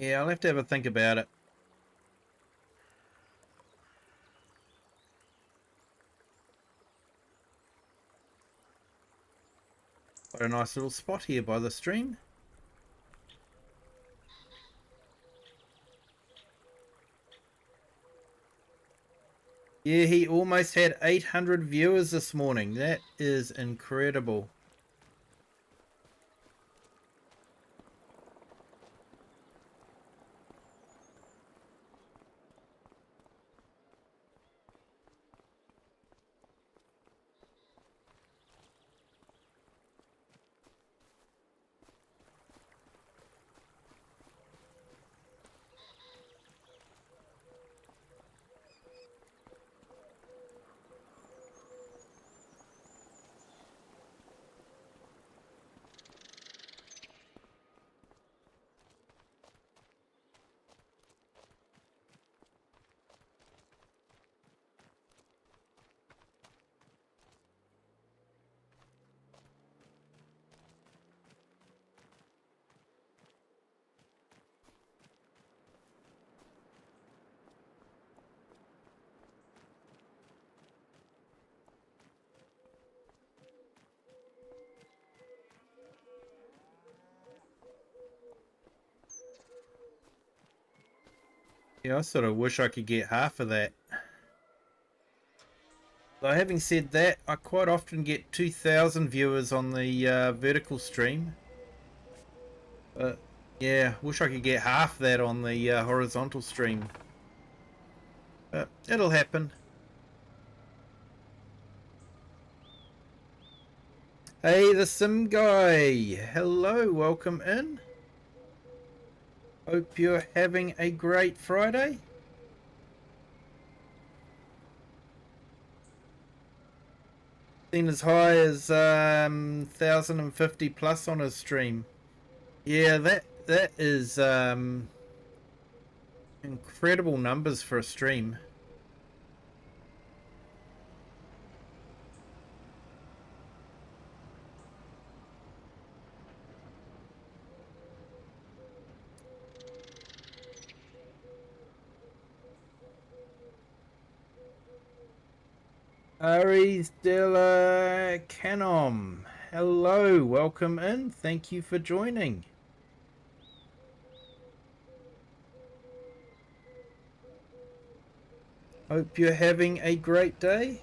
Speaker 1: Yeah, I'll have to have a think about it. Got a nice little spot here by the stream. Yeah, he almost had 800 viewers this morning. That is incredible. Yeah, I sort of wish I could get half of that. Though having said that, I quite often get 2,000 viewers on the vertical stream. But yeah, wish I could get half that on the horizontal stream. But it'll happen. Hey, the Sim Guy. Hello, welcome in. Hope you're having a great Friday. Seen as high as 1,050 plus on his stream. Yeah, that is incredible numbers for a stream. Aries Della Canom. Hello, welcome in. Thank you for joining. Hope you're having a great day.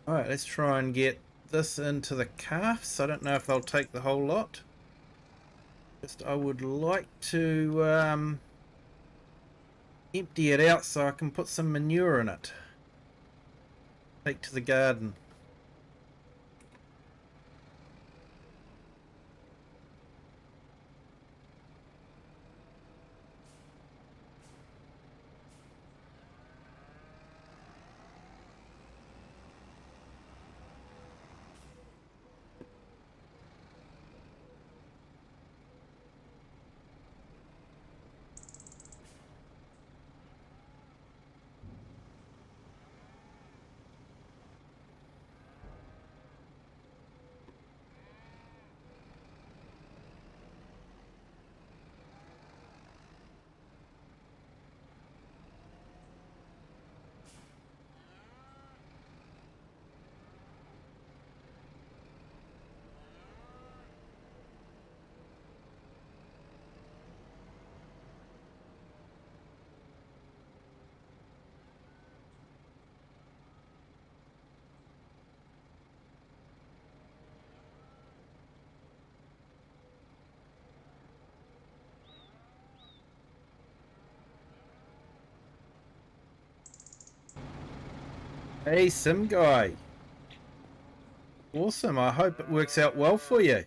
Speaker 1: Alright, let's try and get this into the calves. I don't know if they'll take the whole lot. Just I would like to empty it out so I can put some manure in it. Take to the garden. Hey, Sim Guy. Awesome. I hope it works out well for you.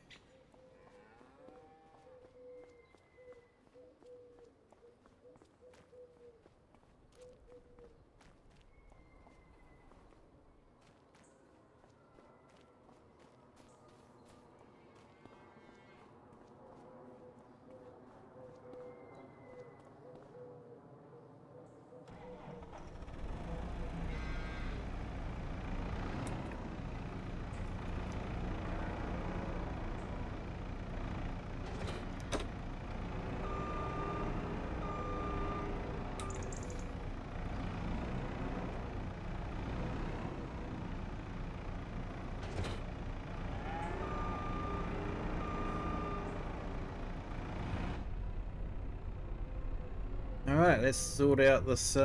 Speaker 1: Alright, let's sort out this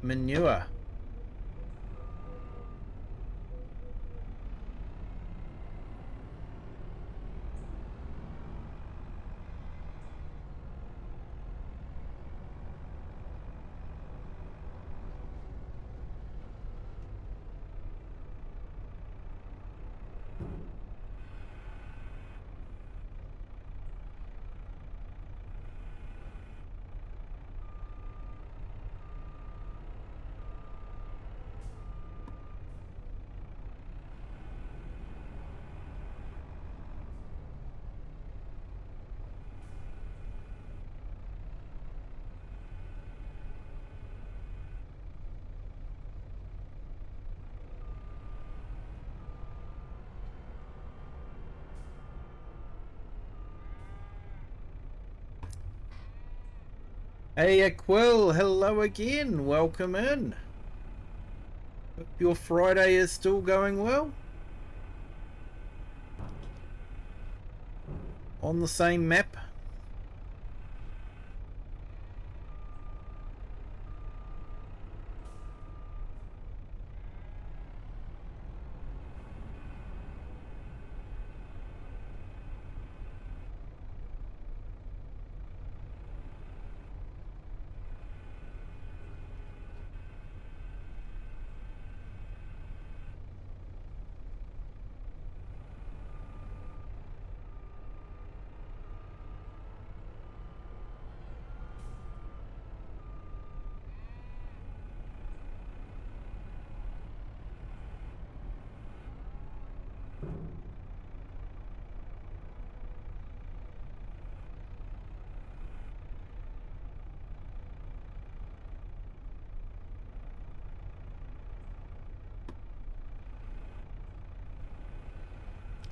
Speaker 1: manure. Hey Quill, hello again, welcome in. Hope your Friday is still going well. On the same map.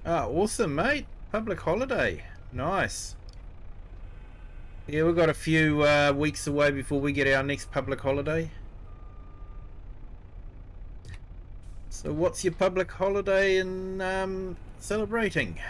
Speaker 1: Ah, awesome, mate. Public holiday. Nice. Yeah, we've got a few weeks away before we get our next public holiday. So what's your public holiday in celebrating?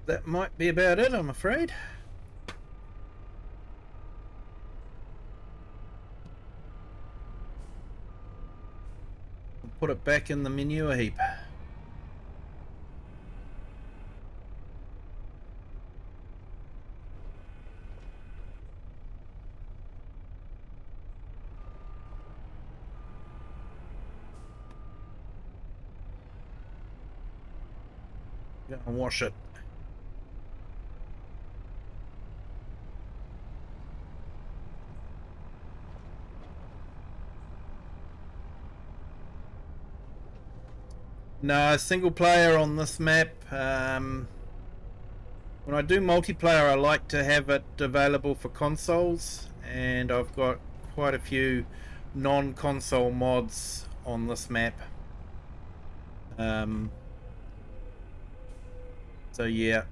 Speaker 1: that might be about it, I'm afraid. I'll put it back in the manure heap. Go and wash it. No, single player on this map. When I do multiplayer, I like to have it available for consoles, and I've got quite a few non-console mods on this map. So yeah,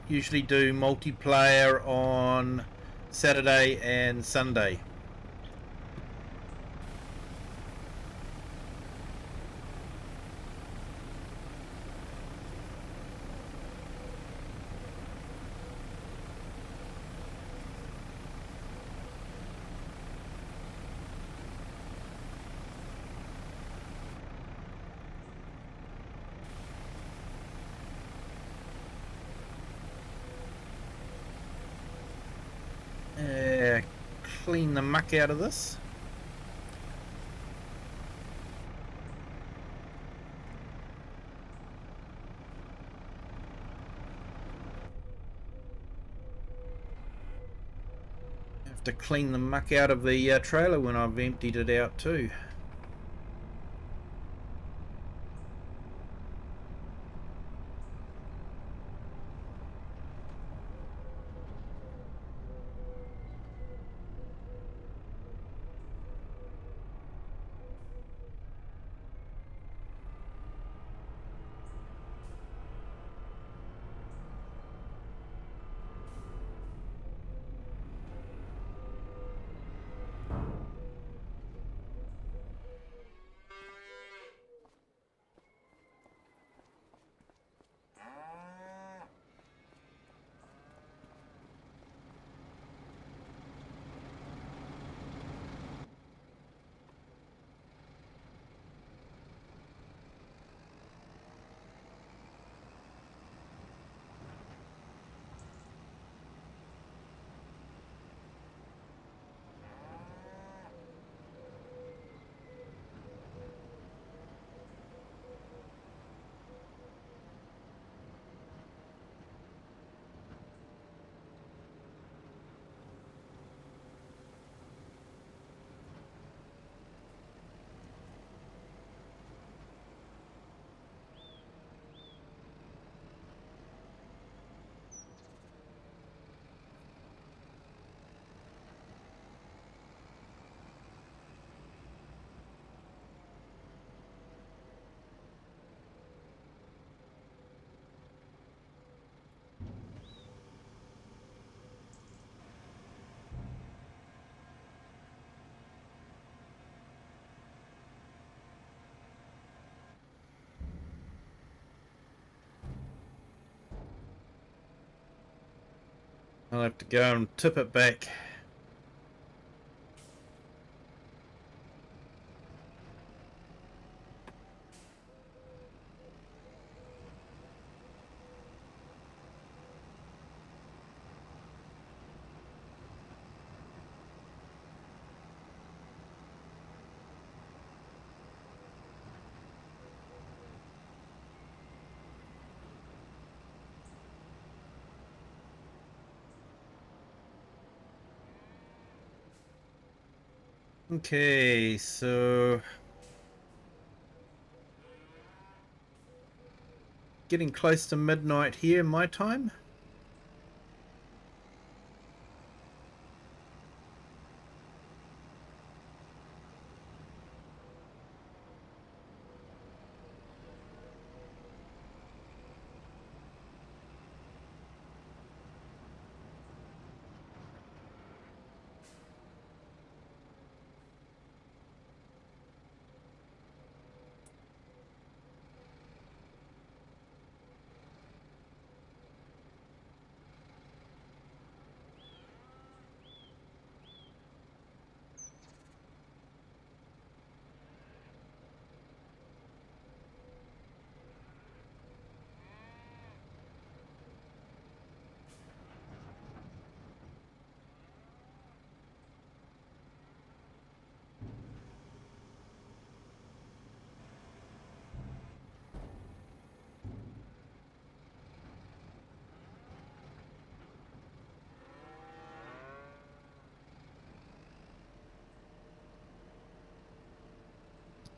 Speaker 1: usually do multiplayer on Saturday and Sunday. Clean the muck out of this. Have to clean the muck out of the trailer when I've emptied it out too. I'll have to go and tip it back. Okay, so getting close to midnight here, my time.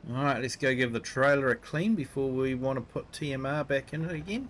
Speaker 1: Alright, let's go give the trailer a clean before we want to put TMR back in it again.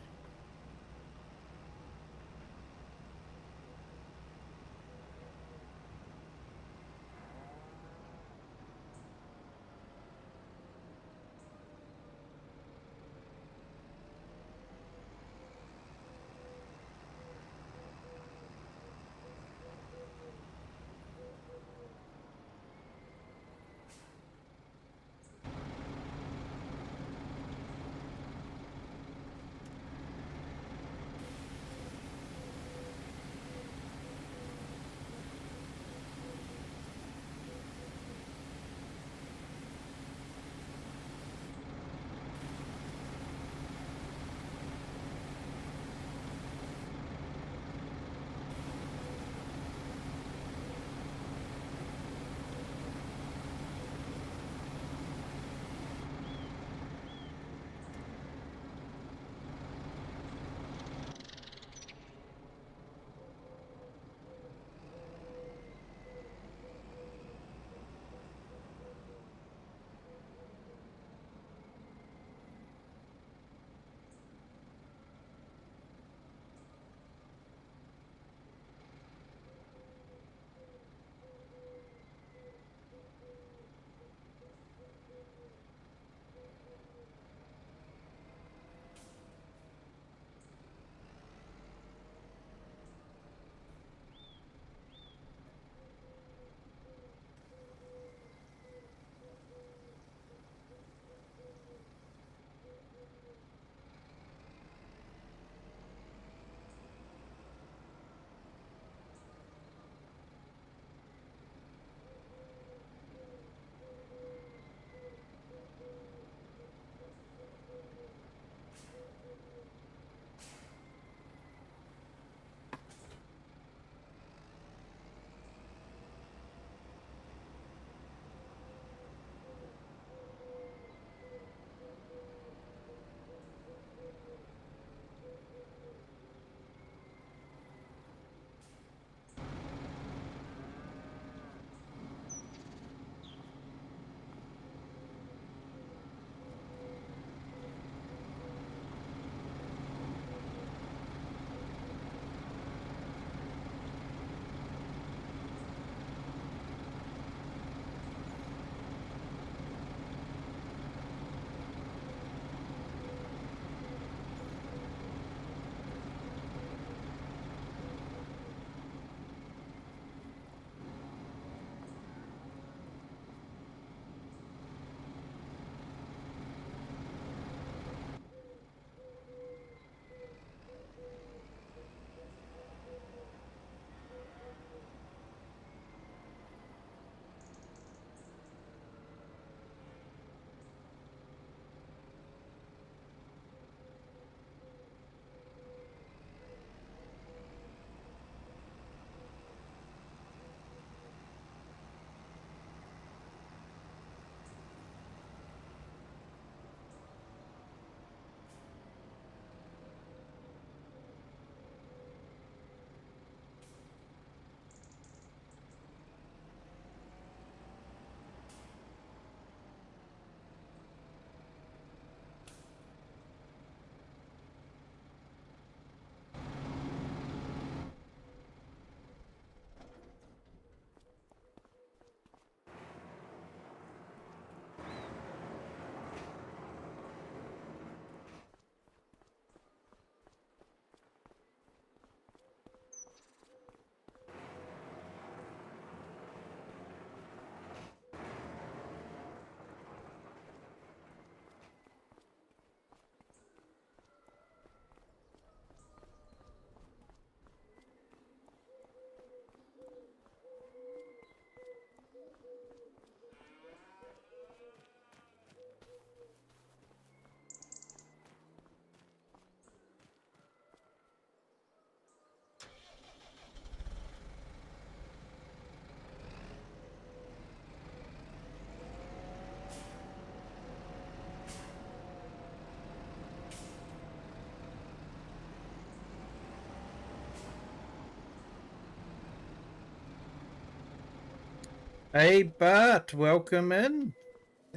Speaker 1: Hey Bart, welcome in.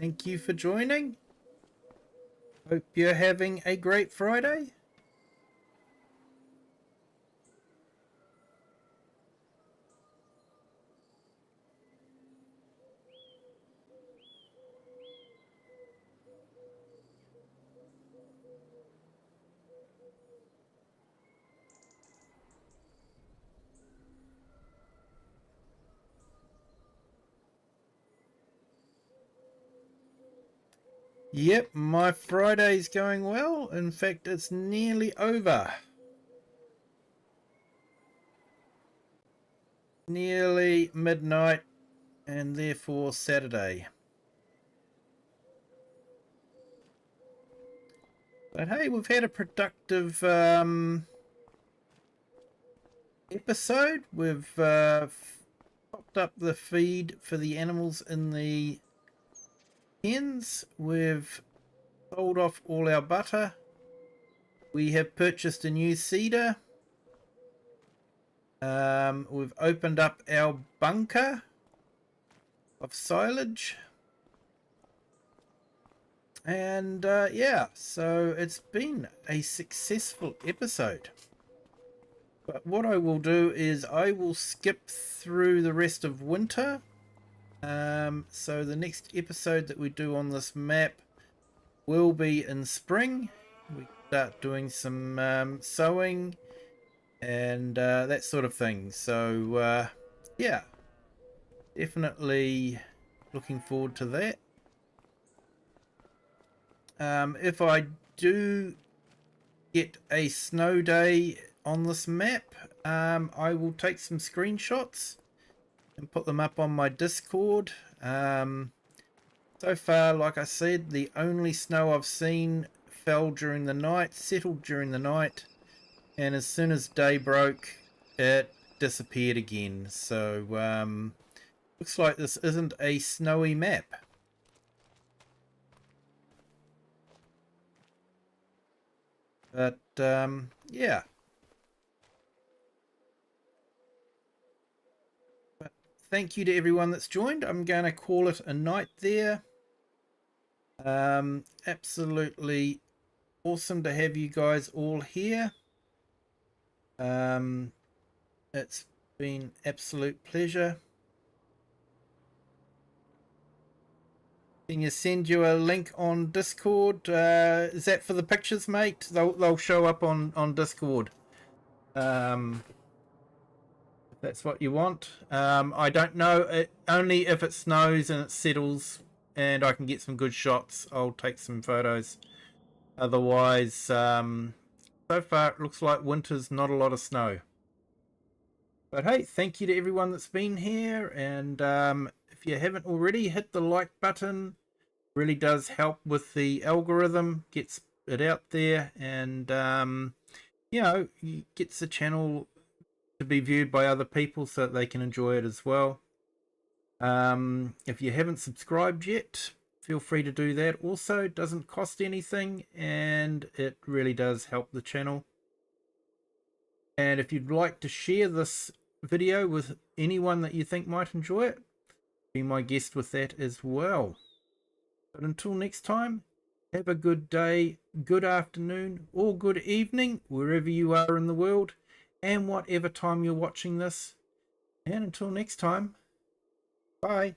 Speaker 1: Thank you for joining. Hope you're having a great Friday. Yep, my Friday's going well. In fact, it's nearly over. Nearly midnight, and therefore Saturday. But hey, we've had a productive episode. We've popped up the feed for the animals in the hens. We've sold off all our butter. We have purchased a new seeder. We've opened up our bunker of silage. And yeah, so it's been a successful episode. But what I will do is I will skip through the rest of winter. So the next episode that we do on this map will be in spring. We start doing some sowing and that sort of thing. So yeah, definitely looking forward to that. If I do get a snow day on this map, I will take some screenshots and put them up on my Discord. So far, like I said, the only snow I've seen fell during the night, settled during the night, and as soon as day broke, it disappeared again. So looks like this isn't a snowy map. But yeah. But thank you to everyone that's joined. I'm going to call it a night there. Absolutely awesome to have you guys all here. It's been absolute pleasure. Can you send you a link on Discord? Is that for the pictures, mate? They'll show up on Discord. If that's what you want. I don't know. Only if it snows and it settles and I can get some good shots, I'll take some photos. Otherwise, so far it looks like winter's not a lot of snow. But hey, thank you to everyone that's been here. And if you haven't already, hit the like button. Really does help with the algorithm, gets it out there, and you know, gets the channel to be viewed by other people so that they can enjoy it as well. If you haven't subscribed yet, feel free to do that. Also, it doesn't cost anything and it really does help the channel. And if you'd like to share this video with anyone that you think might enjoy it, be my guest with that as well. But until next time, have a good day, good afternoon, or good evening, wherever you are in the world, and whatever time you're watching this. And until next time, bye.